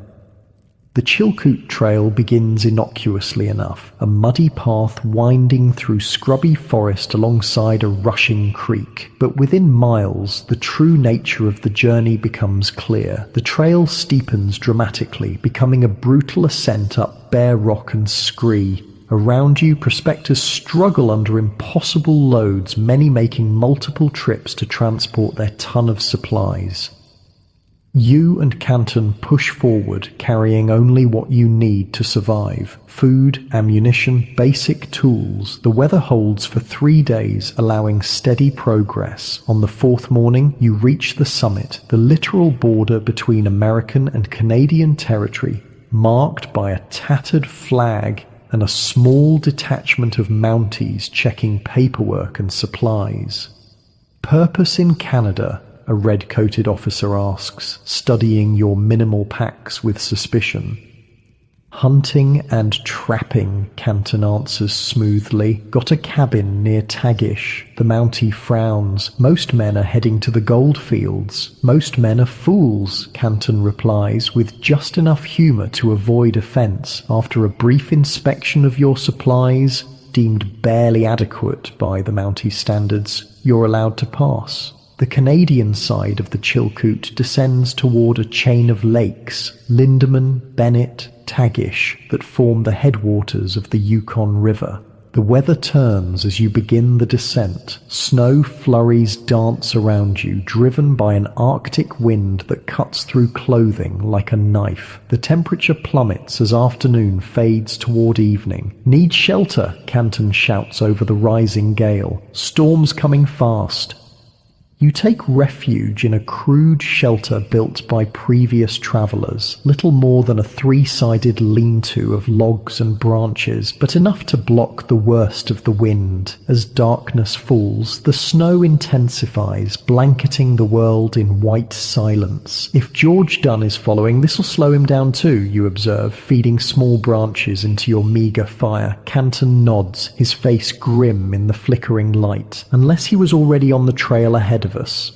The Chilkoot Trail begins innocuously enough, a muddy path winding through scrubby forest alongside a rushing creek. But within miles, the true nature of the journey becomes clear. The trail steepens dramatically, becoming a brutal ascent up bare rock and scree. Around you, prospectors struggle under impossible loads, many making multiple trips to transport their ton of supplies. You and Canton push forward, carrying only what you need to survive. Food, ammunition, basic tools. The weather holds for 3 days, allowing steady progress. On the 4th morning, you reach the summit, the literal border between American and Canadian territory, marked by a tattered flag and a small detachment of Mounties checking paperwork and supplies. "Purpose in Canada?" a red-coated officer asks, studying your minimal packs with suspicion. "Hunting and trapping," Canton answers smoothly. "Got a cabin near Tagish." The Mountie frowns. "Most men are heading to the gold fields." "Most men are fools," Canton replies, with just enough humor to avoid offense. "After a brief inspection of your supplies, deemed barely adequate by the Mountie standards, you're allowed to pass." The Canadian side of the Chilkoot descends toward a chain of lakes, Lindeman, Bennett, Tagish, that form the headwaters of the Yukon River. The weather turns as you begin the descent. Snow flurries dance around you, driven by an Arctic wind that cuts through clothing like a knife. The temperature plummets as afternoon fades toward evening. "Need shelter," Canton shouts over the rising gale. "Storm's coming fast." You take refuge in a crude shelter built by previous travelers, little more than a three-sided lean-to of logs and branches, but enough to block the worst of the wind. As darkness falls, the snow intensifies, blanketing the world in white silence. If George Dunn is following, this'll slow him down too, you observe, feeding small branches into your meager fire. Canton nods, his face grim in the flickering light, unless he was already on the trail ahead of us.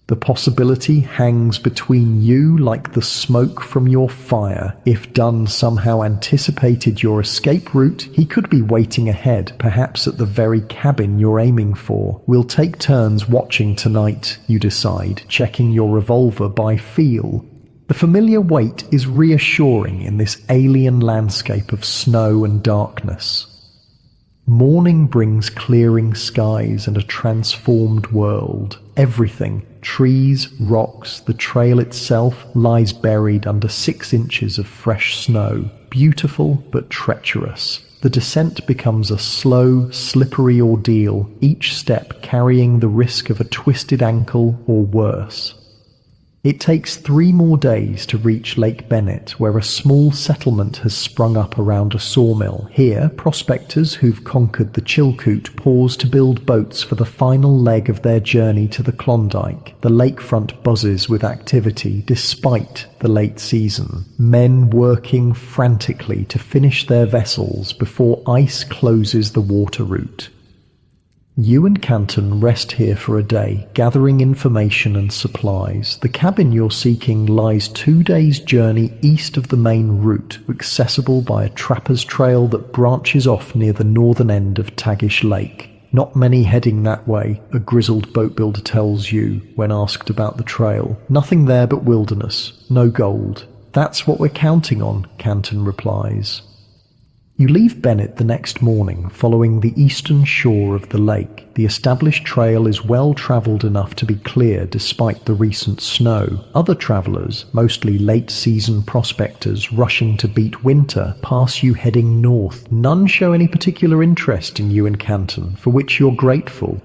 The possibility hangs between you like the smoke from your fire. If Dunn somehow anticipated your escape route, he could be waiting ahead, perhaps at the very cabin you're aiming for. We'll take turns watching tonight, you decide, checking your revolver by feel. The familiar weight is reassuring in this alien landscape of snow and darkness. Morning brings clearing skies and a transformed world. Everything, trees, rocks, the trail itself, lies buried under 6 inches of fresh snow, beautiful but treacherous. The descent becomes a slow, slippery ordeal, each step carrying the risk of a twisted ankle or worse. It takes 3 more days to reach Lake Bennett, where a small settlement has sprung up around a sawmill. Here, prospectors who've conquered the Chilkoot pause to build boats for the final leg of their journey to the Klondike. The lakefront buzzes with activity despite the late season. Men working frantically to finish their vessels before ice closes the water route. You and Canton rest here for a day, gathering information and supplies. The cabin you're seeking lies 2 days' journey east of the main route, accessible by a trapper's trail that branches off near the northern end of Tagish Lake. Not many heading that way, a grizzled boat builder tells you when asked about the trail. Nothing there but wilderness, no gold. That's what we're counting on, Canton replies. You leave Bennett the next morning, following the eastern shore of the lake. The established trail is well travelled enough to be clear despite the recent snow. Other travellers, mostly late-season prospectors rushing to beat winter, pass you heading north. None show any particular interest in you and Canton, for which you're grateful.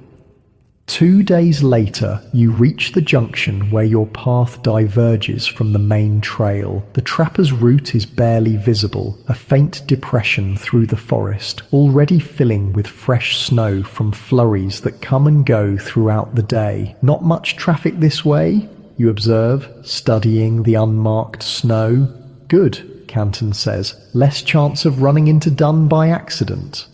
2 days later, you reach the junction where your path diverges from the main trail. The trapper's route is barely visible, a faint depression through the forest, already filling with fresh snow from flurries that come and go throughout the day. Not much traffic this way, you observe, studying the unmarked snow. Good, Canton says. Less chance of running into Dunn by accident.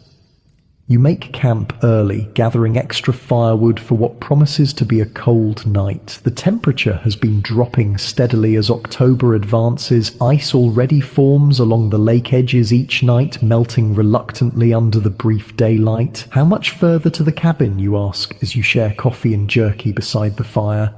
You make camp early, gathering extra firewood for what promises to be a cold night. The temperature has been dropping steadily as October advances. Ice already forms along the lake edges each night, melting reluctantly under the brief daylight. How much further to the cabin, you ask, as you share coffee and jerky beside the fire.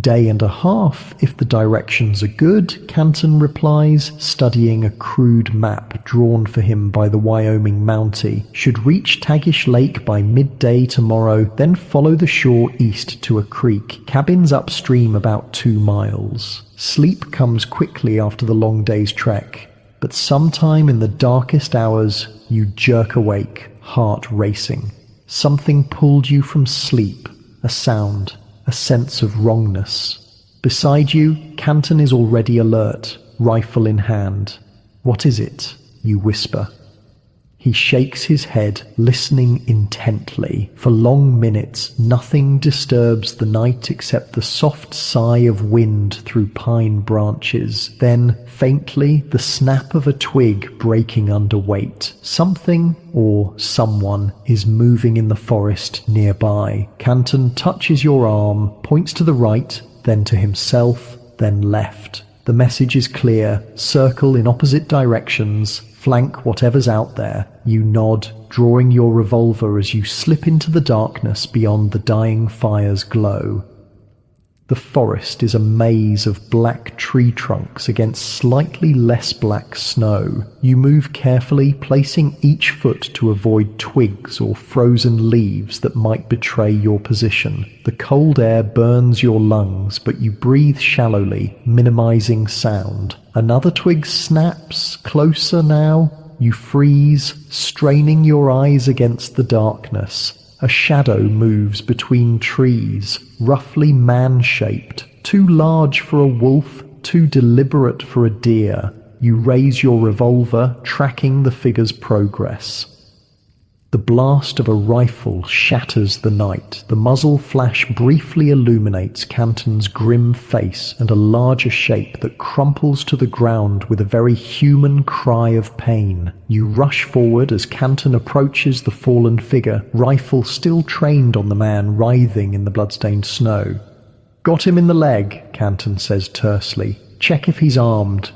Day and a half, if the directions are good, Canton replies, studying a crude map drawn for him by the Wyoming Mountie. Should reach Tagish Lake by midday tomorrow, then follow the shore east to a creek. Cabins upstream about 2 miles. Sleep comes quickly after the long day's trek, but sometime in the darkest hours, you jerk awake, heart racing. Something pulled you from sleep, a sound. A sense of wrongness. Beside you, Canton is already alert, rifle in hand. What is it? You whisper. He shakes his head, listening intently. For long minutes, nothing disturbs the night except the soft sigh of wind through pine branches. Then, faintly, the snap of a twig breaking under weight. Something or someone is moving in the forest nearby. Canton touches your arm, points to the right, then to himself, then left. The message is clear. Circle in opposite directions. Flank whatever's out there. You nod, drawing your revolver as you slip into the darkness beyond the dying fire's glow. The forest is a maze of black tree trunks against slightly less black snow. You move carefully, placing each foot to avoid twigs or frozen leaves that might betray your position. The cold air burns your lungs, but you breathe shallowly, minimizing sound. Another twig snaps, closer now. You freeze, straining your eyes against the darkness. A shadow moves between trees, roughly man-shaped, too large for a wolf, too deliberate for a deer. You raise your revolver, tracking the figure's progress. The blast of a rifle shatters the night. The muzzle flash briefly illuminates Canton's grim face and a larger shape that crumples to the ground with a very human cry of pain. You rush forward as Canton approaches the fallen figure, rifle still trained on the man writhing in the bloodstained snow. "Got him in the leg," Canton says tersely. "Check if he's armed."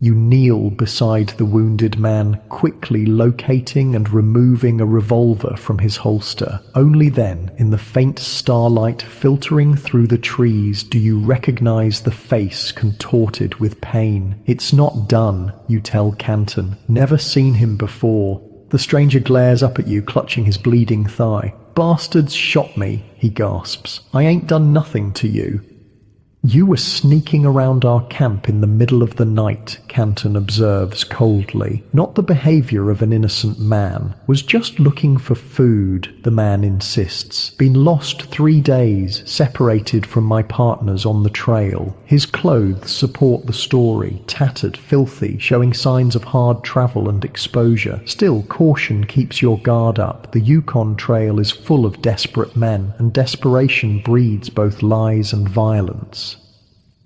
You kneel beside the wounded man, quickly locating and removing a revolver from his holster. Only then, in the faint starlight filtering through the trees, do you recognize the face contorted with pain. "It's not done," you tell Canton. "Never seen him before." The stranger glares up at you, clutching his bleeding thigh. "Bastards shot me," he gasps. "I ain't done nothing to you." "You were sneaking around our camp in the middle of the night," Canton observes coldly. "Not the behavior of an innocent man. Was just looking for food," the man insists. "Been lost 3 days, separated from my partners on the trail." His clothes support the story, tattered, filthy, showing signs of hard travel and exposure. Still, caution keeps your guard up. The Yukon Trail is full of desperate men, and desperation breeds both lies and violence.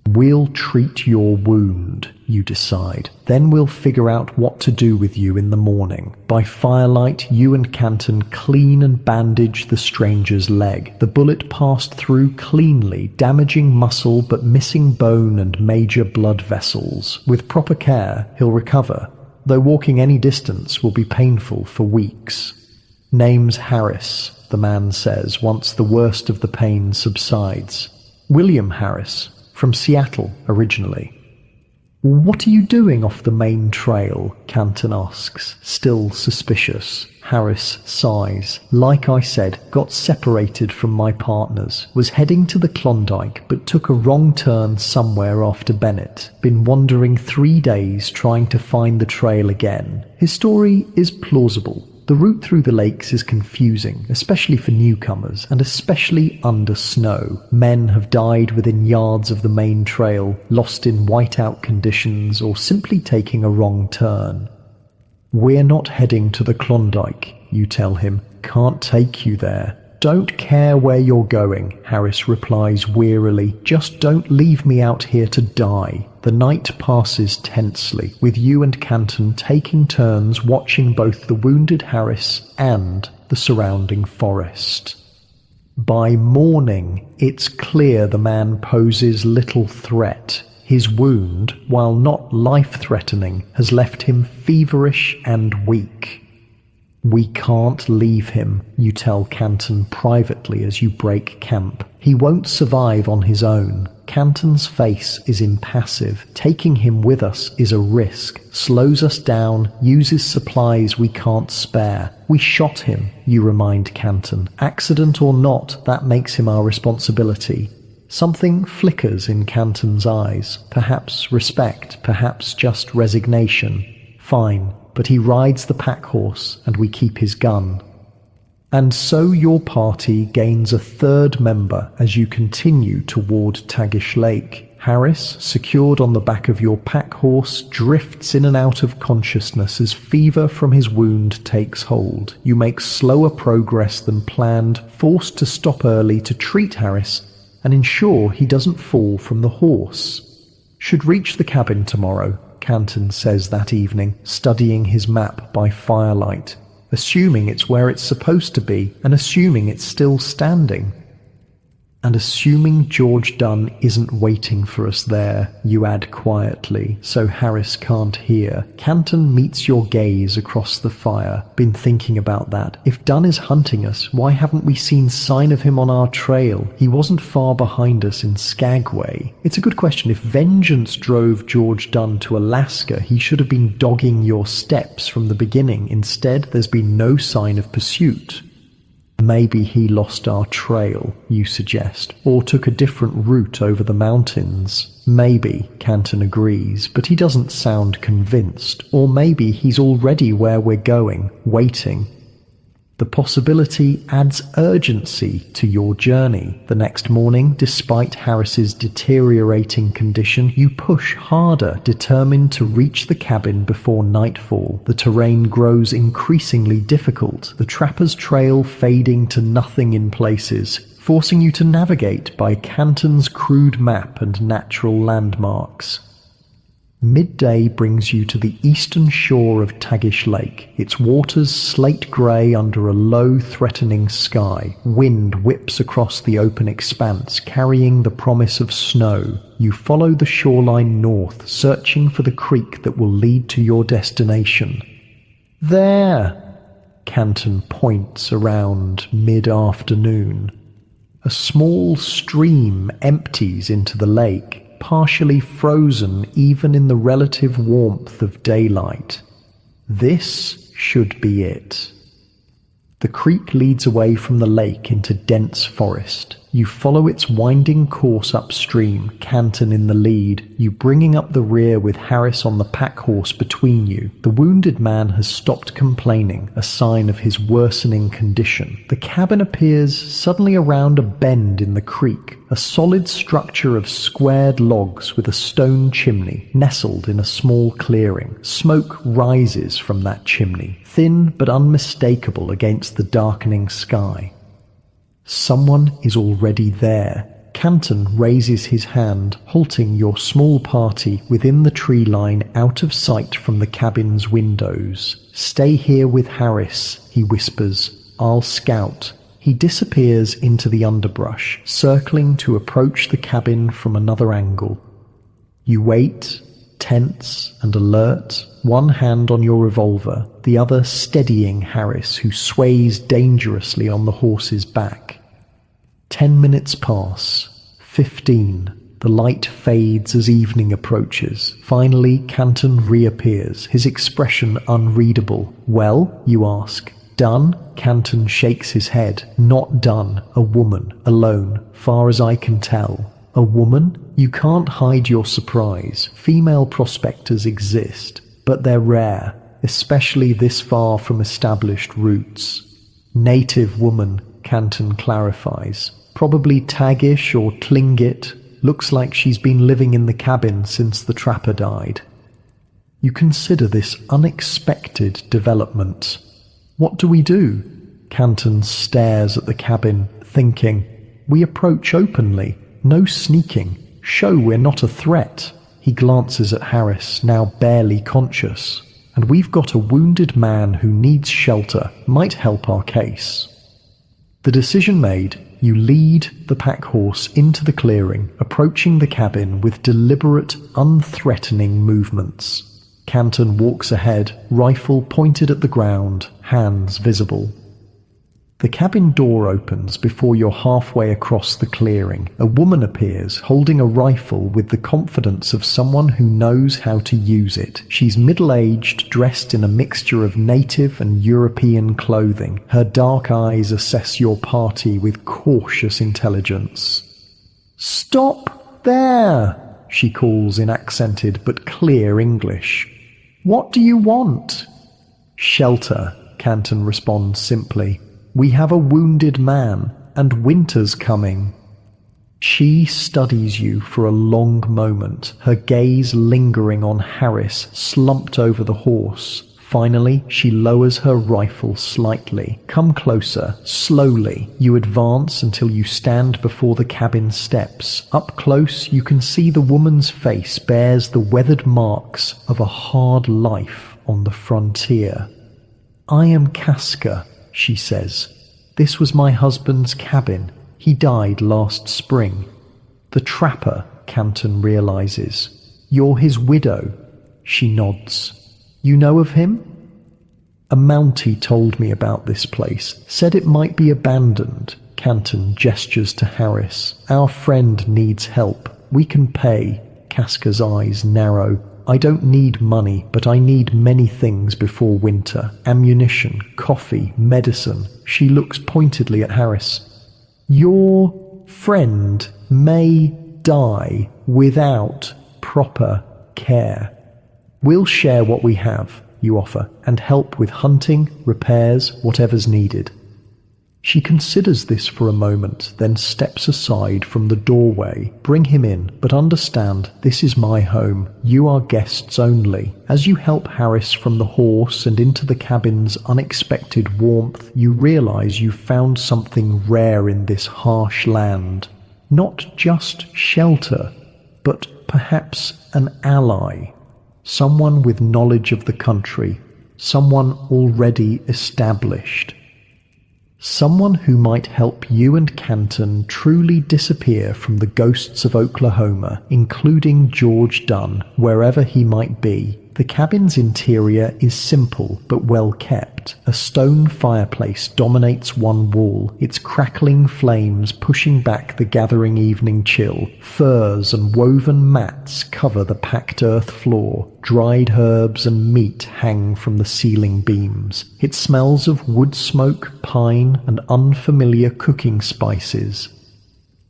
"We'll treat your wound," you decide. "Then we'll figure out what to do with you in the morning." By firelight, you and Canton clean and bandage the stranger's leg. The bullet passed through cleanly, damaging muscle but missing bone and major blood vessels. With proper care, he'll recover, though walking any distance will be painful for weeks. "Name's Harris," the man says once the worst of the pain subsides. "William Harris. From Seattle, originally." "What are you doing off the main trail?" Canton asks, still suspicious. Harris sighs. "Like I said, got separated from my partners. Was heading to the Klondike, but took a wrong turn somewhere after Bennett. Been wandering 3 days trying to find the trail again." His story is plausible. The route through the lakes is confusing, especially for newcomers, and especially under snow. Men have died within yards of the main trail, lost in whiteout conditions, or simply taking a wrong turn. "We're not heading to the Klondike," you tell him. "Can't take you there." "Don't care where you're going," Harris replies wearily. "Just don't leave me out here to die." The night passes tensely, with you and Canton taking turns watching both the wounded Harris and the surrounding forest. By morning, it's clear the man poses little threat. His wound, while not life-threatening, has left him feverish and weak. "We can't leave him," you tell Canton privately as you break camp. "He won't survive on his own." Canton's face is impassive. Taking him with us is a risk. Slows us down, uses supplies we can't spare. "We shot him," you remind Canton. "Accident or not, that makes him our responsibility." Something flickers in Canton's eyes. Perhaps respect, perhaps just resignation. Fine, but he rides the pack horse and we keep his gun. And so your party gains a third member as you continue toward Tagish Lake. Harris, secured on the back of your pack horse, drifts in and out of consciousness as fever from his wound takes hold. You make slower progress than planned, forced to stop early to treat Harris and ensure he doesn't fall from the horse. Should reach the cabin tomorrow, Canton says that evening, studying his map by firelight, assuming it's where it's supposed to be and assuming it's still standing. And assuming George Dunn isn't waiting for us there, you add quietly, so Harris can't hear. Canton meets your gaze across the fire. Been thinking about that. If Dunn is hunting us, why haven't we seen sign of him on our trail? He wasn't far behind us in Skagway. It's a good question. If vengeance drove George Dunn to Alaska, he should have been dogging your steps from the beginning. Instead, there's been no sign of pursuit. Maybe he lost our trail, you suggest, or took a different route over the mountains. Maybe, Canton agrees, but he doesn't sound convinced. Or maybe he's already where we're going, waiting. The possibility adds urgency to your journey. The next morning, despite Harris's deteriorating condition, you push harder, determined to reach the cabin before nightfall. The terrain grows increasingly difficult, the trapper's trail fading to nothing in places, forcing you to navigate by Canton's crude map and natural landmarks. Midday brings you to the eastern shore of Tagish Lake, its waters slate grey under a low, threatening sky. Wind whips across the open expanse, carrying the promise of snow. You follow the shoreline north, searching for the creek that will lead to your destination. There! Canton points around mid-afternoon. A small stream empties into the lake, partially frozen even in the relative warmth of daylight. This should be it. The creek leads away from the lake into dense forest. You follow its winding course upstream, Canton in the lead, you bringing up the rear with Harris on the pack horse between you. The wounded man has stopped complaining, a sign of his worsening condition. The cabin appears suddenly around a bend in the creek, a solid structure of squared logs with a stone chimney, nestled in a small clearing. Smoke rises from that chimney, thin but unmistakable against the darkening sky. Someone is already there. Canton raises his hand, halting your small party within the tree line out of sight from the cabin's windows. "Stay here with Harris," he whispers. "I'll scout." He disappears into the underbrush, circling to approach the cabin from another angle. You wait, tense and alert, one hand on your revolver, the other steadying Harris, who sways dangerously on the horse's back. 10 minutes pass. 15. The light fades as evening approaches. Finally, Canton reappears, his expression unreadable. "Well?" you ask. "Done?" Canton shakes his head. "Not done. A woman, alone, far as I can tell." "A woman?" You can't hide your surprise. Female prospectors exist, but they're rare, especially this far from established routes. "Native woman," Canton clarifies. "Probably Tagish or Tlingit. Looks like she's been living in the cabin since the trapper died." You consider this unexpected development. What do we do? Canton stares at the cabin, thinking. We approach openly. No sneaking. Show we're not a threat. He glances at Harris, now barely conscious. And we've got a wounded man who needs shelter. Might help our case. The decision made, you lead the pack horse into the clearing, approaching the cabin with deliberate, unthreatening movements. Canton walks ahead, rifle pointed at the ground, hands visible. The cabin door opens before you're halfway across the clearing. A woman appears, holding a rifle with the confidence of someone who knows how to use it. She's middle-aged, dressed in a mixture of native and European clothing. Her dark eyes assess your party with cautious intelligence. "Stop there!" she calls in accented but clear English. "What do you want?" "Shelter," Canton responds simply. "We have a wounded man, and winter's coming." She studies you for a long moment, her gaze lingering on Harris slumped over the horse. Finally, she lowers her rifle slightly. Come closer, slowly. You advance until you stand before the cabin steps. Up close, you can see the woman's face bears the weathered marks of a hard life on the frontier. I am Casca, she says. This was my husband's cabin. He died last spring. The trapper, Canton realizes. You're his widow. She nods. You know of him? A Mountie told me about this place, said it might be abandoned. Canton gestures to Harris. Our friend needs help. We can pay. Casca's eyes narrow. I don't need money, but I need many things before winter. Ammunition, coffee, medicine. She looks pointedly at Harris. Your friend may die without proper care. We'll share what we have, you offer, and help with hunting, repairs, whatever's needed. She considers this for a moment, then steps aside from the doorway. Bring him in, but understand, this is my home. You are guests only. As you help Harris from the horse and into the cabin's unexpected warmth, you realize you've found something rare in this harsh land. Not just shelter, but perhaps an ally. Someone with knowledge of the country, someone already established. Someone who might help you and Canton truly disappear from the ghosts of Oklahoma, including George Dunn, wherever he might be. The cabin's interior is simple but well kept. A stone fireplace dominates one wall, its crackling flames pushing back the gathering evening chill. Furs and woven mats cover the packed earth floor. Dried herbs and meat hang from the ceiling beams. It smells of wood smoke, pine, and unfamiliar cooking spices.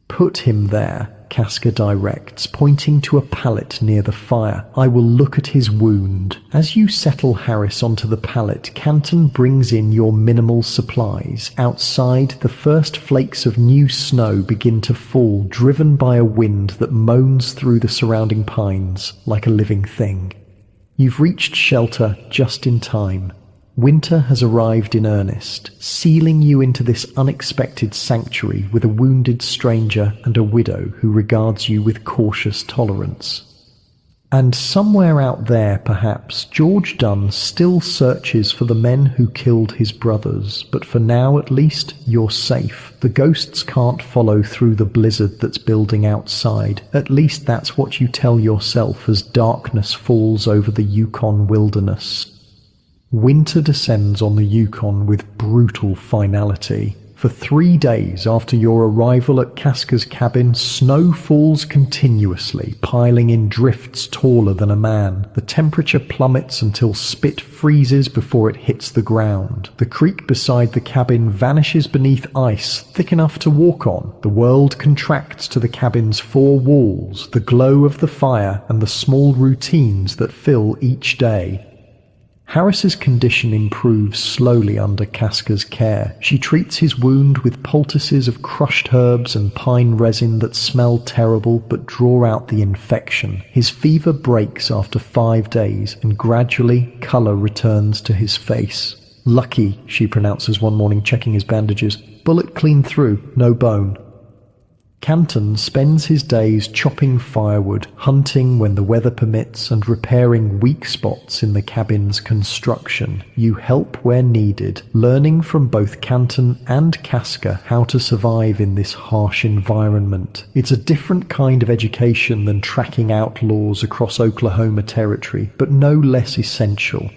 Put him there, Casca directs, pointing to a pallet near the fire. I will look at his wound. As you settle Harris onto the pallet, Canton brings in your minimal supplies. Outside, the first flakes of new snow begin to fall, driven by a wind that moans through the surrounding pines like a living thing. You've reached shelter just in time. Winter has arrived in earnest, sealing you into this unexpected sanctuary with a wounded stranger and a widow who regards you with cautious tolerance. And somewhere out there, perhaps, George Dunn still searches for the men who killed his brothers, but for now at least, you're safe. The ghosts can't follow through the blizzard that's building outside. At least that's what you tell yourself as darkness falls over the Yukon wilderness. Winter descends on the Yukon with brutal finality. For 3 days after your arrival at Casca's cabin, snow falls continuously, piling in drifts taller than a man. The temperature plummets until spit freezes before it hits the ground. The creek beside the cabin vanishes beneath ice thick enough to walk on. The world contracts to the cabin's 4 walls, the glow of the fire, and the small routines that fill each day. Harris's condition improves slowly under Casca's care. She treats his wound with poultices of crushed herbs and pine resin that smell terrible but draw out the infection. His fever breaks after 5 days, and gradually colour returns to his face. Lucky, she pronounces one morning, checking his bandages. Bullet clean through, no bone. Canton spends his days chopping firewood, hunting when the weather permits, and repairing weak spots in the cabin's construction. You help where needed, learning from both Canton and Casca how to survive in this harsh environment. It's a different kind of education than tracking outlaws across Oklahoma territory, but no less essential.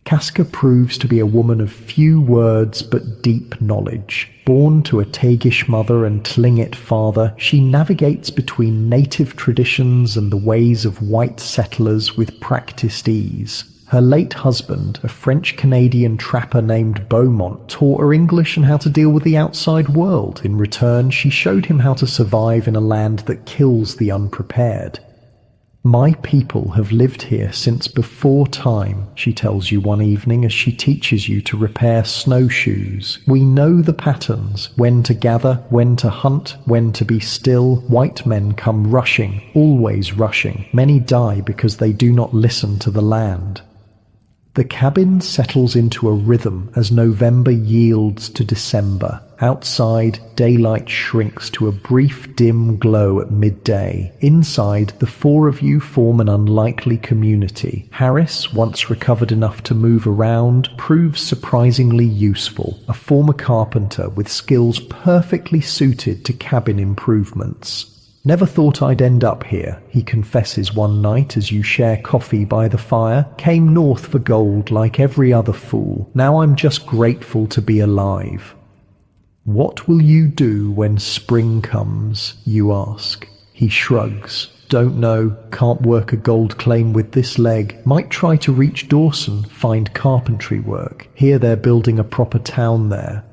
Casca proves to be a woman of few words but deep knowledge. Born to a Tagish mother and Tlingit father, she navigates between native traditions and the ways of white settlers with practiced ease. Her late husband, a French-Canadian trapper named Beaumont, taught her English and how to deal with the outside world. In return, she showed him how to survive in a land that kills the unprepared. My people have lived here since before time, she tells you one evening as she teaches you to repair snowshoes. We know the patterns, when to gather, when to hunt, when to be still. White men come rushing, always rushing. Many die because they do not listen to the land. The cabin settles into a rhythm as November yields to December. Outside, daylight shrinks to a brief dim glow at midday. Inside, the four of you form an unlikely community. Harris, once recovered enough to move around, proves surprisingly useful, a former carpenter with skills perfectly suited to cabin improvements. Never thought I'd end up here, he confesses one night as you share coffee by the fire. Came north for gold like every other fool. Now I'm just grateful to be alive. What will you do when spring comes, you ask. He shrugs. Don't know, can't work a gold claim with this leg. Might try to reach Dawson, find carpentry work. Hear they're building a proper town there.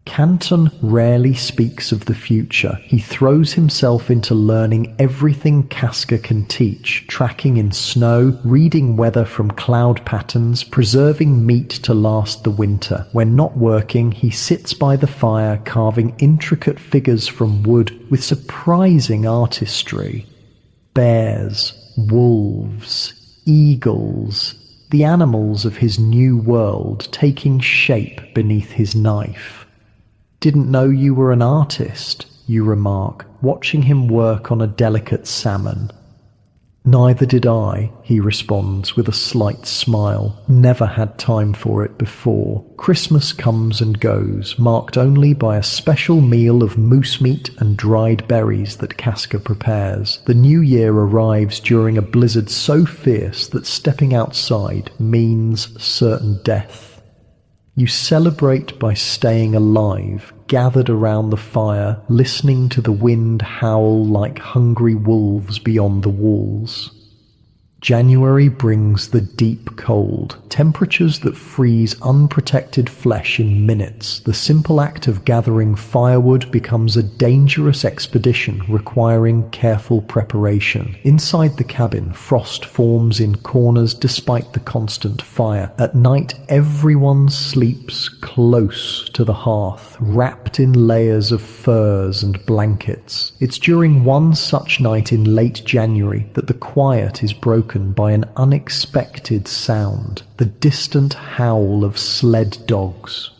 Canton rarely speaks of the future. He throws himself into learning everything Casca can teach, tracking in snow, reading weather from cloud patterns, preserving meat to last the winter. When not working, he sits by the fire carving intricate figures from wood with surprising artistry. Bears, wolves, eagles, the animals of his new world taking shape beneath his knife. Didn't know you were an artist, you remark, watching him work on a delicate salmon. Neither did I, he responds with a slight smile. Never had time for it before. Christmas comes and goes, marked only by a special meal of moose meat and dried berries that Casca prepares. The new year arrives during a blizzard so fierce that stepping outside means certain death. You celebrate by staying alive, gathered around the fire, listening to the wind howl like hungry wolves beyond the walls. January brings the deep cold, temperatures that freeze unprotected flesh in minutes. The simple act of gathering firewood becomes a dangerous expedition requiring careful preparation. Inside the cabin, frost forms in corners despite the constant fire. At night, everyone sleeps close to the hearth, wrapped in layers of furs and blankets. It's during one such night in late January that the quiet is broken by an unexpected sound, the distant howl of sled dogs.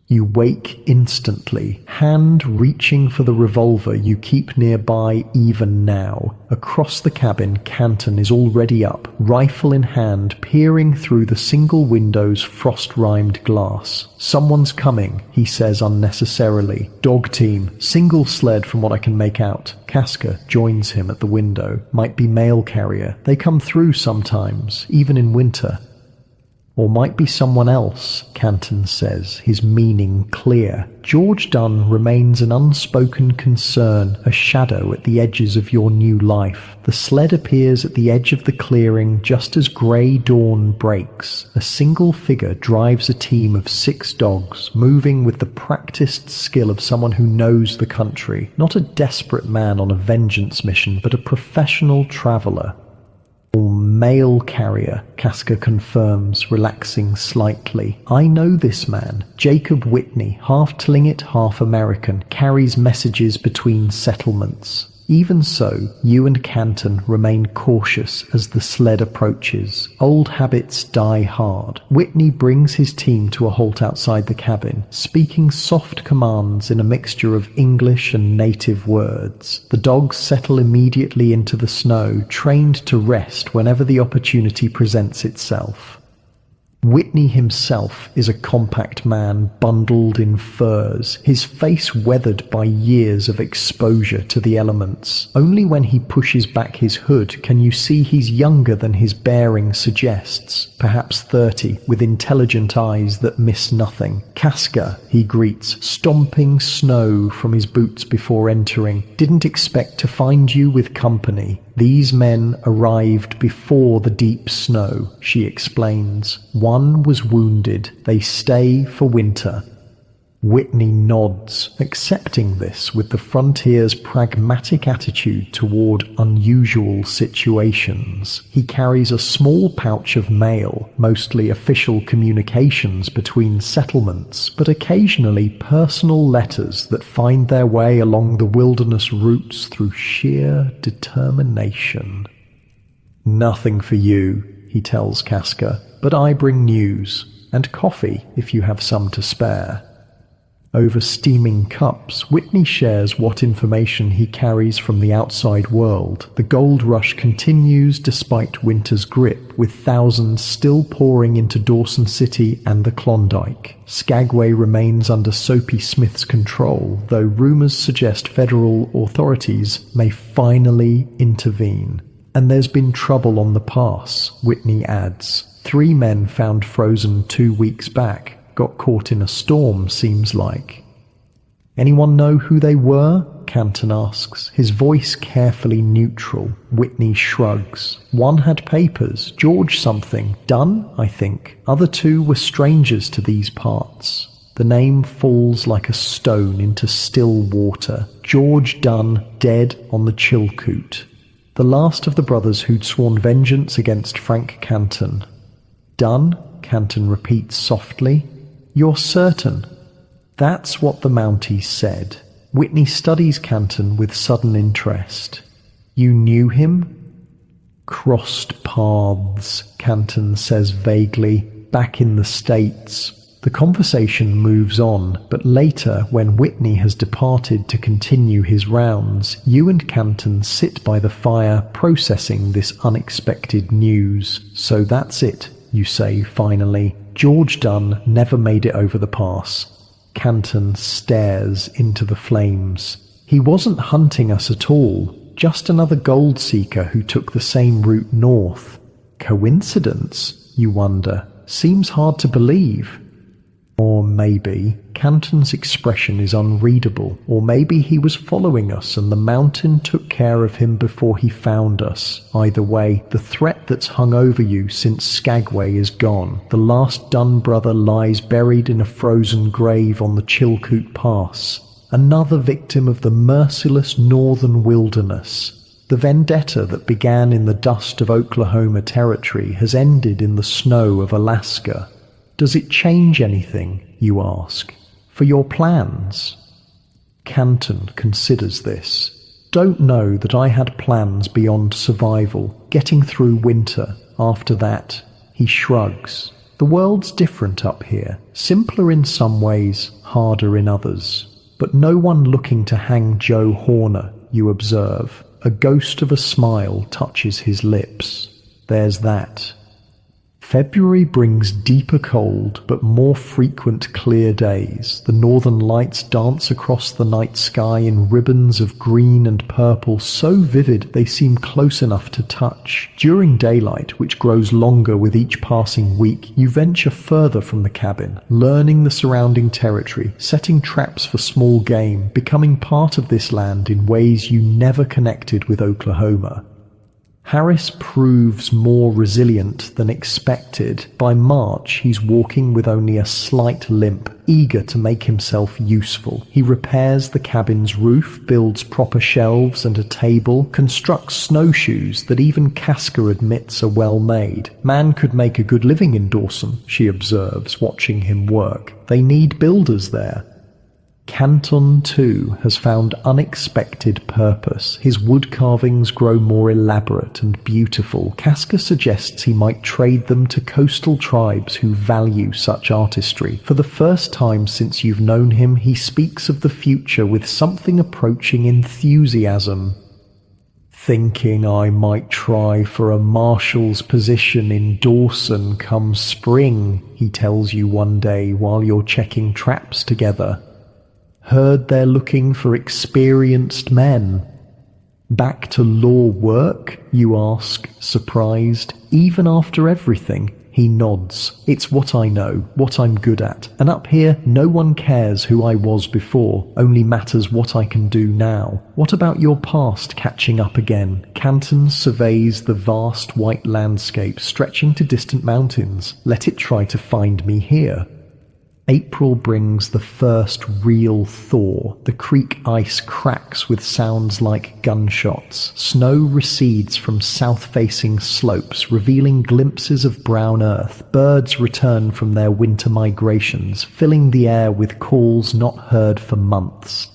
You wake instantly, hand reaching for the revolver you keep nearby even now. Across the cabin, Canton is already up, rifle in hand, peering through the single window's frost-rimed glass. Someone's coming, he says unnecessarily. Dog team, single sled from what I can make out. Casca joins him at the window. Might be mail carrier. They come through sometimes, even in winter. Or might be someone else, Canton says, his meaning clear. George Dunn remains an unspoken concern, a shadow at the edges of your new life. The sled appears at the edge of the clearing just as grey dawn breaks. A single figure drives a team of 6 dogs, moving with the practiced skill of someone who knows the country. Not a desperate man on a vengeance mission, but a professional traveller. Mail carrier, Casca confirms, relaxing slightly. I know this man. Jacob Whitney, half Tlingit, half American, carries messages between settlements. Even so, you and Canton remain cautious as the sled approaches. Old habits die hard. Whitney brings his team to a halt outside the cabin, speaking soft commands in a mixture of English and native words. The dogs settle immediately into the snow, trained to rest whenever the opportunity presents itself. Whitney himself is a compact man bundled in furs, his face weathered by years of exposure to the elements. Only when he pushes back his hood can you see he's younger than his bearing suggests, perhaps 30, with intelligent eyes that miss nothing. Casca, he greets, stomping snow from his boots before entering. Didn't expect to find you with company. These men arrived before the deep snow, she explains. One was wounded. They stay for winter. Whitney nods, accepting this with the frontier's pragmatic attitude toward unusual situations. He carries a small pouch of mail, mostly official communications between settlements, but occasionally personal letters that find their way along the wilderness routes through sheer determination. "Nothing for you," he tells Casca, "but I bring news, and coffee if you have some to spare." Over steaming cups, Whitney shares what information he carries from the outside world. The gold rush continues despite winter's grip, with thousands still pouring into Dawson City and the Klondike. Skagway remains under Soapy Smith's control, though rumors suggest federal authorities may finally intervene. "And there's been trouble on the pass," Whitney adds. 3 men found frozen 2 weeks back. Got caught in a storm, seems like. "Anyone know who they were?" Canton asks, his voice carefully neutral. Whitney shrugs. "One had papers, George something, Dunn, I think. Other 2 were strangers to these parts." The name falls like a stone into still water. George Dunn, dead on the Chilkoot. The last of the brothers who'd sworn vengeance against Frank Canton. "Dunn?" Canton repeats softly. "You're certain?" "That's what the Mountie said." Whitney studies Canton with sudden interest. "You knew him?" "Crossed paths," Canton says vaguely, "back in the States." The conversation moves on, but later, when Whitney has departed to continue his rounds, you and Canton sit by the fire processing this unexpected news. "So that's it," you say finally. "George Dunn never made it over the pass." Canton stares into the flames. "He wasn't hunting us at all, just another gold seeker who took the same route north." Coincidence, you wonder? Seems hard to believe. Or maybe Canton's expression is unreadable, or maybe he was following us and the mountain took care of him before he found us. Either way, the threat that's hung over you since Skagway is gone. The last Dunn brother lies buried in a frozen grave on the Chilkoot Pass, another victim of the merciless northern wilderness. The vendetta that began in the dust of Oklahoma Territory has ended in the snow of Alaska. Does it change anything, you ask, for your plans? Canton considers this. Don't know that I had plans beyond survival, getting through winter. After that, he shrugs. The world's different up here, simpler in some ways, harder in others. But no one looking to hang Joe Horner, you observe. A ghost of a smile touches his lips. There's that. February brings deeper cold, but more frequent clear days. The northern lights dance across the night sky in ribbons of green and purple, so vivid they seem close enough to touch. During daylight, which grows longer with each passing week, you venture further from the cabin, learning the surrounding territory, setting traps for small game, becoming part of this land in ways you never connected with Oklahoma. Harris proves more resilient than expected. By March, he's walking with only a slight limp, eager to make himself useful. He repairs the cabin's roof, builds proper shelves and a table, constructs snowshoes that even Casca admits are well made. Man could make a good living in Dawson, she observes, watching him work. They need builders there. Canton, too, has found unexpected purpose. His wood carvings grow more elaborate and beautiful. Casca suggests he might trade them to coastal tribes who value such artistry. For the first time since you've known him, he speaks of the future with something approaching enthusiasm. Thinking I might try for a marshal's position in Dawson come spring, he tells you one day while you're checking traps together. Heard they're looking for experienced men. Back to law work, you ask, surprised. Even after everything, he nods. It's what I know, what I'm good at. And up here, no one cares who I was before, only matters what I can do now. What about your past catching up again? Canton surveys the vast white landscape stretching to distant mountains. Let it try to find me here. April brings the first real thaw. The creek ice cracks with sounds like gunshots. Snow recedes from south-facing slopes, revealing glimpses of brown earth. Birds return from their winter migrations, filling the air with calls not heard for months.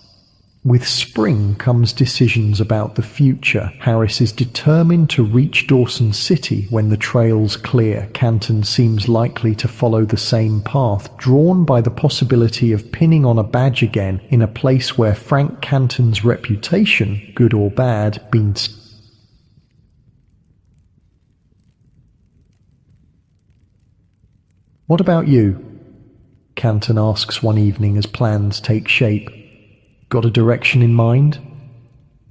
With spring comes decisions about the future. Harris is determined to reach Dawson City when the trail's clear. Canton seems likely to follow the same path, drawn by the possibility of pinning on a badge again in a place where Frank Canton's reputation, good or bad, been. What about you? Canton asks one evening as plans take shape. Got a direction in mind?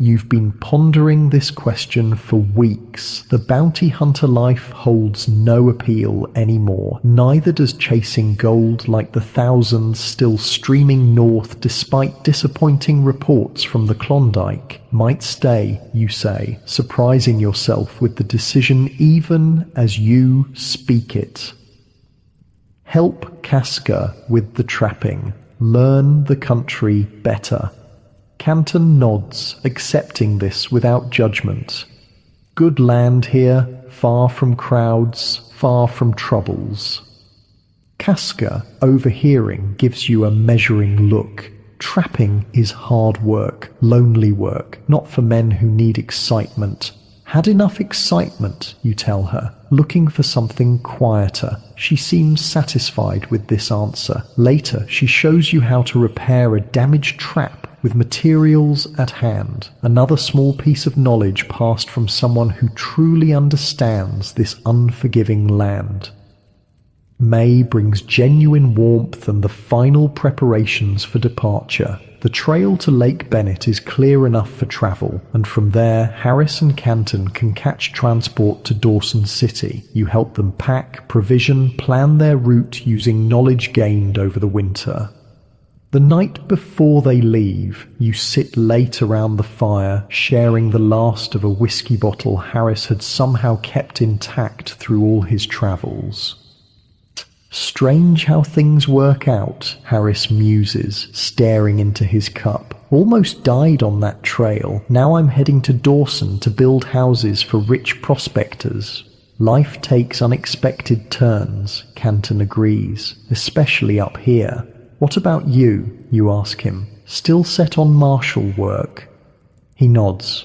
You've been pondering this question for weeks. The bounty hunter life holds no appeal anymore. Neither does chasing gold like the thousands still streaming north despite disappointing reports from the Klondike. Might stay, you say, surprising yourself with the decision even as you speak it. Help Casca with the trapping. Learn the country better. Canton nods, accepting this without judgment. Good land here, far from crowds, far from troubles. Casca, overhearing, gives you a measuring look. Trapping is hard work, lonely work, not for men who need excitement. Had enough excitement, you tell her, looking for something quieter. She seems satisfied with this answer. Later, she shows you how to repair a damaged trap with materials at hand. Another small piece of knowledge passed from someone who truly understands this unforgiving land. May brings genuine warmth and the final preparations for departure. The trail to Lake Bennett is clear enough for travel, and from there, Harris and Canton can catch transport to Dawson City. You help them pack, provision, plan their route using knowledge gained over the winter. The night before they leave, you sit late around the fire, sharing the last of a whiskey bottle Harris had somehow kept intact through all his travels. Strange how things work out, Harris muses, staring into his cup. Almost died on that trail. Now I'm heading to Dawson to build houses for rich prospectors. Life takes unexpected turns, Canton agrees, especially up here. What about you? You ask him. Still set on marshal work? He nods.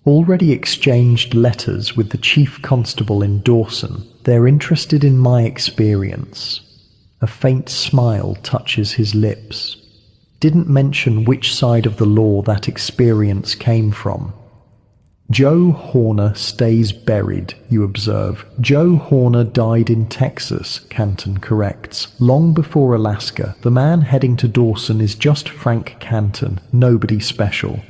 Already exchanged letters with the chief constable in Dawson. They're interested in my experience. A faint smile touches his lips. Didn't mention which side of the law that experience came from. Joe Horner stays buried, you observe. Joe Horner died in Texas, Canton corrects. Long before Alaska. The man heading to Dawson is just Frank Canton, nobody special.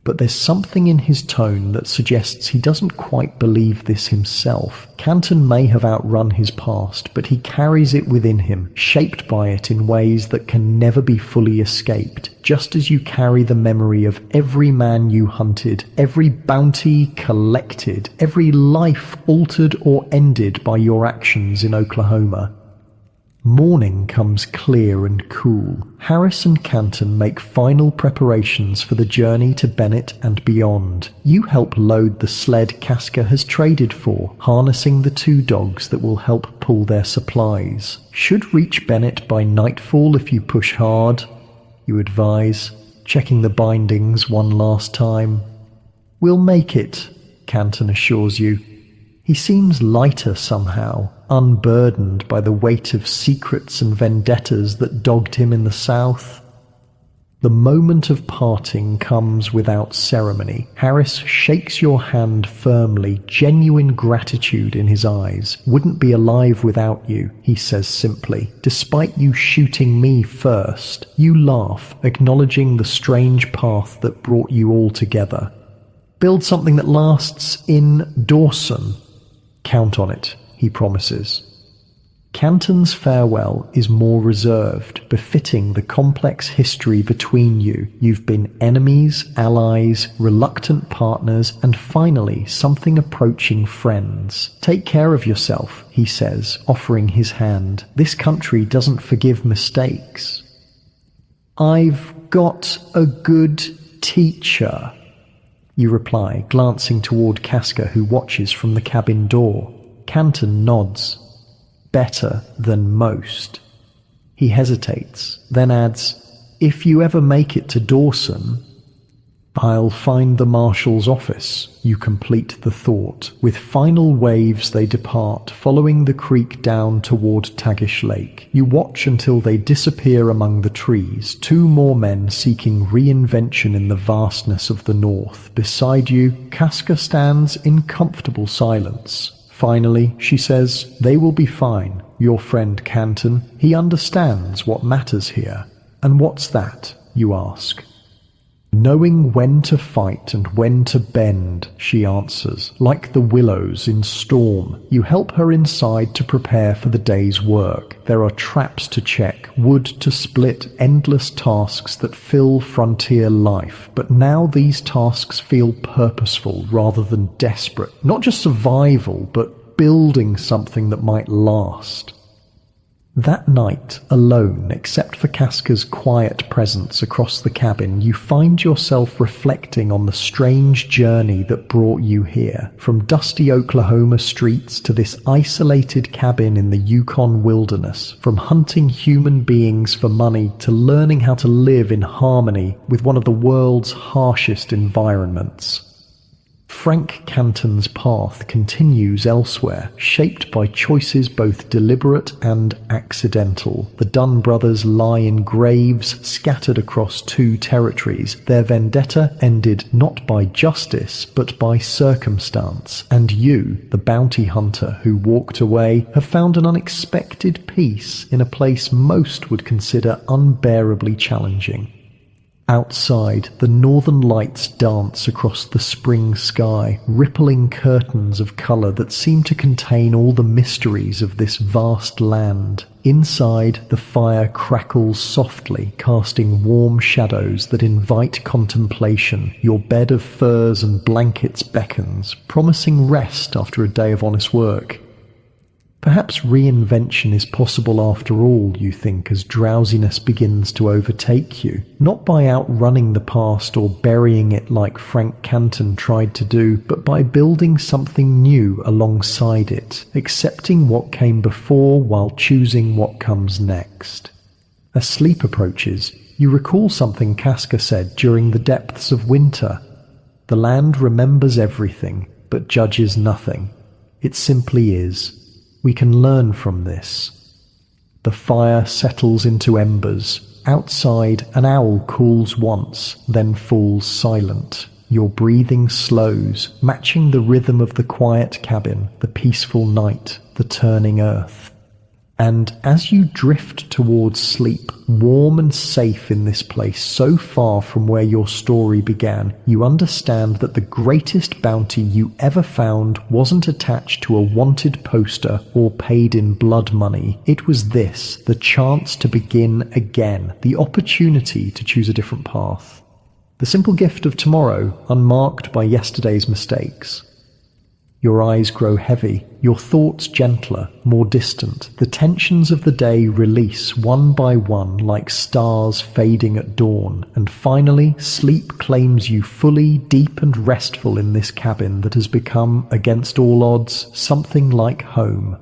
But there's something in his tone that suggests he doesn't quite believe this himself. Canton may have outrun his past, but he carries it within him, shaped by it in ways that can never be fully escaped, just as you carry the memory of every man you hunted, every bounty collected, every life altered or ended by your actions in Oklahoma. Morning comes clear and cool. Harris and Canton make final preparations for the journey to Bennett and beyond. You help load the sled Casca has traded for, harnessing the two dogs that will help pull their supplies. Should reach Bennett by nightfall if you push hard, you advise, checking the bindings one last time. We'll make it, Canton assures you. He seems lighter somehow, unburdened by the weight of secrets and vendettas that dogged him in the South. The moment of parting comes without ceremony. Harris shakes your hand firmly, genuine gratitude in his eyes. Wouldn't be alive without you, he says simply. Despite you shooting me first, you laugh, acknowledging the strange path that brought you all together. Build something that lasts in Dawson. Count on it, he promises. Canton's farewell is more reserved, befitting the complex history between you. You've been enemies, allies, reluctant partners, and finally something approaching friends. Take care of yourself, he says, offering his hand. This country doesn't forgive mistakes. I've got a good teacher, you reply, glancing toward Casca, who watches from the cabin door. Canton nods. Better than most. He hesitates, then adds, if you ever make it to Dawson, I'll find the marshal's office. You complete the thought. With final waves they depart, following the creek down toward Tagish Lake. You watch until they disappear among the trees, two more men seeking reinvention in the vastness of the north. Beside you, Casca stands in comfortable silence. Finally, she says, they will be fine. Your friend Canton, he understands what matters here. And what's that, you ask? Knowing when to fight and when to bend, she answers, like the willows in storm. You help her inside to prepare for the day's work. There are traps to check, wood to split, endless tasks that fill frontier life. But now these tasks feel purposeful rather than desperate. Not just survival, but building something that might last. That night, alone, except for Casca's quiet presence across the cabin, you find yourself reflecting on the strange journey that brought you here. From dusty Oklahoma streets to this isolated cabin in the Yukon wilderness, from hunting human beings for money to learning how to live in harmony with one of the world's harshest environments. Frank Canton's path continues elsewhere, shaped by choices both deliberate and accidental. The Dunn brothers lie in graves scattered across two territories. Their vendetta ended not by justice, but by circumstance. And you, the bounty hunter who walked away, have found an unexpected peace in a place most would consider unbearably challenging. Outside, the northern lights dance across the spring sky, rippling curtains of colour that seem to contain all the mysteries of this vast land. Inside, the fire crackles softly, casting warm shadows that invite contemplation. Your bed of furs and blankets beckons, promising rest after a day of honest work. Perhaps reinvention is possible after all, you think, as drowsiness begins to overtake you. Not by outrunning the past or burying it like Frank Canton tried to do, but by building something new alongside it, accepting what came before while choosing what comes next. As sleep approaches, you recall something Casca said during the depths of winter. The land remembers everything, but judges nothing. It simply is. We can learn from this. The fire settles into embers. Outside, an owl calls once, then falls silent. Your breathing slows, matching the rhythm of the quiet cabin, the peaceful night, the turning earth. And as you drift towards sleep, warm and safe in this place so far from where your story began, you understand that the greatest bounty you ever found wasn't attached to a wanted poster or paid in blood money. It was this, the chance to begin again, the opportunity to choose a different path. The simple gift of tomorrow, unmarked by yesterday's mistakes. Your eyes grow heavy, your thoughts gentler, more distant. The tensions of the day release one by one like stars fading at dawn. And finally, sleep claims you fully, deep and restful in this cabin that has become, against all odds, something like home.